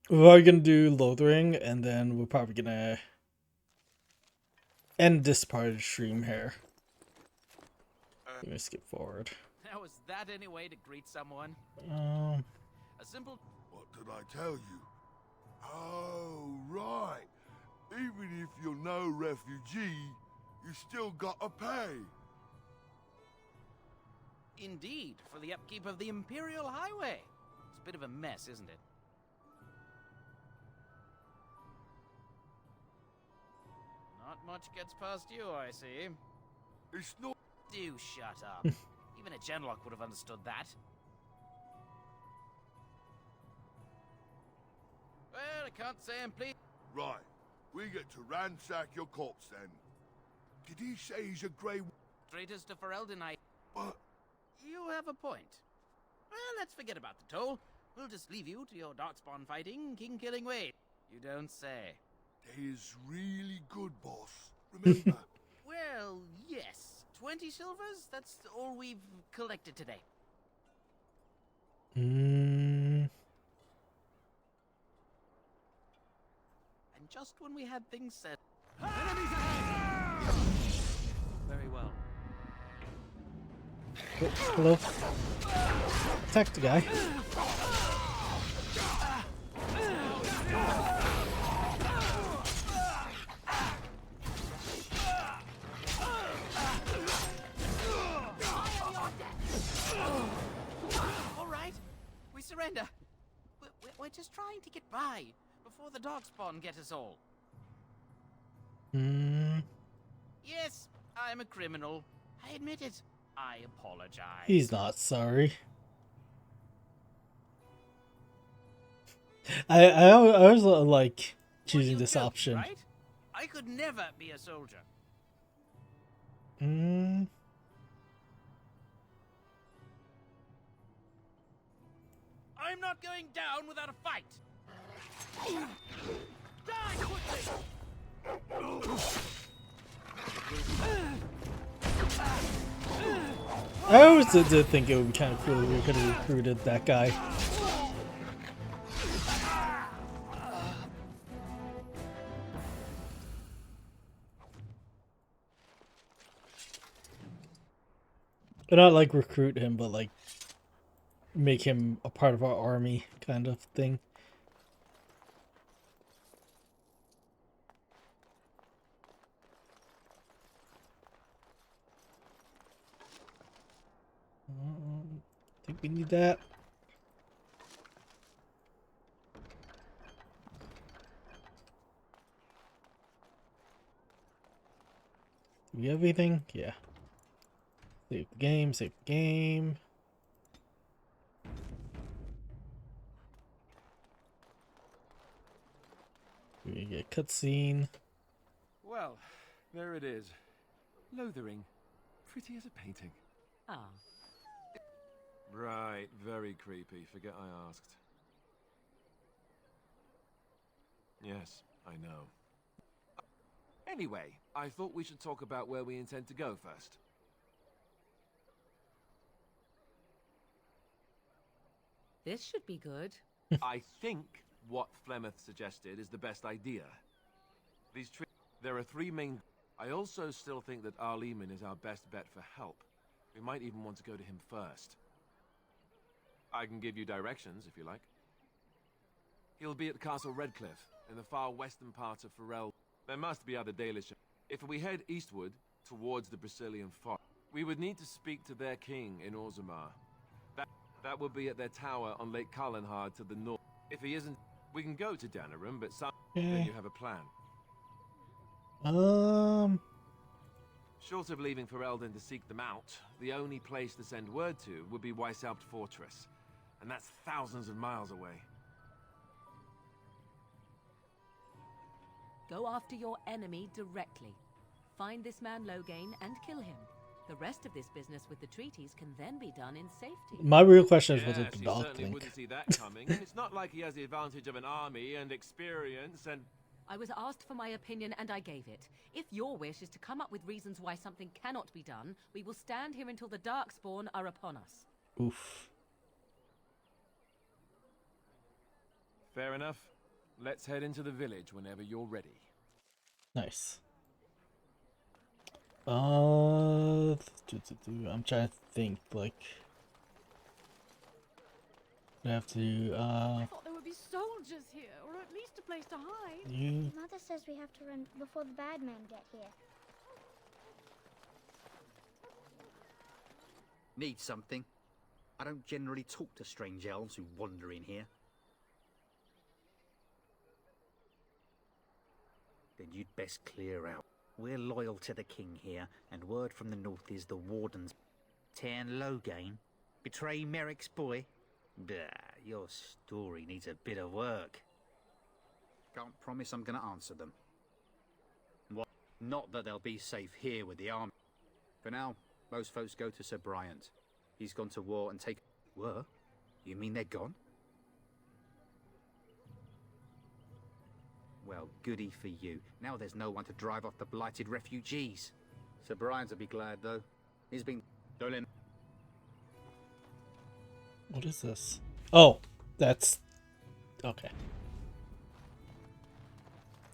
We're gonna do Lothering, and then we're probably gonna end this part of the stream here. Let me skip forward. Now, is that any way to greet someone? Um, A simple... What did I tell you? Oh, right. Even if you're no refugee, you still gotta pay. Indeed, for the upkeep of the Imperial Highway. It's a bit of a mess, isn't it? Not much gets past you, I see. It's not... Do shut up. Even a Genlock would have understood that. Well, I can't say I'm pleased. Right. We get to ransack your corpse then. Did he say he's a grey... Traitors to Ferelden, But... You have a point. Well, let's forget about the toll. We'll just leave you to your darkspawn fighting, king-killing ways. You don't say. They is really good, boss. Remember? Well, yes. 20 silvers? That's all we've collected today. mm, And just when we had things set... Enemies ahead! Very well. oh, hello. Attack the guy. All right, we surrender. We're just trying to get by before the darkspawn get us all. Mm, Yes, I'm a criminal. I admit it. I apologize. he's not sorry. I always like choosing this option. Right? I could never be a soldier. Mm, I'm not going down without a fight. Die quickly! I always did think it would be kind of cool if we could have recruited that guy. But not like recruit him, but like make him a part of our army kind of thing. I think we need that. Do we have anything? Yeah. Save the game, save the game. We get a cutscene. Well, there it is. Lothering. Pretty as a painting. Ah. Right, very creepy. Forget I asked. Yes, I know. Anyway, I thought we should talk about where we intend to go first. This should be good. I think what Flemeth suggested is the best idea. There are three main... I also still think that Arleman is our best bet for help. We might even want to go to him first. I can give you directions, if you like. He'll be at Castle Redcliffe, in the far western part of Ferel. There must be other Dalish... If we head eastward, towards the Brazilian Forest, we would need to speak to their king in Orzammar. That would be at their tower on Lake Carlenhard to the north. If he isn't, we can go to Danarum, but then you have a plan. Short of leaving Ferelden to seek them out, the only place to send word to would be Weishaupt Fortress. And that's thousands of miles away. Go after your enemy directly. Find this man Loghain and kill him. The rest of this business with the treaties can then be done in safety. My real question is what did the Yes, dog he certainly think? wouldn't see that coming. And it's not like he has the advantage of an army and experience and... I was asked for my opinion and I gave it. If your wish is to come up with reasons why something cannot be done, we will stand here until the Darkspawn are upon us. Oof. Fair enough. Let's head into the village whenever you're ready. Nice. I'm trying to think, like... I have to, I thought there would be soldiers here, or at least a place to hide. You... Mother says we have to run before the bad men get here. Need something? I don't generally talk to strange elves who wander in here. Then you'd best clear out. We're loyal to the king here, and word from the north is the wardens turn Loghain, betray Merrick's boy. Bah, your story needs a bit of work. Can't promise I'm gonna answer them. What? Not that they'll be safe here with the army. For now, most folks go to Sir Bryant. He's gone to war and take... Were? You mean they're gone? Well, goody for you. Now there's no one to drive off the blighted refugees. Sir Bryant will be glad, though. He's been... Dolan. What is this? Oh, that's... Okay.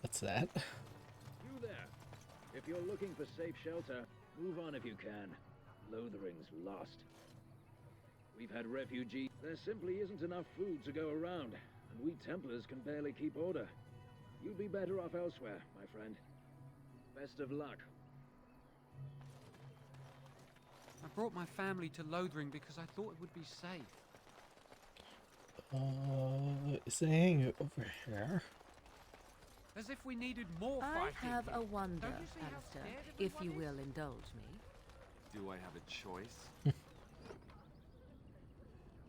That's that. You there. If you're looking for safe shelter, move on if you can. Lothering's lost. We've had refugees. There simply isn't enough food to go around, and we Templars can barely keep order. You'd be better off elsewhere, my friend. Best of luck. I brought my family to Lothering because I thought it would be safe. Is there anything over here? As if we needed more I fighting. have a wonder, Don't you see how Alistair, scared if everyone you is? will indulge me. Do I have a choice?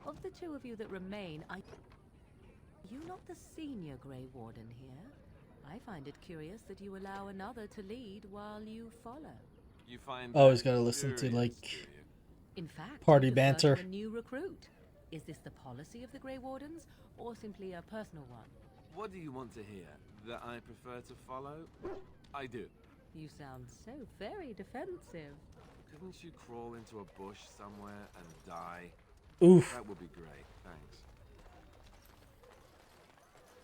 Of the two of you that remain, are you not the senior Grey Warden here? I find it curious that you allow another to lead while you follow. You find Always that gotta listen to, curious, like, do you? In fact, party you refer banter. to a new recruit. Is this the policy of the Grey Wardens, or simply a personal one? What do you want to hear? That I prefer to follow? I do. You sound so very defensive. Couldn't you crawl into a bush somewhere and die? Oof. That would be great, thanks.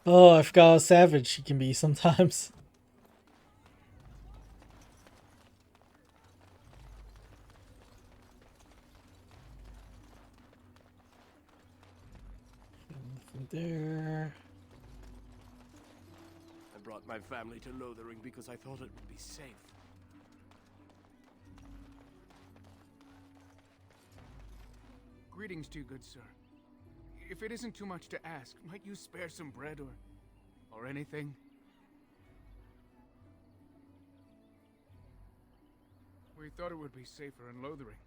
Oh, I forgot how savage she can be sometimes. Nothing there. I brought my family to Lothering because I thought it would be safe. Greetings to you, good sir. If it isn't too much to ask, might you spare some bread or anything? We thought it would be safer in Lothering.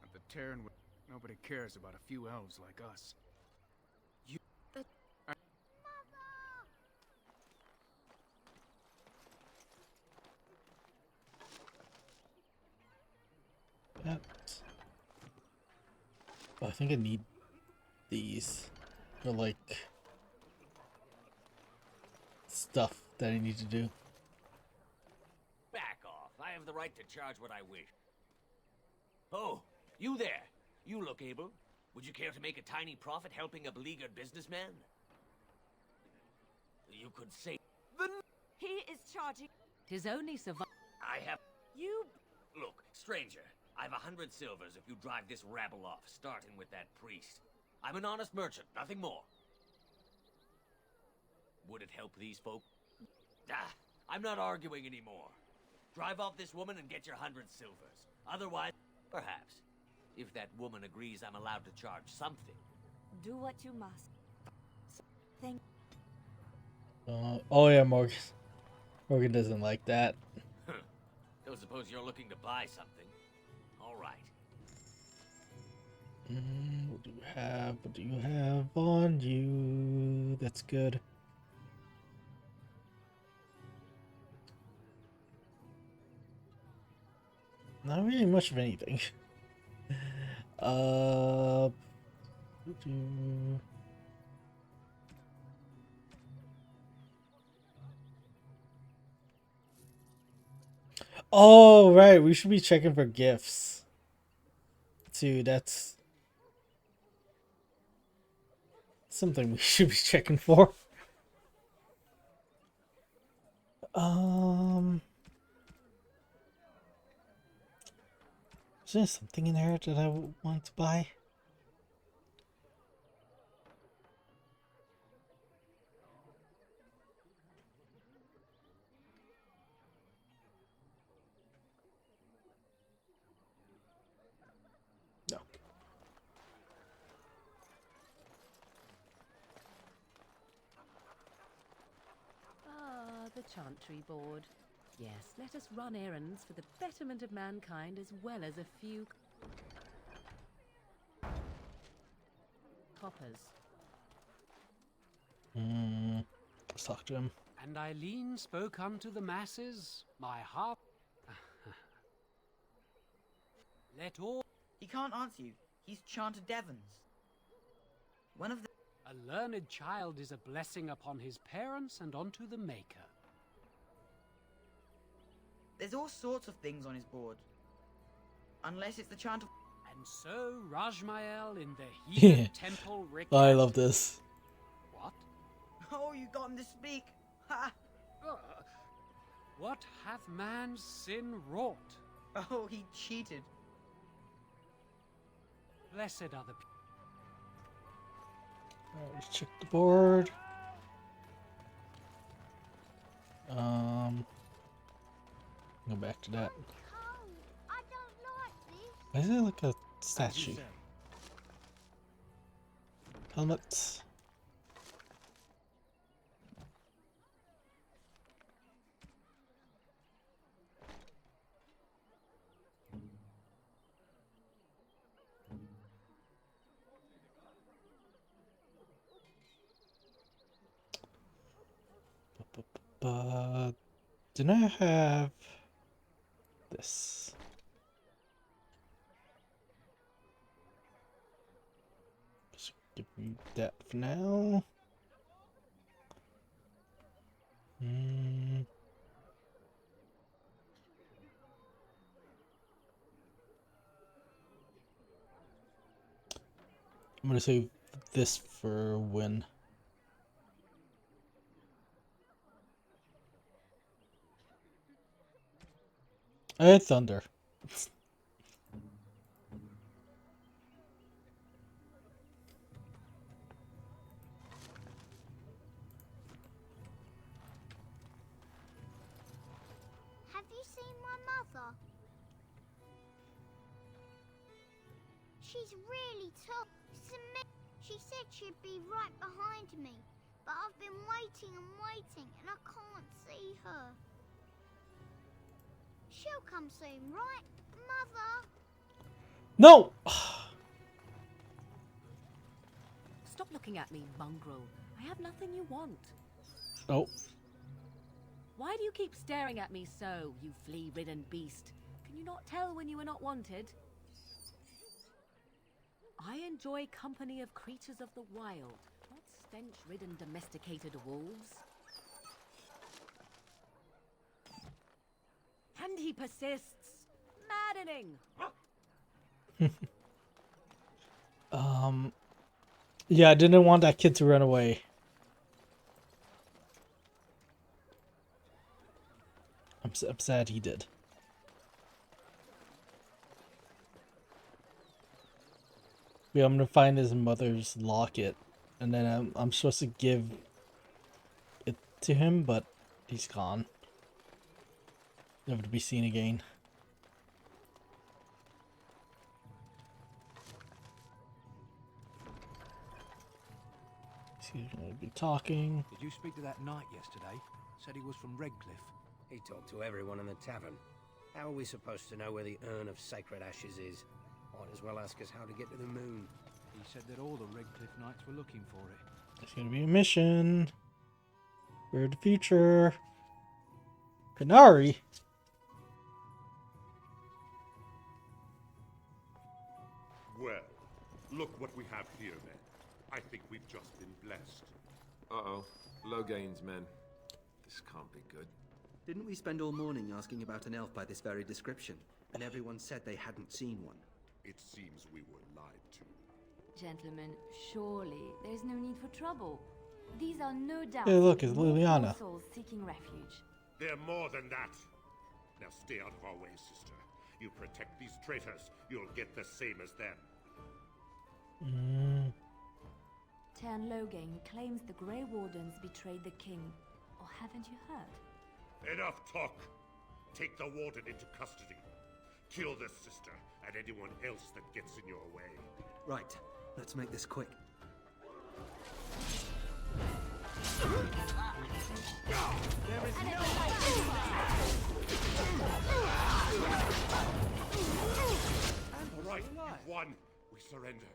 At the Terran, nobody cares about a few elves like us. You... That. Oh, I think I need these. Or like stuff that I need to do. Back off. I have the right to charge what I wish. Oh, you there. You look able. Would you care to make a tiny profit helping a beleaguered businessman? You could say... He is charging. Tis only survival. I have... You... Look, stranger. I've 100 silvers if you drive this rabble off, starting with that priest. I'm an honest merchant, nothing more. Would it help these folk? Ah, I'm not arguing anymore. Drive off this woman and get your 100 silvers. Otherwise, perhaps, if that woman agrees I'm allowed to charge something. Do what you must. Thank. Oh yeah, Morgan. Morgan doesn't like that. Don't suppose you're looking to buy something. All right. What do you have? What do you have on you? That's good. Not really much of anything. Oh, right. We should be checking for gifts. Dude, that's something we should be checking for. Is there something in there that I want to buy? No. Ah, the Chantry Board. Yes, let us run errands for the betterment of mankind as well as a few coppers. Let's talk to him. And Eileen spoke unto the masses, my heart. Let all. He can't answer you. He's Chanter Devons. One of the. A learned child is a blessing upon his parents and unto the Maker. There's all sorts of things on his board. Unless it's the Chanter. And so Rajmael in the heathen temple I love this. What? Oh, you got him to speak. Ha! What hath man's sin wrought? Oh, he cheated. Blessed are the people. Alright, let's check the board. Go back to that. I don't like this. Why is it like a statue? Helmets. But didn't I have this? Just give me that for now. I'm gonna save this for when. Thunder. Have you seen my mother? She's really tall. She said she'd be right behind me, but I've been waiting and waiting and I can't see her. She'll come soon, right, Mother? No! Stop looking at me, mongrel. I have nothing you want. Oh. Why do you keep staring at me so, you flea-ridden beast? Can you not tell when you are not wanted? I enjoy company of creatures of the wild, not stench-ridden domesticated wolves. And he persists. Maddening. Yeah, I didn't want that kid to run away. I'm sad he did. Yeah, I'm gonna find his mother's locket, and then I'm supposed to give it to him, but he's gone. Never to be seen again. He's gonna be talking. Did you speak to that knight yesterday? Said he was from Redcliffe. He talked to everyone in the tavern. How are we supposed to know where the urn of sacred ashes is? Might as well ask us how to get to the moon. He said that all the Redcliffe knights were looking for it. It's gonna be a mission. For the future. Canary. Well, look what we have here, then. I think we've just been blessed. Uh-oh. Loghain's men. This can't be good. Didn't we spend all morning asking about an elf by this very description? And everyone said they hadn't seen one. It seems we were lied to. Gentlemen, surely there's no need for trouble. These are no doubt Hey, look, it's mortal Liliana. souls seeking refuge. They're more than that. Now stay out of our way, sister. You protect these traitors, you'll get the same as them. Tern Loghain claims the Grey Wardens betrayed the king. Or haven't you heard? Enough talk! Take the warden into custody. Kill this sister and anyone else that gets in your way. Right, let's make this quick. There is no All right, you've won. We surrender.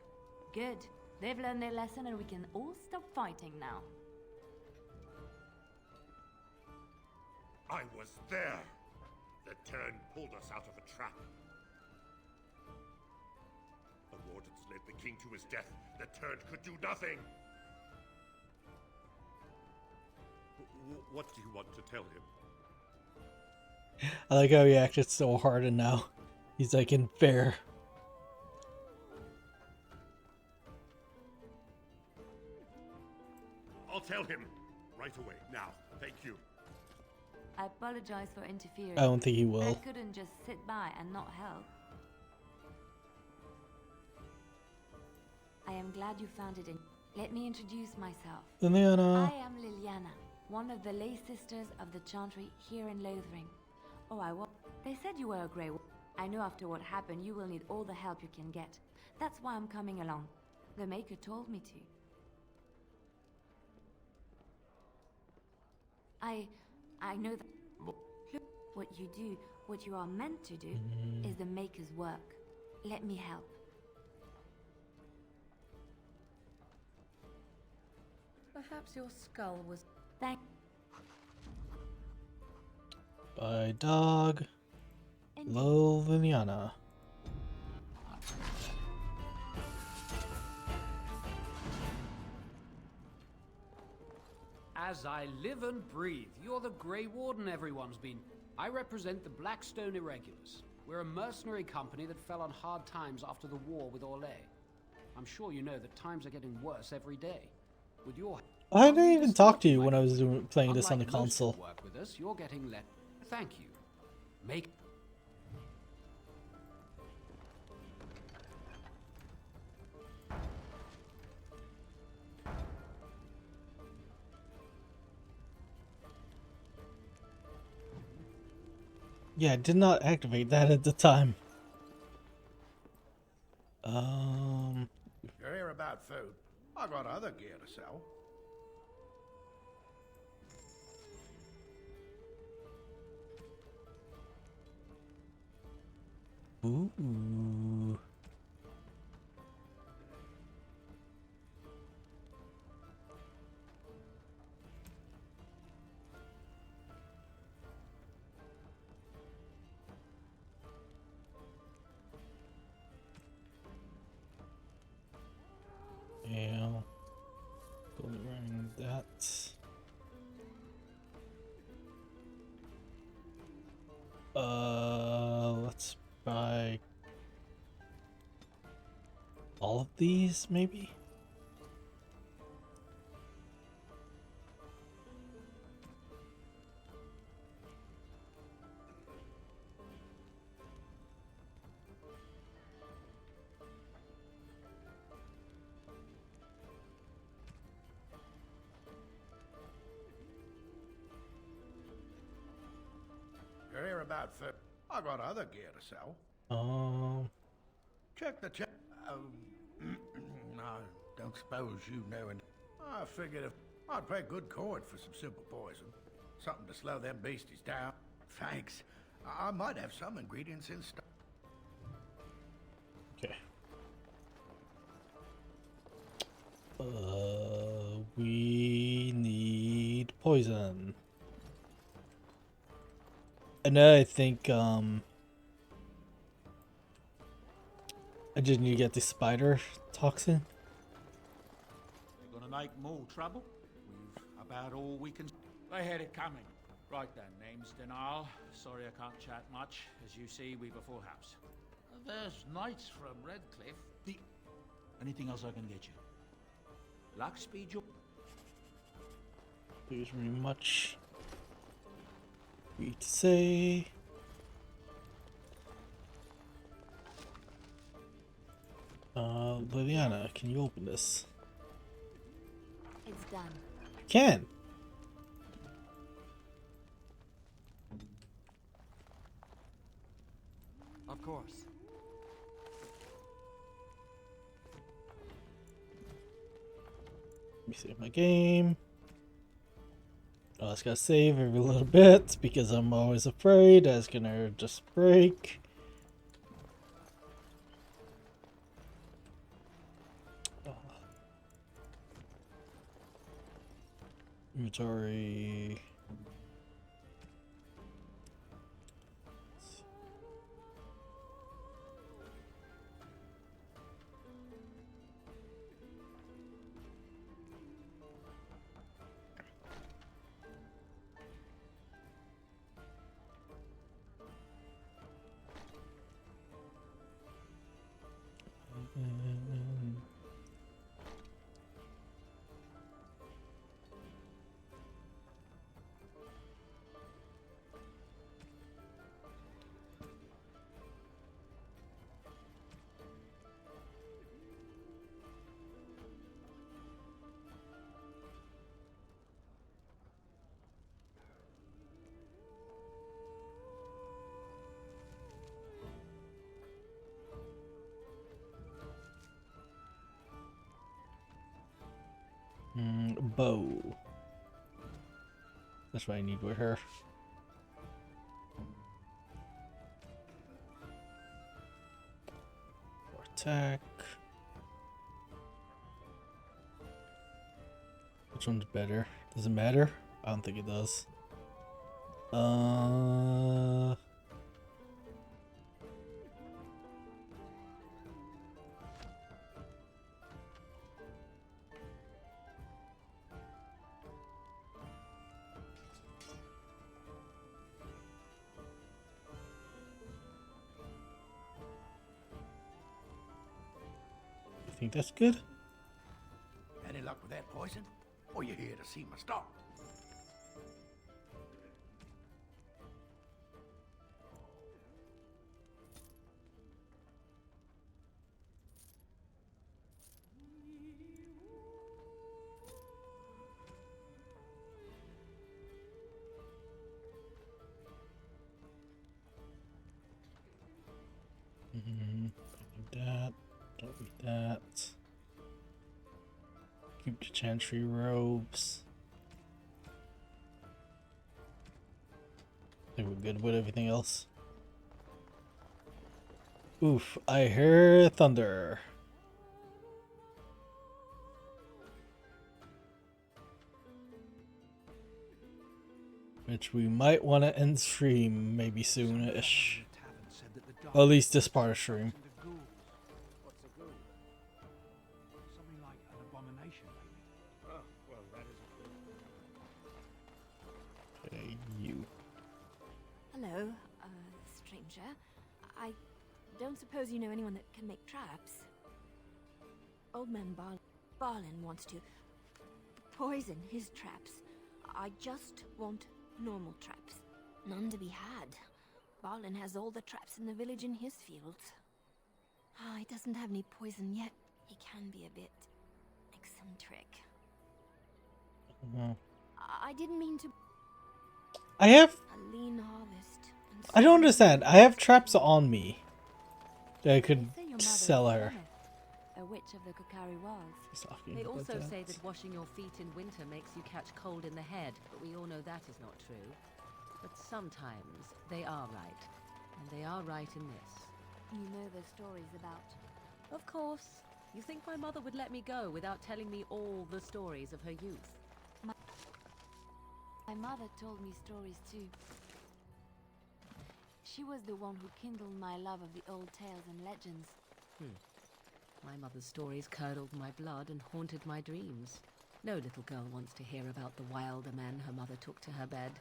Good. They've learned their lesson and we can all stop fighting now. I was there. The Tern pulled us out of a trap. The wardens led the king to his death. The Tern could do nothing. What do you want to tell him? I like how he acted so hard and now he's like in fear. I'll tell him right away, now. Thank you. I apologize for interfering. I don't think he will. I couldn't just sit by and not help. I am glad you found it in. Let me introduce myself. Liliana. I am Liliana, one of the lay sisters of the Chantry here in Lothering. Oh, They said you were a Grey. I know after what happened, you will need all the help you can get. That's why I'm coming along. The Maker told me to. I know that what you do, what you are meant to do, is the Maker's work. Let me help. Perhaps your skull was... By dog. Liliana. As I live and breathe, you're the Grey Warden everyone's been. I represent the Blackstone Irregulars. We're a mercenary company that fell on hard times after the war with Orlais. I'm sure you know that times are getting worse every day. With your... I didn't even talk to you when I was playing this on the Unlike most who console. work with us, you're getting let. Thank you. Make... Yeah, I did not activate that at the time. You're here about food. I got other gear to sell. Ooh. Yeah. Gold ring that. Let's buy all of these, maybe? You're here about food. I got other gear to sell. Check the check. No, don't suppose you know. And I figured if I'd pay good coin for some simple poison, something to slow them beasties down. Thanks. I might have some ingredients in stock. Okay. We need poison. And I think I just need to get the spider toxin. You're gonna make more trouble? We've about all we can... They had it coming. Right then, name's Denal. Sorry I can't chat much. As you see, we've a full house. There's knights from Redcliffe. Anything else I can get you? Luck, speed, your... There's very much for you to say. Liliana, can you open this? It's done. You can. Of course. Let me save my game. Oh, I just gotta save every little bit because I'm always afraid that it's gonna just break. Inventory. Bow. That's what I need with her. For attack. Which one's better? Does it matter? I don't think it does. You think that's good? Any luck with that poison? Or you here to see my star? Don't need that. Don't need that. Keep the chantry robes. I think we're good with everything else. Oof, I hear thunder. Which we might want to end stream maybe soon-ish. Or at least this part of stream. What's a ghoul? Something like an abomination, maybe. Oh, well, that isn't good. Okay, you. Hello, stranger. I don't suppose you know anyone that can make traps? Old man Barlin wants to poison his traps. I just want normal traps. None to be had. Barlin has all the traps in the village in his fields. He doesn't have any poison yet. He can be a bit eccentric. I didn't mean to. I have. A lean harvest. I don't understand. I have traps on me that I could sell her. A witch of the Kokari Wilds. They also say that washing your feet in winter makes you catch cold in the head, but we all know that is not true. But sometimes they are right, and they are right in this. You know the stories about. Of course. You think my mother would let me go without telling me all the stories of her youth? My mother told me stories too. She was the one who kindled my love of the old tales and legends. My mother's stories curdled my blood and haunted my dreams. No little girl wants to hear about the wilder men her mother took to her bed,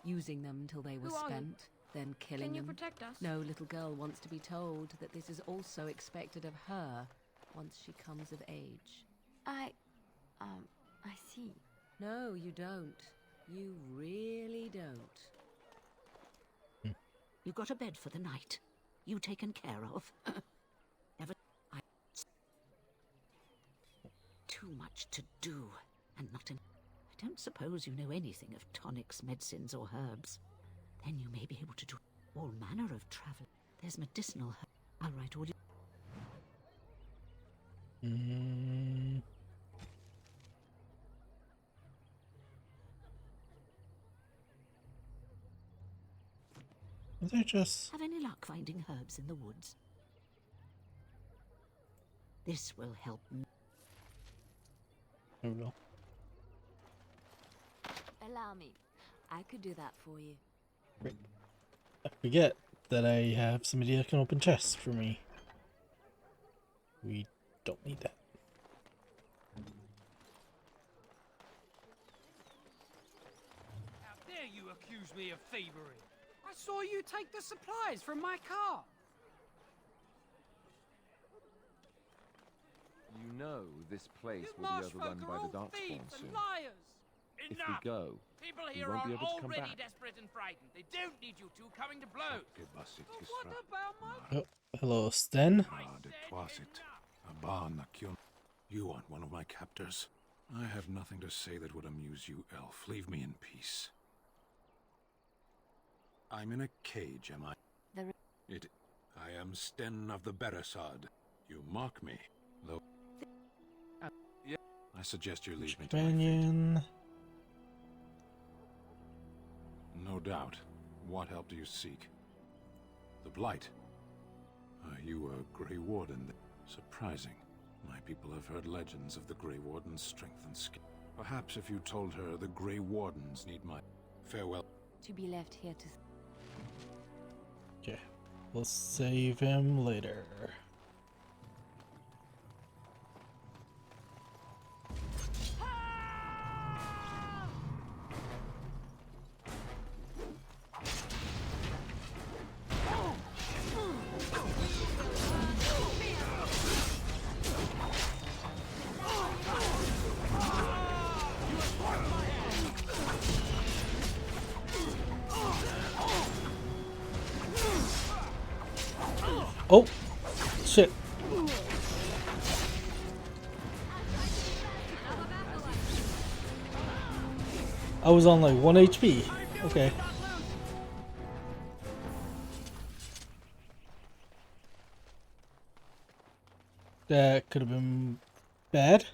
using them until they were spent, then killing them. Can you protect us? No little girl wants to be told that this is also expected of her once she comes of age. I see. No, you don't. You really don't. You got a bed for the night. You taken care of. much to do, and not an... I don't suppose you know anything of tonics, medicines, or herbs. Then you may be able to do all manner of travel. There's medicinal herbs. I'll write all you... They're just... Have any luck finding herbs in the woods? This will help me. There we go. Allow me. I could do that for you. Great. I forget that I have somebody that can open chests for me. We don't need that. How dare you accuse me of thievery? I saw you take the supplies from my car. You know this place You will be marshfolk overrun are by all the Darkspawn thieves soon. and liars. If we go, People we here won't are be able to come already back. desperate and frightened. They don't need you two coming to blows. What about my... Oh, hello, Sten. You aren't one of my captors. I have nothing to say that would amuse you, elf. Leave me in peace. I'm in a cage, am I? I am Sten of the Beresad. You mock me, though. I suggest you leave me to my fate. Companion. No doubt. What help do you seek? The Blight. You were Grey Warden. Surprising. My people have heard legends of the Grey Warden's strength and skill. Perhaps if you told her the Grey Wardens need my farewell. To be left here to... Okay, we'll save him later. Oh, shit. I was on like 1 HP. Okay. That could have been bad.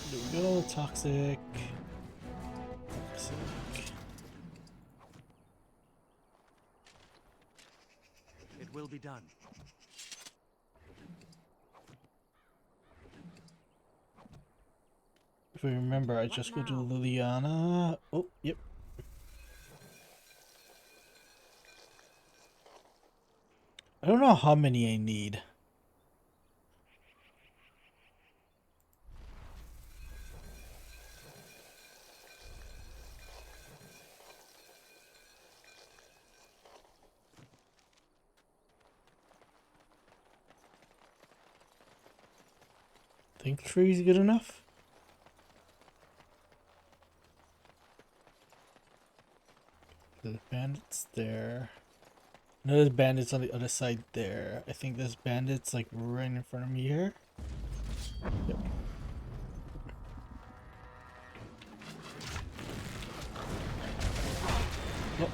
There we go, toxic. Toxic. It will be done. If I remember, I just go to Liliana. Oh, yep. I don't know how many I need. Think 3 is good enough? There's bandits there. No, there's bandits on the other side there. I think there's bandits like right in front of me here. Yep. Nope.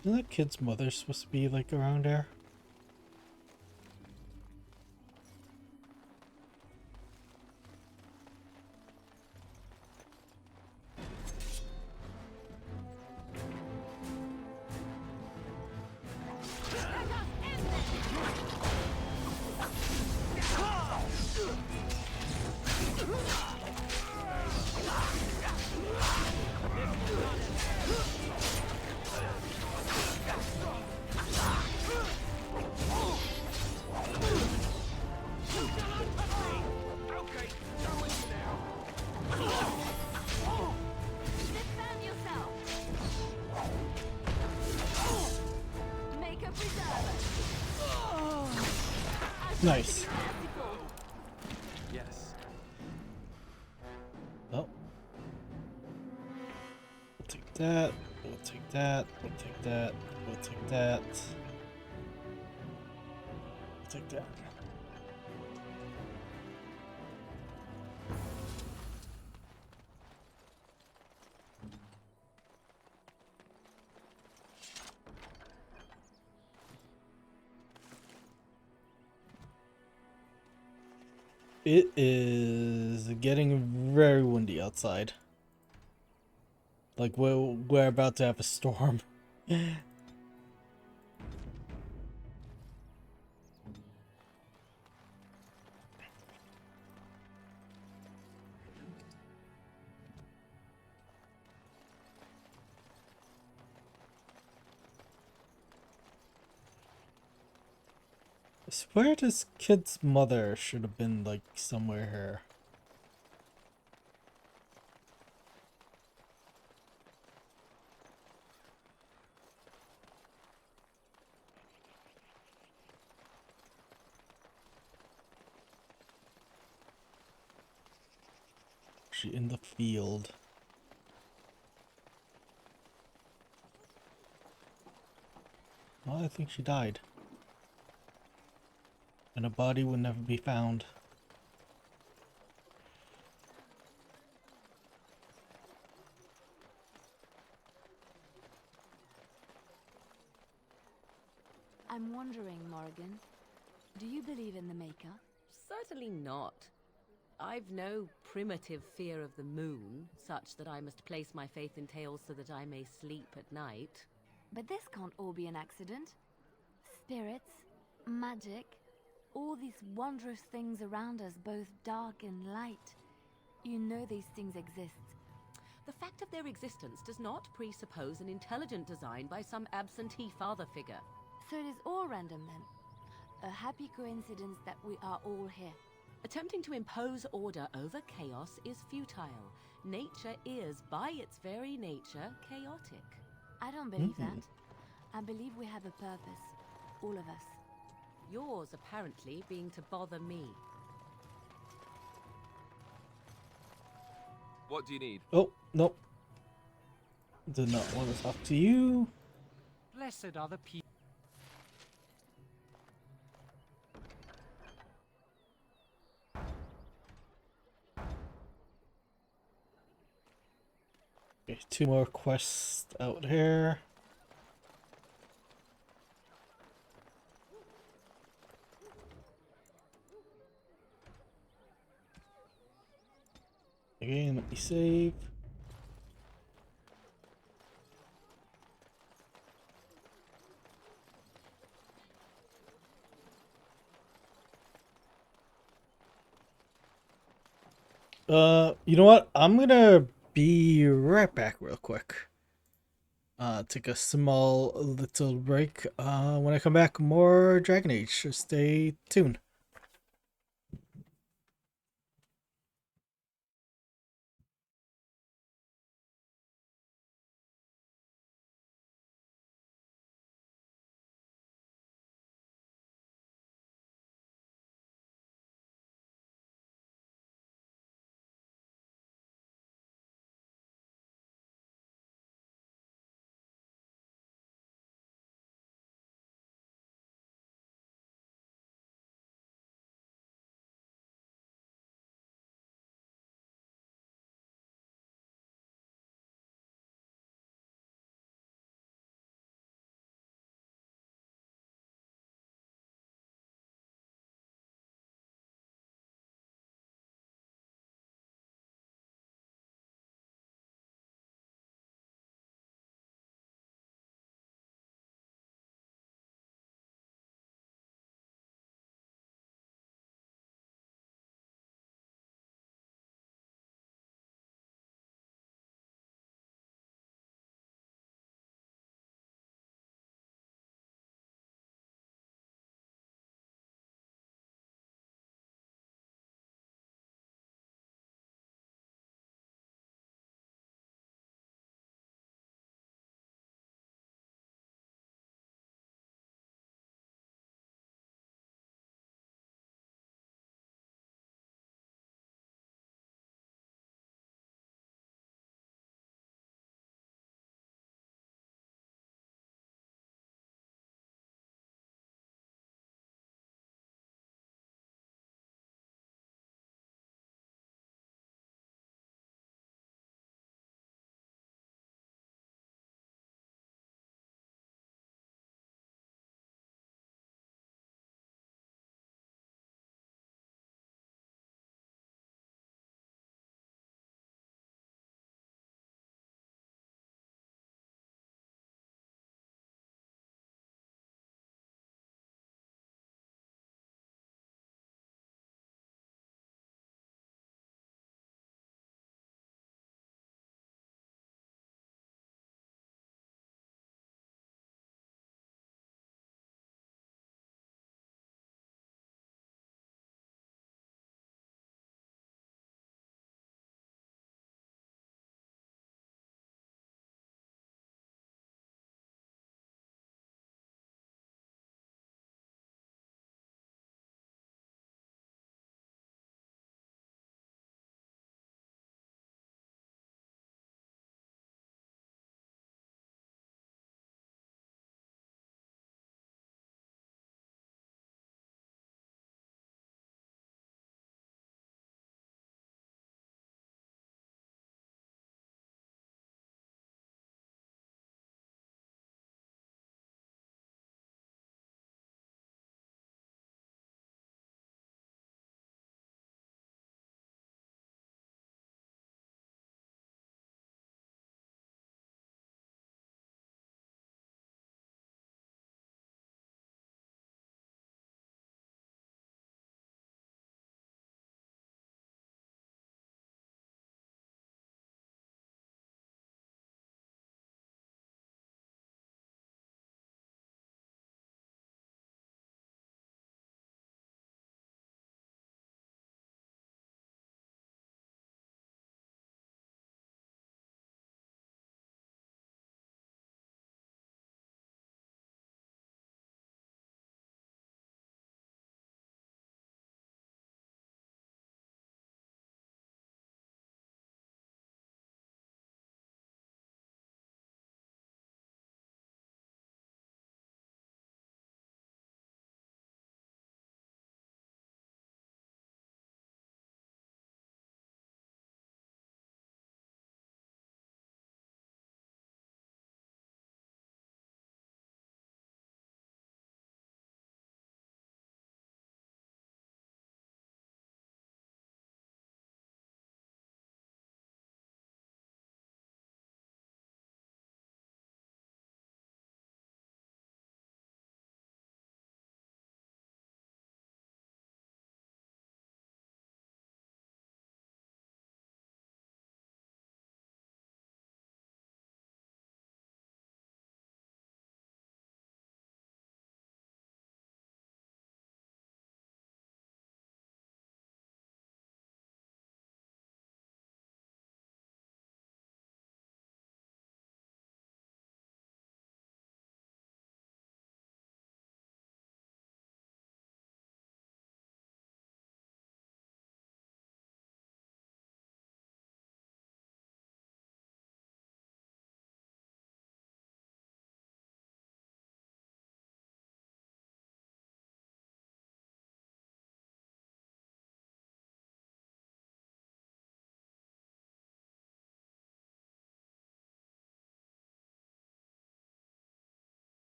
Isn't that kid's mother supposed to be like around there? Defend yourself. Make a preserver. Nice. Yes. Oh. We'll take that. We'll take that. We'll take that. We'll take that. We'll take that. It is getting very windy outside. Like we're about to have a storm. I swear this kid's mother should have been like somewhere here. She in the field. Well, I think she died. And a body would never be found. I'm wondering, Morrigan, do you believe in the Maker? Certainly not. I've no primitive fear of the moon, such that I must place my faith in tales so that I may sleep at night. But this can't all be an accident. Spirits, magic, all these wondrous things around us, both dark and light. You know these things exist. The fact of their existence does not presuppose an intelligent design by some absentee father figure. So it is all random then. A happy coincidence that we are all here. Attempting to impose order over chaos is futile. Nature is, by its very nature, chaotic. I don't believe that. I believe we have a purpose. All of us. Yours, apparently, being to bother me. What do you need? Oh, nope. Did not want to talk to you. Blessed are the people. Okay, 2 more quests out here. Again, let me save. You know what? I'm gonna be right back real quick. Take a small little break. When I come back, more Dragon Age. So stay tuned.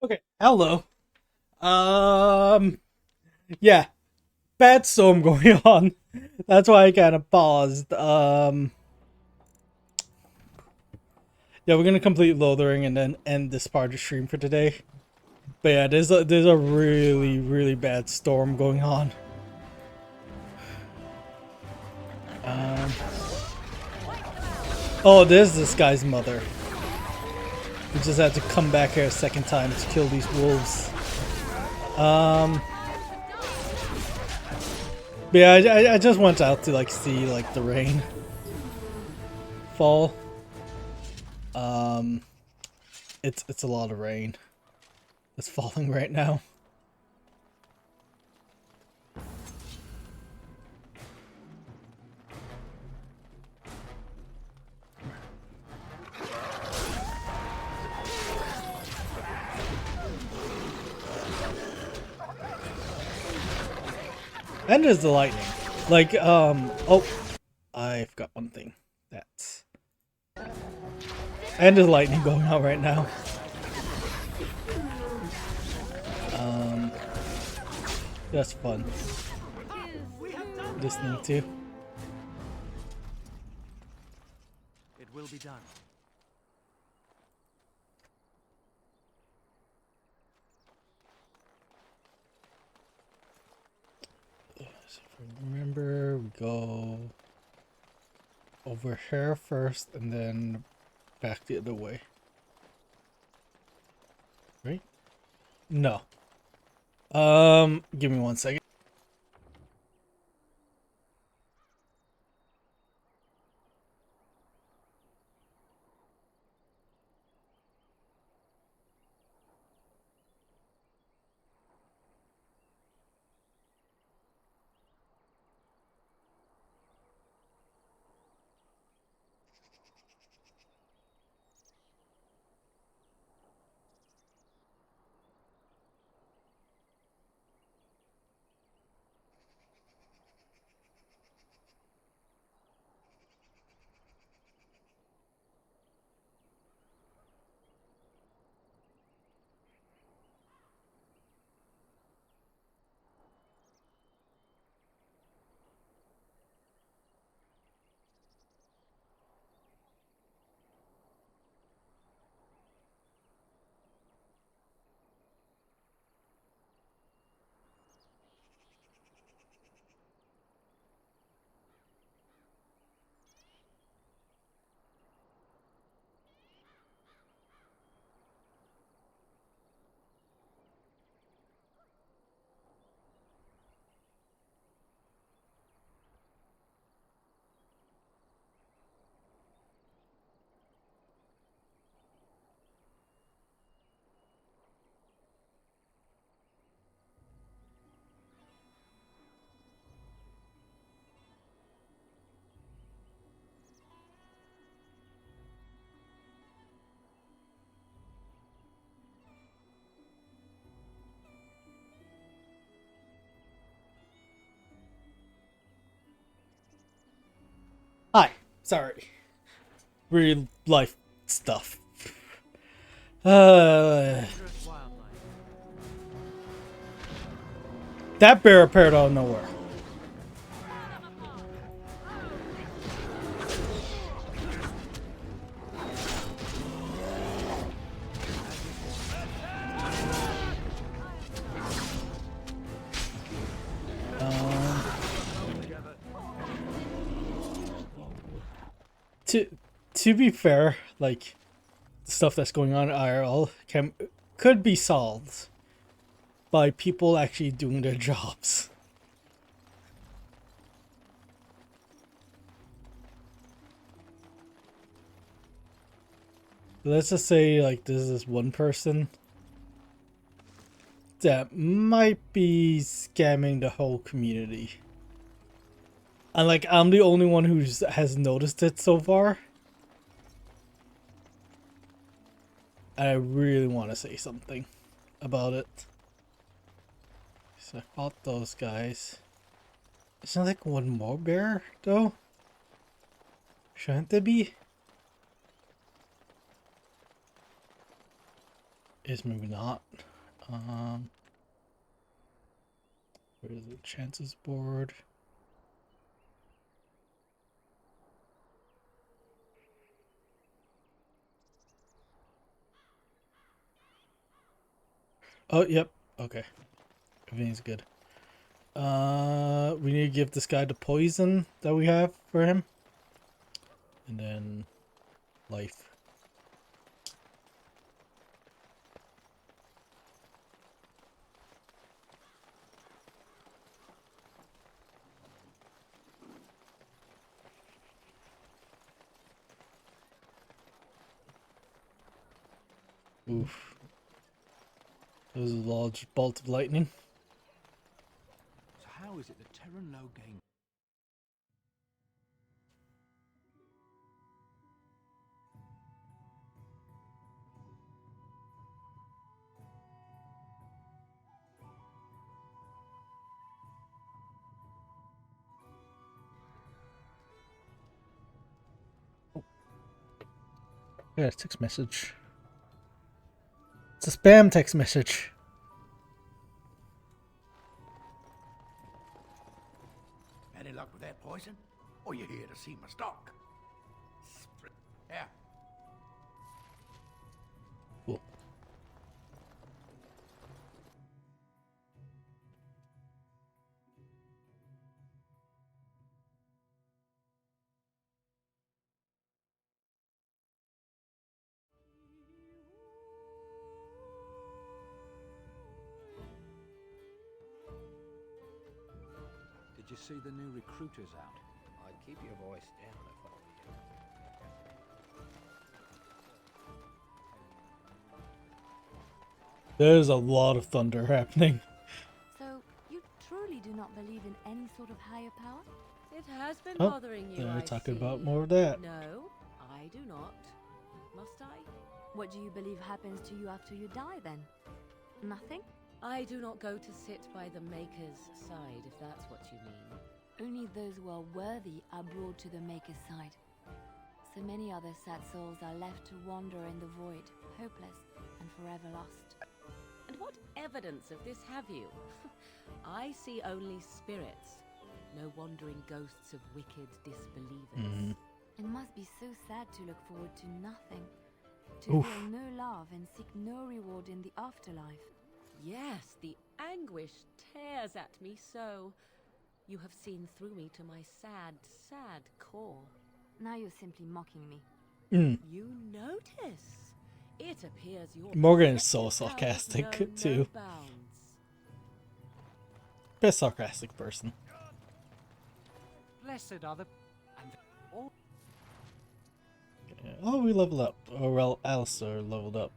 Okay, hello. Yeah, bad storm going on. That's why I kind of paused. Yeah, we're gonna complete Lothering and then end this part of the stream for today. But yeah, there's a really, really bad storm going on. Oh, there's this guy's mother. We just had to come back here a second time to kill these wolves. But yeah, I just went out to like see like the rain fall. It's a lot of rain that's falling right now. And there's the lightning. Like, oh, I forgot one thing. That's... And there's lightning going on right now. That's fun. Listening to. It will be done. Remember, we go over here first and then back the other way. Right? No. Give me 1 second. Hi, sorry. Real life stuff. That bear appeared out of nowhere. To be fair, like the stuff that's going on in IRL could be solved by people actually doing their jobs. Let's just say like there's this one person that might be scamming the whole community. And like I'm the only one who has noticed it so far. I really want to say something about it. So I fought those guys. Isn't like one more bear though? Shouldn't there be? is maybe not. Where's the chances board? Oh, yep. Okay. Everything's good. We need to give this guy the poison that we have for him. And then life. Oof. That was a large bolt of lightning. So how is it that Terran Low gained? Yeah, text message. It's a spam text message. Any luck with that poison? Or you here to see my stock? Yeah. Cool. Did you see the new recruiters out? I'd keep your voice down if I were you. There's a lot of thunder happening. So, you truly do not believe in any sort of higher power? It has been Oh, bothering you, they're I talking see. about more of that. No, I do not. Must I? What do you believe happens to you after you die, then? Nothing? I do not go to sit by the Maker's side, if that's what you mean. Only those who are worthy are brought to the Maker's side. So many other sad souls are left to wander in the void, hopeless and forever lost. And what evidence of this have you? I see only spirits, no wandering ghosts of wicked disbelievers. It must be so sad to look forward to nothing, to Oof. feel no love and seek no reward in the afterlife. Yes, the anguish tears at me so. You have seen through me to my sad, sad core. Now you're simply mocking me. You notice? It appears your Morgan is so perceptive sarcastic, powers know too. no bounds. Best sarcastic person. Blessed are the... and all... Yeah. Oh, we leveled up. Oh, well, Alistair leveled up.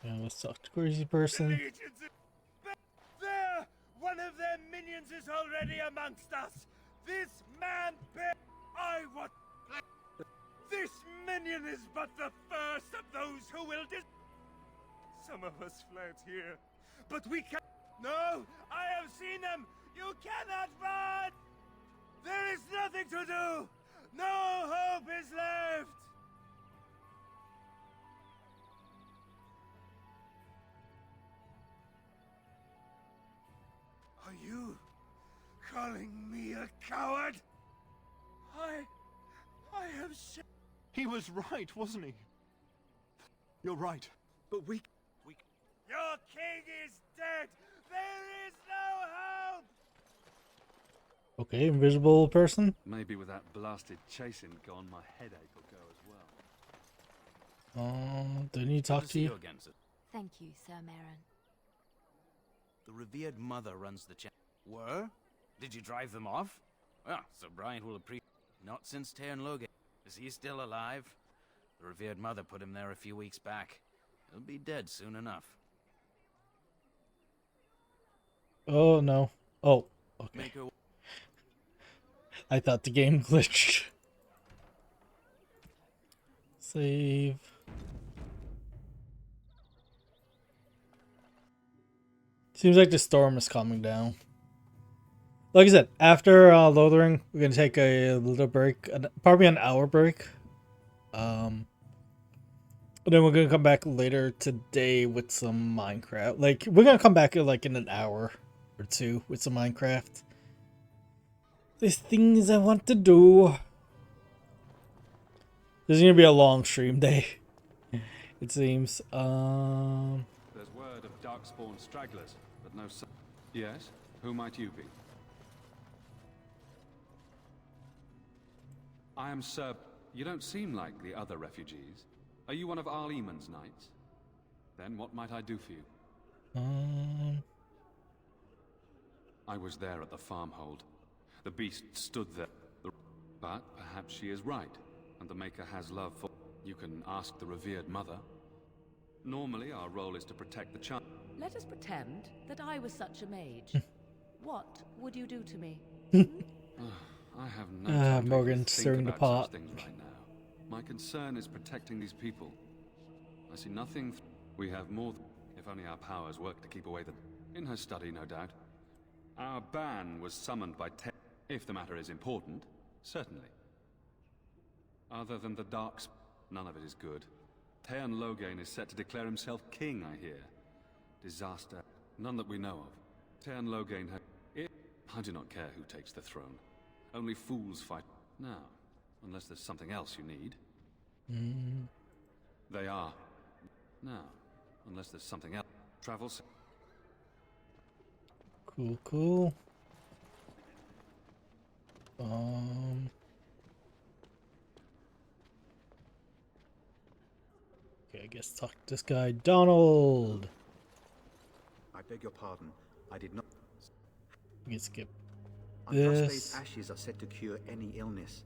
Yeah, let's talk to crazy person. There! One of their minions is already amongst us! This man I was... This minion is but the first of those who will Some of us fled here, but we can... No! I have seen them! You cannot run! There is nothing to do! No hope is left! Are you calling me a coward? I have said... He was right, wasn't he? You're right, but we... Your king is dead! There is no hope! Okay, invisible person. Maybe with that blasted chasing gone, my headache will go as well. Do I need to talk to you? again, sir. Thank you, Sir Marin. The revered mother runs the Were? Did you drive them off? Well, Sir Bryant will appreciate. Not since Tairn Logan. Is he still alive? The revered mother put him there a few weeks back. He'll be dead soon enough. Oh no. Oh, okay. Make her... I thought the game glitched. Save. Seems like the storm is calming down. Like I said, after Lothering, we're gonna take a little break, probably an hour break. And then we're gonna come back later today with some Minecraft. Like, we're gonna come back like in an hour or two with some Minecraft. There's things I want to do. This is gonna be a long stream day, it seems. There's word of darkspawn stragglers, but no. Yes, who might you be? I am Sir. You don't seem like the other refugees. Are you one of Arl Eamon's knights? Then what might I do for you? I was there at the farmhold. The beast stood there. But perhaps she is right, and the Maker has love for... You can ask the revered mother. Normally, our role is to protect the child. Let us pretend that I was such a mage. What would you do to me? I have no time to Morgan think stirring the about pot. such things right now. My concern is protecting these people. I see nothing. We have more. If only our powers work to keep away the... In her study, no doubt. Our ban was summoned by if the matter is important, certainly. Other than the darks, none of it is good. Teyrn Loghain is set to declare himself king, I hear. Disaster. None that we know of. Teyrn Loghain I do not care who takes the throne. Only fools fight. Now, unless there's something else you need. They are. Now, unless there's something else. Travels. Cool. Okay, I guess talk to this guy, Donald. I beg your pardon. I did not. We can skip Andraste's this. ashes are said to cure any illness,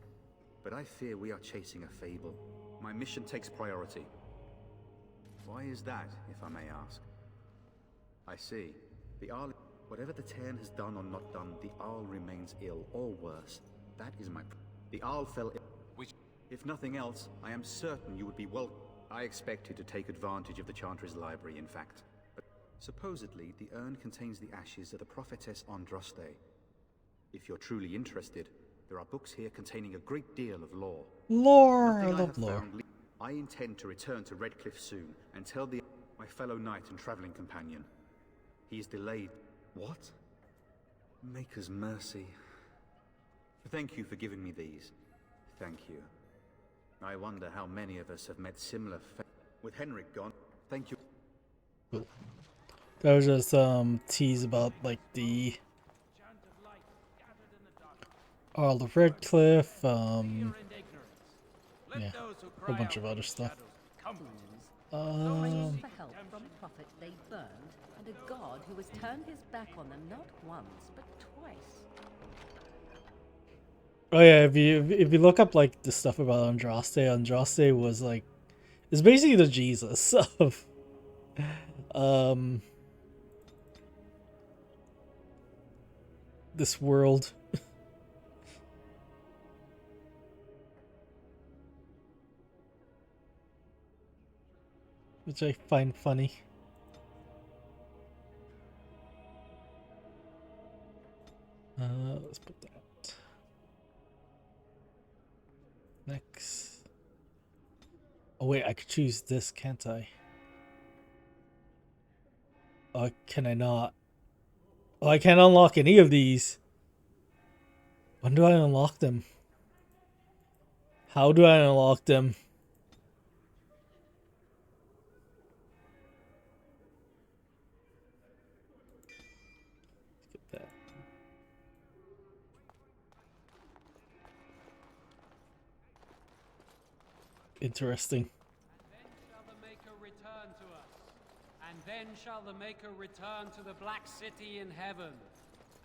but I fear we are chasing a fable. My mission takes priority. Why is that, if I may ask? I see. The Arl, whatever the Teyrn has done or not done, the Arl remains ill, or worse. That is my... The Arl fell ill. If nothing else, I am certain you would be welcome. I expected to take advantage of the Chantry's library, in fact. But supposedly, the urn contains the ashes of the prophetess Andraste. If you're truly interested, there are books here containing a great deal of lore. Lore! I Nothing love have lore. found I intend to return to Redcliffe soon and tell my fellow knight and traveling companion. He is delayed. What? Maker's mercy. Thank you for giving me these. Thank you. I wonder how many of us have met similar fate. With Henrik gone, thank you. Cool. That was just tease about like the Earl of Redcliffe, yeah, a whole bunch of other stuff. For help from a prophet they burned, and a god who has turned his back on them not once but twice. Oh yeah, if you look up like the stuff about Andraste was like, it's basically the Jesus of this world. Which I find funny. Let's put that. Next. Oh wait, I could choose this, can't I? Oh, can I not? Oh, I can't unlock any of these. When do I unlock them? How do I unlock them? Get that. Interesting. And then shall the Maker return to the Black City in heaven.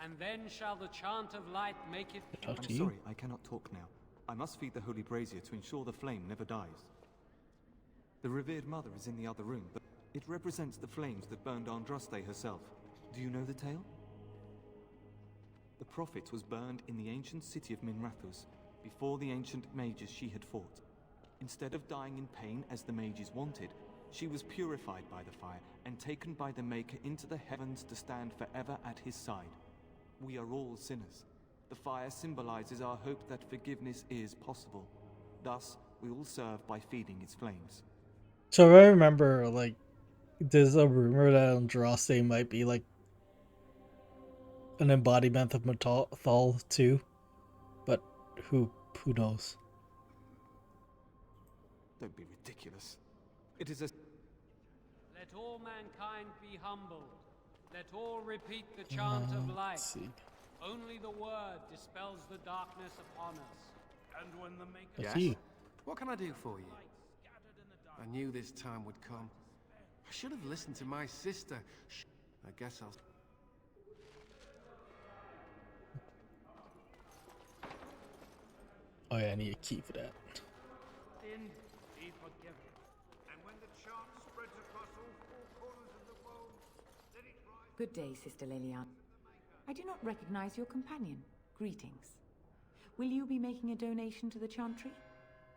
And then shall the chant of light make it... Talk to I'm you. sorry, I cannot talk now. I must feed the holy brazier to ensure the flame never dies. The revered mother is in the other room, but it represents the flames that burned Andraste herself. Do you know the tale? The prophet was burned in the ancient city of Minrathous, before the ancient mages she had fought. Instead of dying in pain as the mages wanted, she was purified by the fire and taken by the Maker into the heavens to stand forever at his side. We are all sinners. The fire symbolizes our hope that forgiveness is possible. Thus, we all serve by feeding its flames. So I remember, like, there's a rumor that Andraste might be like an embodiment of Thal too, but who knows? Don't be ridiculous. It is a... Let all mankind be humbled. Let all repeat the chant of light. Let's see. Only the word dispels the darkness upon us. And when the Maker... Let's see. What can I do for you? I knew this time would come. I should have listened to my sister. I guess I'll... Oh yeah, I need a key for that. Sin, be forgiven. And when the chant spreads across all four corners of the world, let it rise. Good day, Sister Leliana. I do not recognize your companion. Greetings. Will you be making a donation to the Chantry?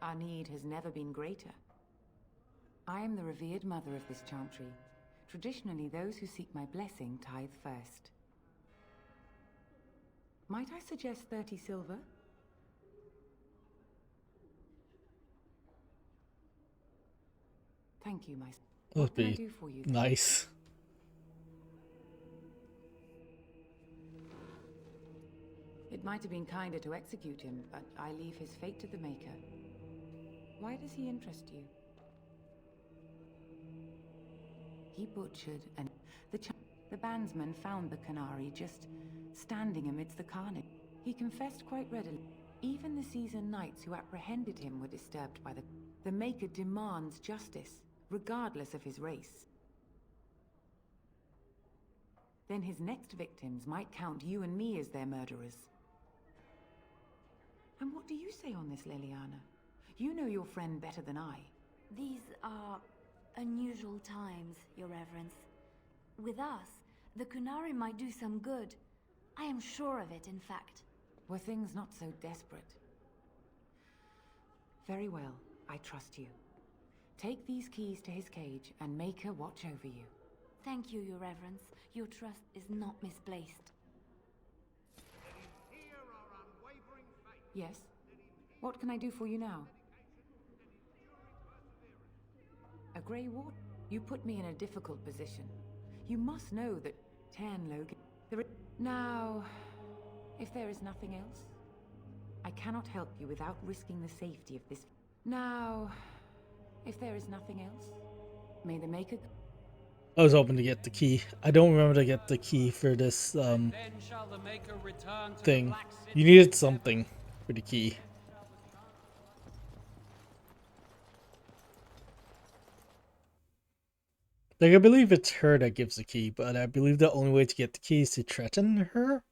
Our need has never been greater. I am the revered mother of this Chantry. Traditionally, those who seek my blessing tithe first. Might I suggest 30 silver? Thank you, my... That What would can I be do for you? nice. It might have been kinder to execute him, but I leave his fate to the Maker. Why does he interest you? He butchered and... The bandsman found the Canary just standing amidst the carnage. He confessed quite readily. Even the seasoned knights who apprehended him were disturbed by the... The Maker demands justice, regardless of his race. Then his next victims might count you and me as their murderers. And what do you say on this, Leliana? You know your friend better than I. These are unusual times, Your Reverence. With us, the Kunari might do some good. I am sure of it, in fact. Were things not so desperate? Very well, I trust you. Take these keys to his cage and make her watch over you. Thank you, Your Reverence. Your trust is not misplaced. Yes? What can I do for you now? A Grey Ward? You put me in a difficult position. You must know that Tairn Logan... Now, if there is nothing else, I cannot help you without risking the safety of this... Now, if there is nothing else, may the Maker... I was hoping to get the key. I don't remember to get the key for this Then shall the Maker return to thing. the Black City. You needed something for the key. Like, I believe it's her that gives the key, but I believe the only way to get the key is to threaten her?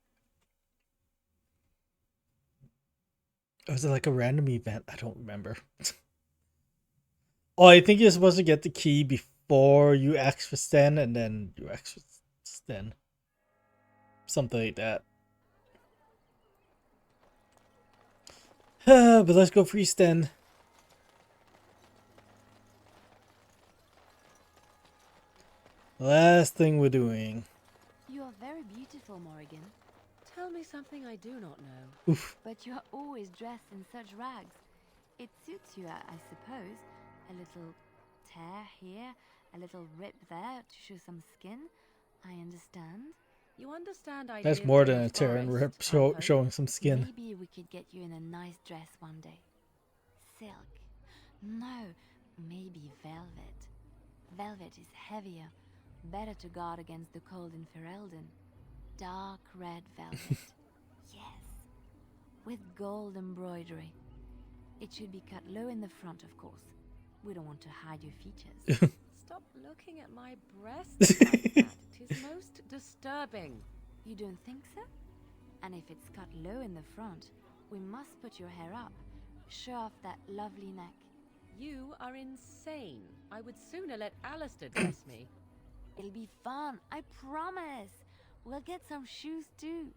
Or is it like a random event? I don't remember. Oh, I think you're supposed to get the key before you ask for Sten, and then you ask for Sten. Something like that. But let's go free Sten. Last thing we're doing. You are very beautiful, Morrigan. Tell me something I do not know. Oof. But you are always dressed in such rags. It suits you, I suppose. A little tear here, a little rip there to show some skin. I understand. You understand I That's lived more in than the a tear and rip forest, showing some skin. Maybe we could get you in a nice dress one day. Silk. No, maybe velvet. Velvet is heavier, better to guard against the cold in Ferelden. Dark red velvet. Yes. With gold embroidery. It should be cut low in the front, of course. We don't want to hide your features. Stop looking at my breasts like that. 'Tis most disturbing. You don't think so? And if it's cut low in the front, we must put your hair up. Show off that lovely neck. You are insane. I would sooner let Alistair dress me. It'll be fun, I promise. We'll get some shoes too.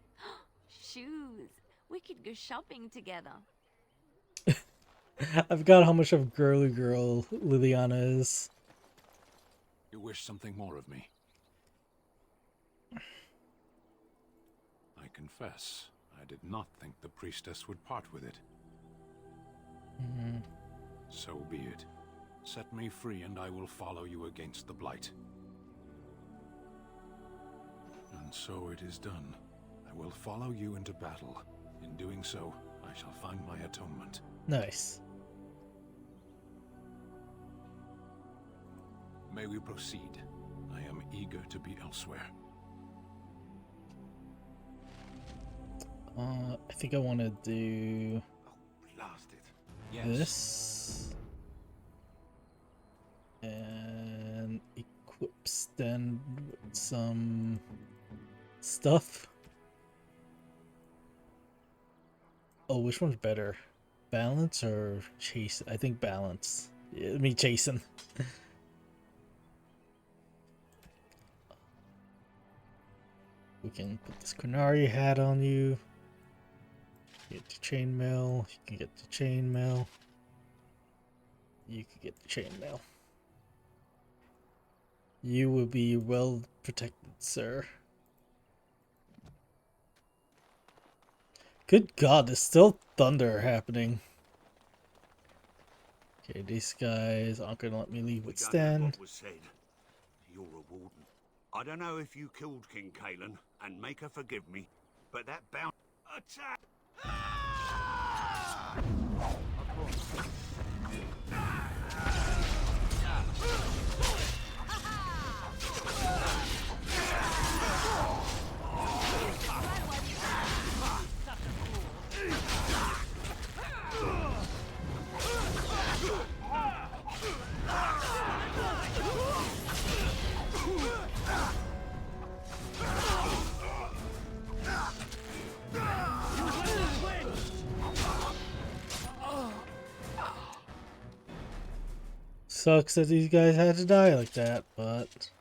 Shoes. We could go shopping together. I forgot how much of a girly girl Liliana is. You wish something more of me? I confess, I did not think the priestess would part with it. So be it. Set me free and I will follow you against the Blight. And so it is done. I will follow you into battle. In doing so, I shall find my atonement. Nice. May we proceed? I am eager to be elsewhere. I think I want to do Blast it. Yes. this. And equip Sten with some stuff. Oh, which one's better? Balance or chase? I think balance. Yeah, me chasing. We can put this Qunari hat on you. Get the chainmail. You can get the chainmail. You can get the chainmail. You will be well protected, sir. Good God, there's still thunder happening. Okay, these guys aren't gonna let me leave with Sten. What was said. You're a warden. I don't know if you killed King Kalen, and make her forgive me, but that bound attack. Sucks that these guys had to die like that, but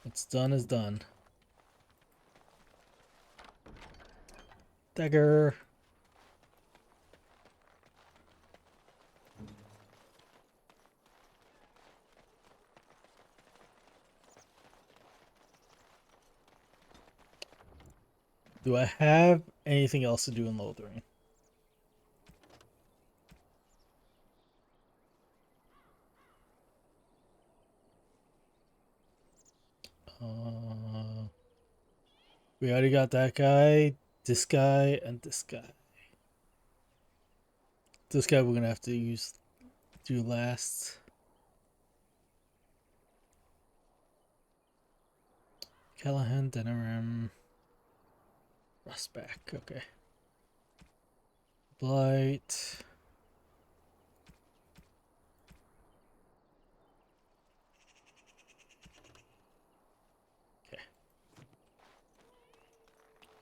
what's done is done. Dagger. Do I have anything else to do in Lothering? We already got that guy, this guy, and this guy. This guy we're gonna have to do last. Callahan, Denerim, Rustback, okay. Blight.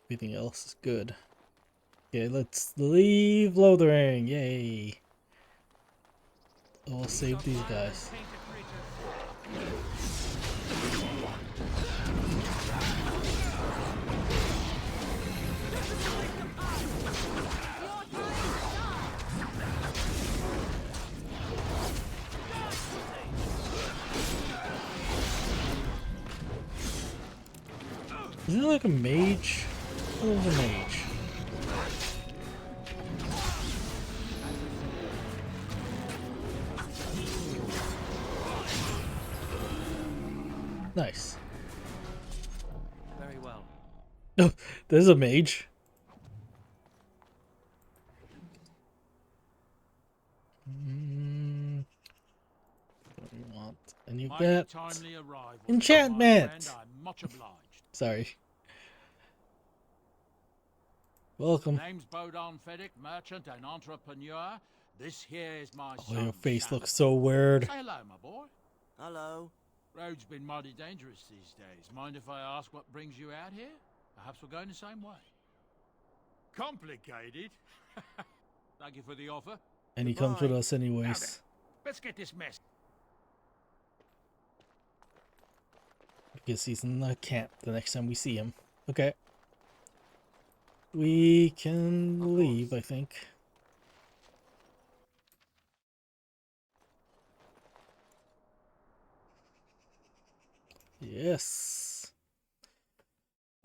Everything else is good. Okay, let's leave Lothering. Yay. We'll save these guys. Isn't it like a mage? What is a mage? Nice. Very well. Oh, there's a mage. What do you want? And you get enchantment. I'm much obliged. Sorry. Welcome. Name's Bodon Fedek, merchant and entrepreneur. This here is my Oh, son, your face Shannon. looks so weird. Say hello, my boy. Hello. Road's been mighty dangerous these days. Mind if I ask what brings you out here? Perhaps we're going the same way. Complicated. Thank you for the offer. And he comes with us anyways. Let's get this mess. Because he's in the camp the next time we see him. Okay. We can leave, I think. Yes.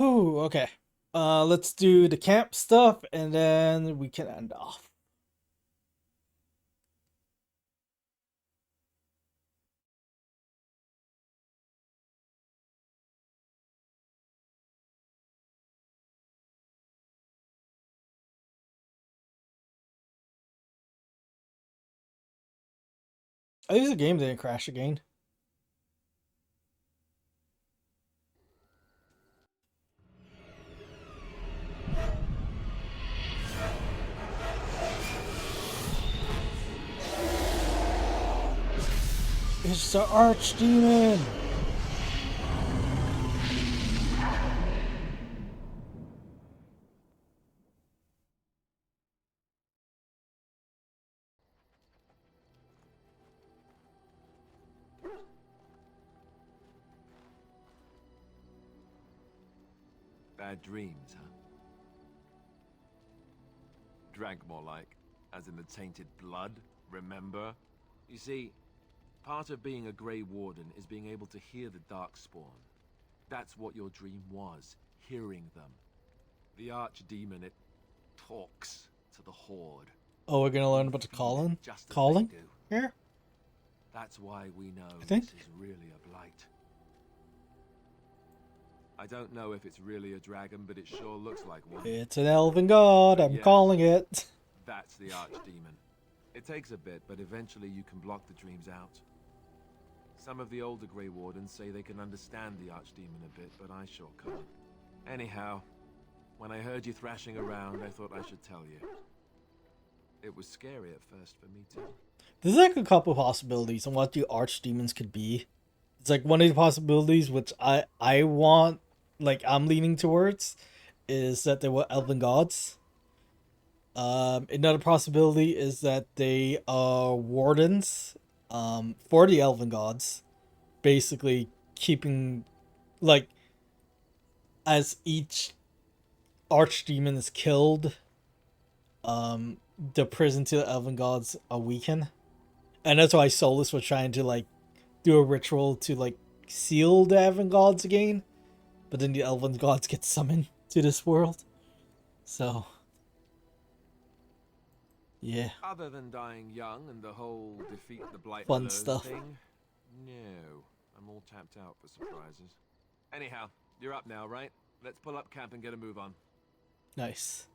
Ooh, okay. Let's do the camp stuff and then we can end off. At least the game didn't crash again. It's the Archdemon! Bad dreams, huh? Drank more like, as in the tainted blood, remember? You see, part of being a Grey Warden is being able to hear the Darkspawn. That's what your dream was, hearing them. The Archdemon, it talks to the Horde. Oh, we're gonna learn about the calling here? That's why we know I think. This is really a blight. I don't know if it's really a dragon, but it sure looks like one. It's an elven god, I'm Yes. calling it. That's the Archdemon. It takes a bit, but eventually you can block the dreams out. Some of the older Grey Wardens say they can understand the Archdemon a bit, but I sure can't. Anyhow, when I heard you thrashing around, I thought I should tell you. It was scary at first for me too. There's like a couple possibilities on what the Archdemons could be. It's like one of the possibilities which I want, like I'm leaning towards, is that they were elven gods. Another possibility is that they are wardens for the elven gods, basically keeping, like, as each archdemon is killed, the prison to the elven gods are weakened. And that's why Solus was trying to, like, do a ritual to, like, seal the elven gods again, but then the elven gods get summoned to this world. So yeah. Other than dying young and the whole defeat the blight Fun alone stuff. thing, no, I'm all tapped out for surprises. Anyhow, you're up now, right? Let's pull up camp and get a move on. Nice.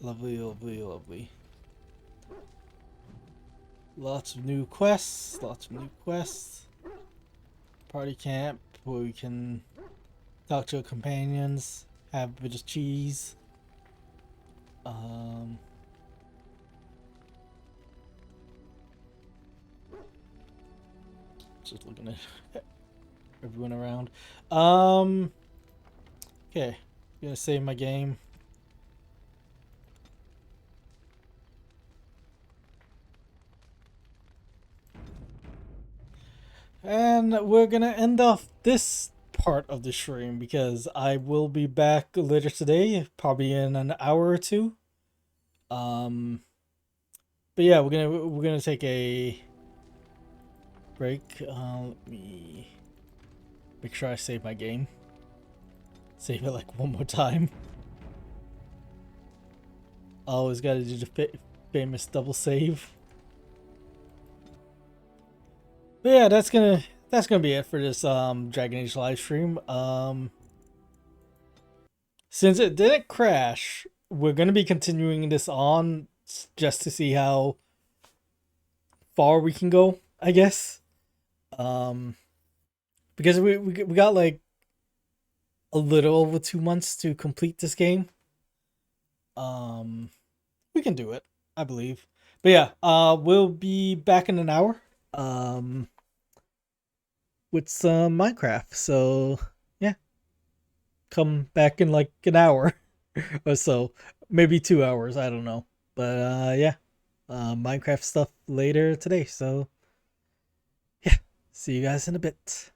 Lovely, lovely, lovely. Lots of new quests, Party camp where we can talk to our companions, have a bit of cheese. Just looking at everyone around. Okay, gonna save my game. And we're gonna end off this part of the stream because I will be back later today, probably in an hour or two. But yeah, we're gonna take a break. Let me make sure I save my game. Save it like one more time. Always gotta do the famous double save. But yeah, that's gonna be it for this Dragon Age live stream. Since it didn't crash, we're gonna be continuing this on just to see how far we can go, I guess. Because we got like a little over 2 months to complete this game. We can do it, I believe. But yeah, we'll be back in an hour. With some Minecraft. So yeah, come back in like an hour or so, maybe 2 hours, I don't know. But yeah, Minecraft stuff later today. So yeah, see you guys in a bit.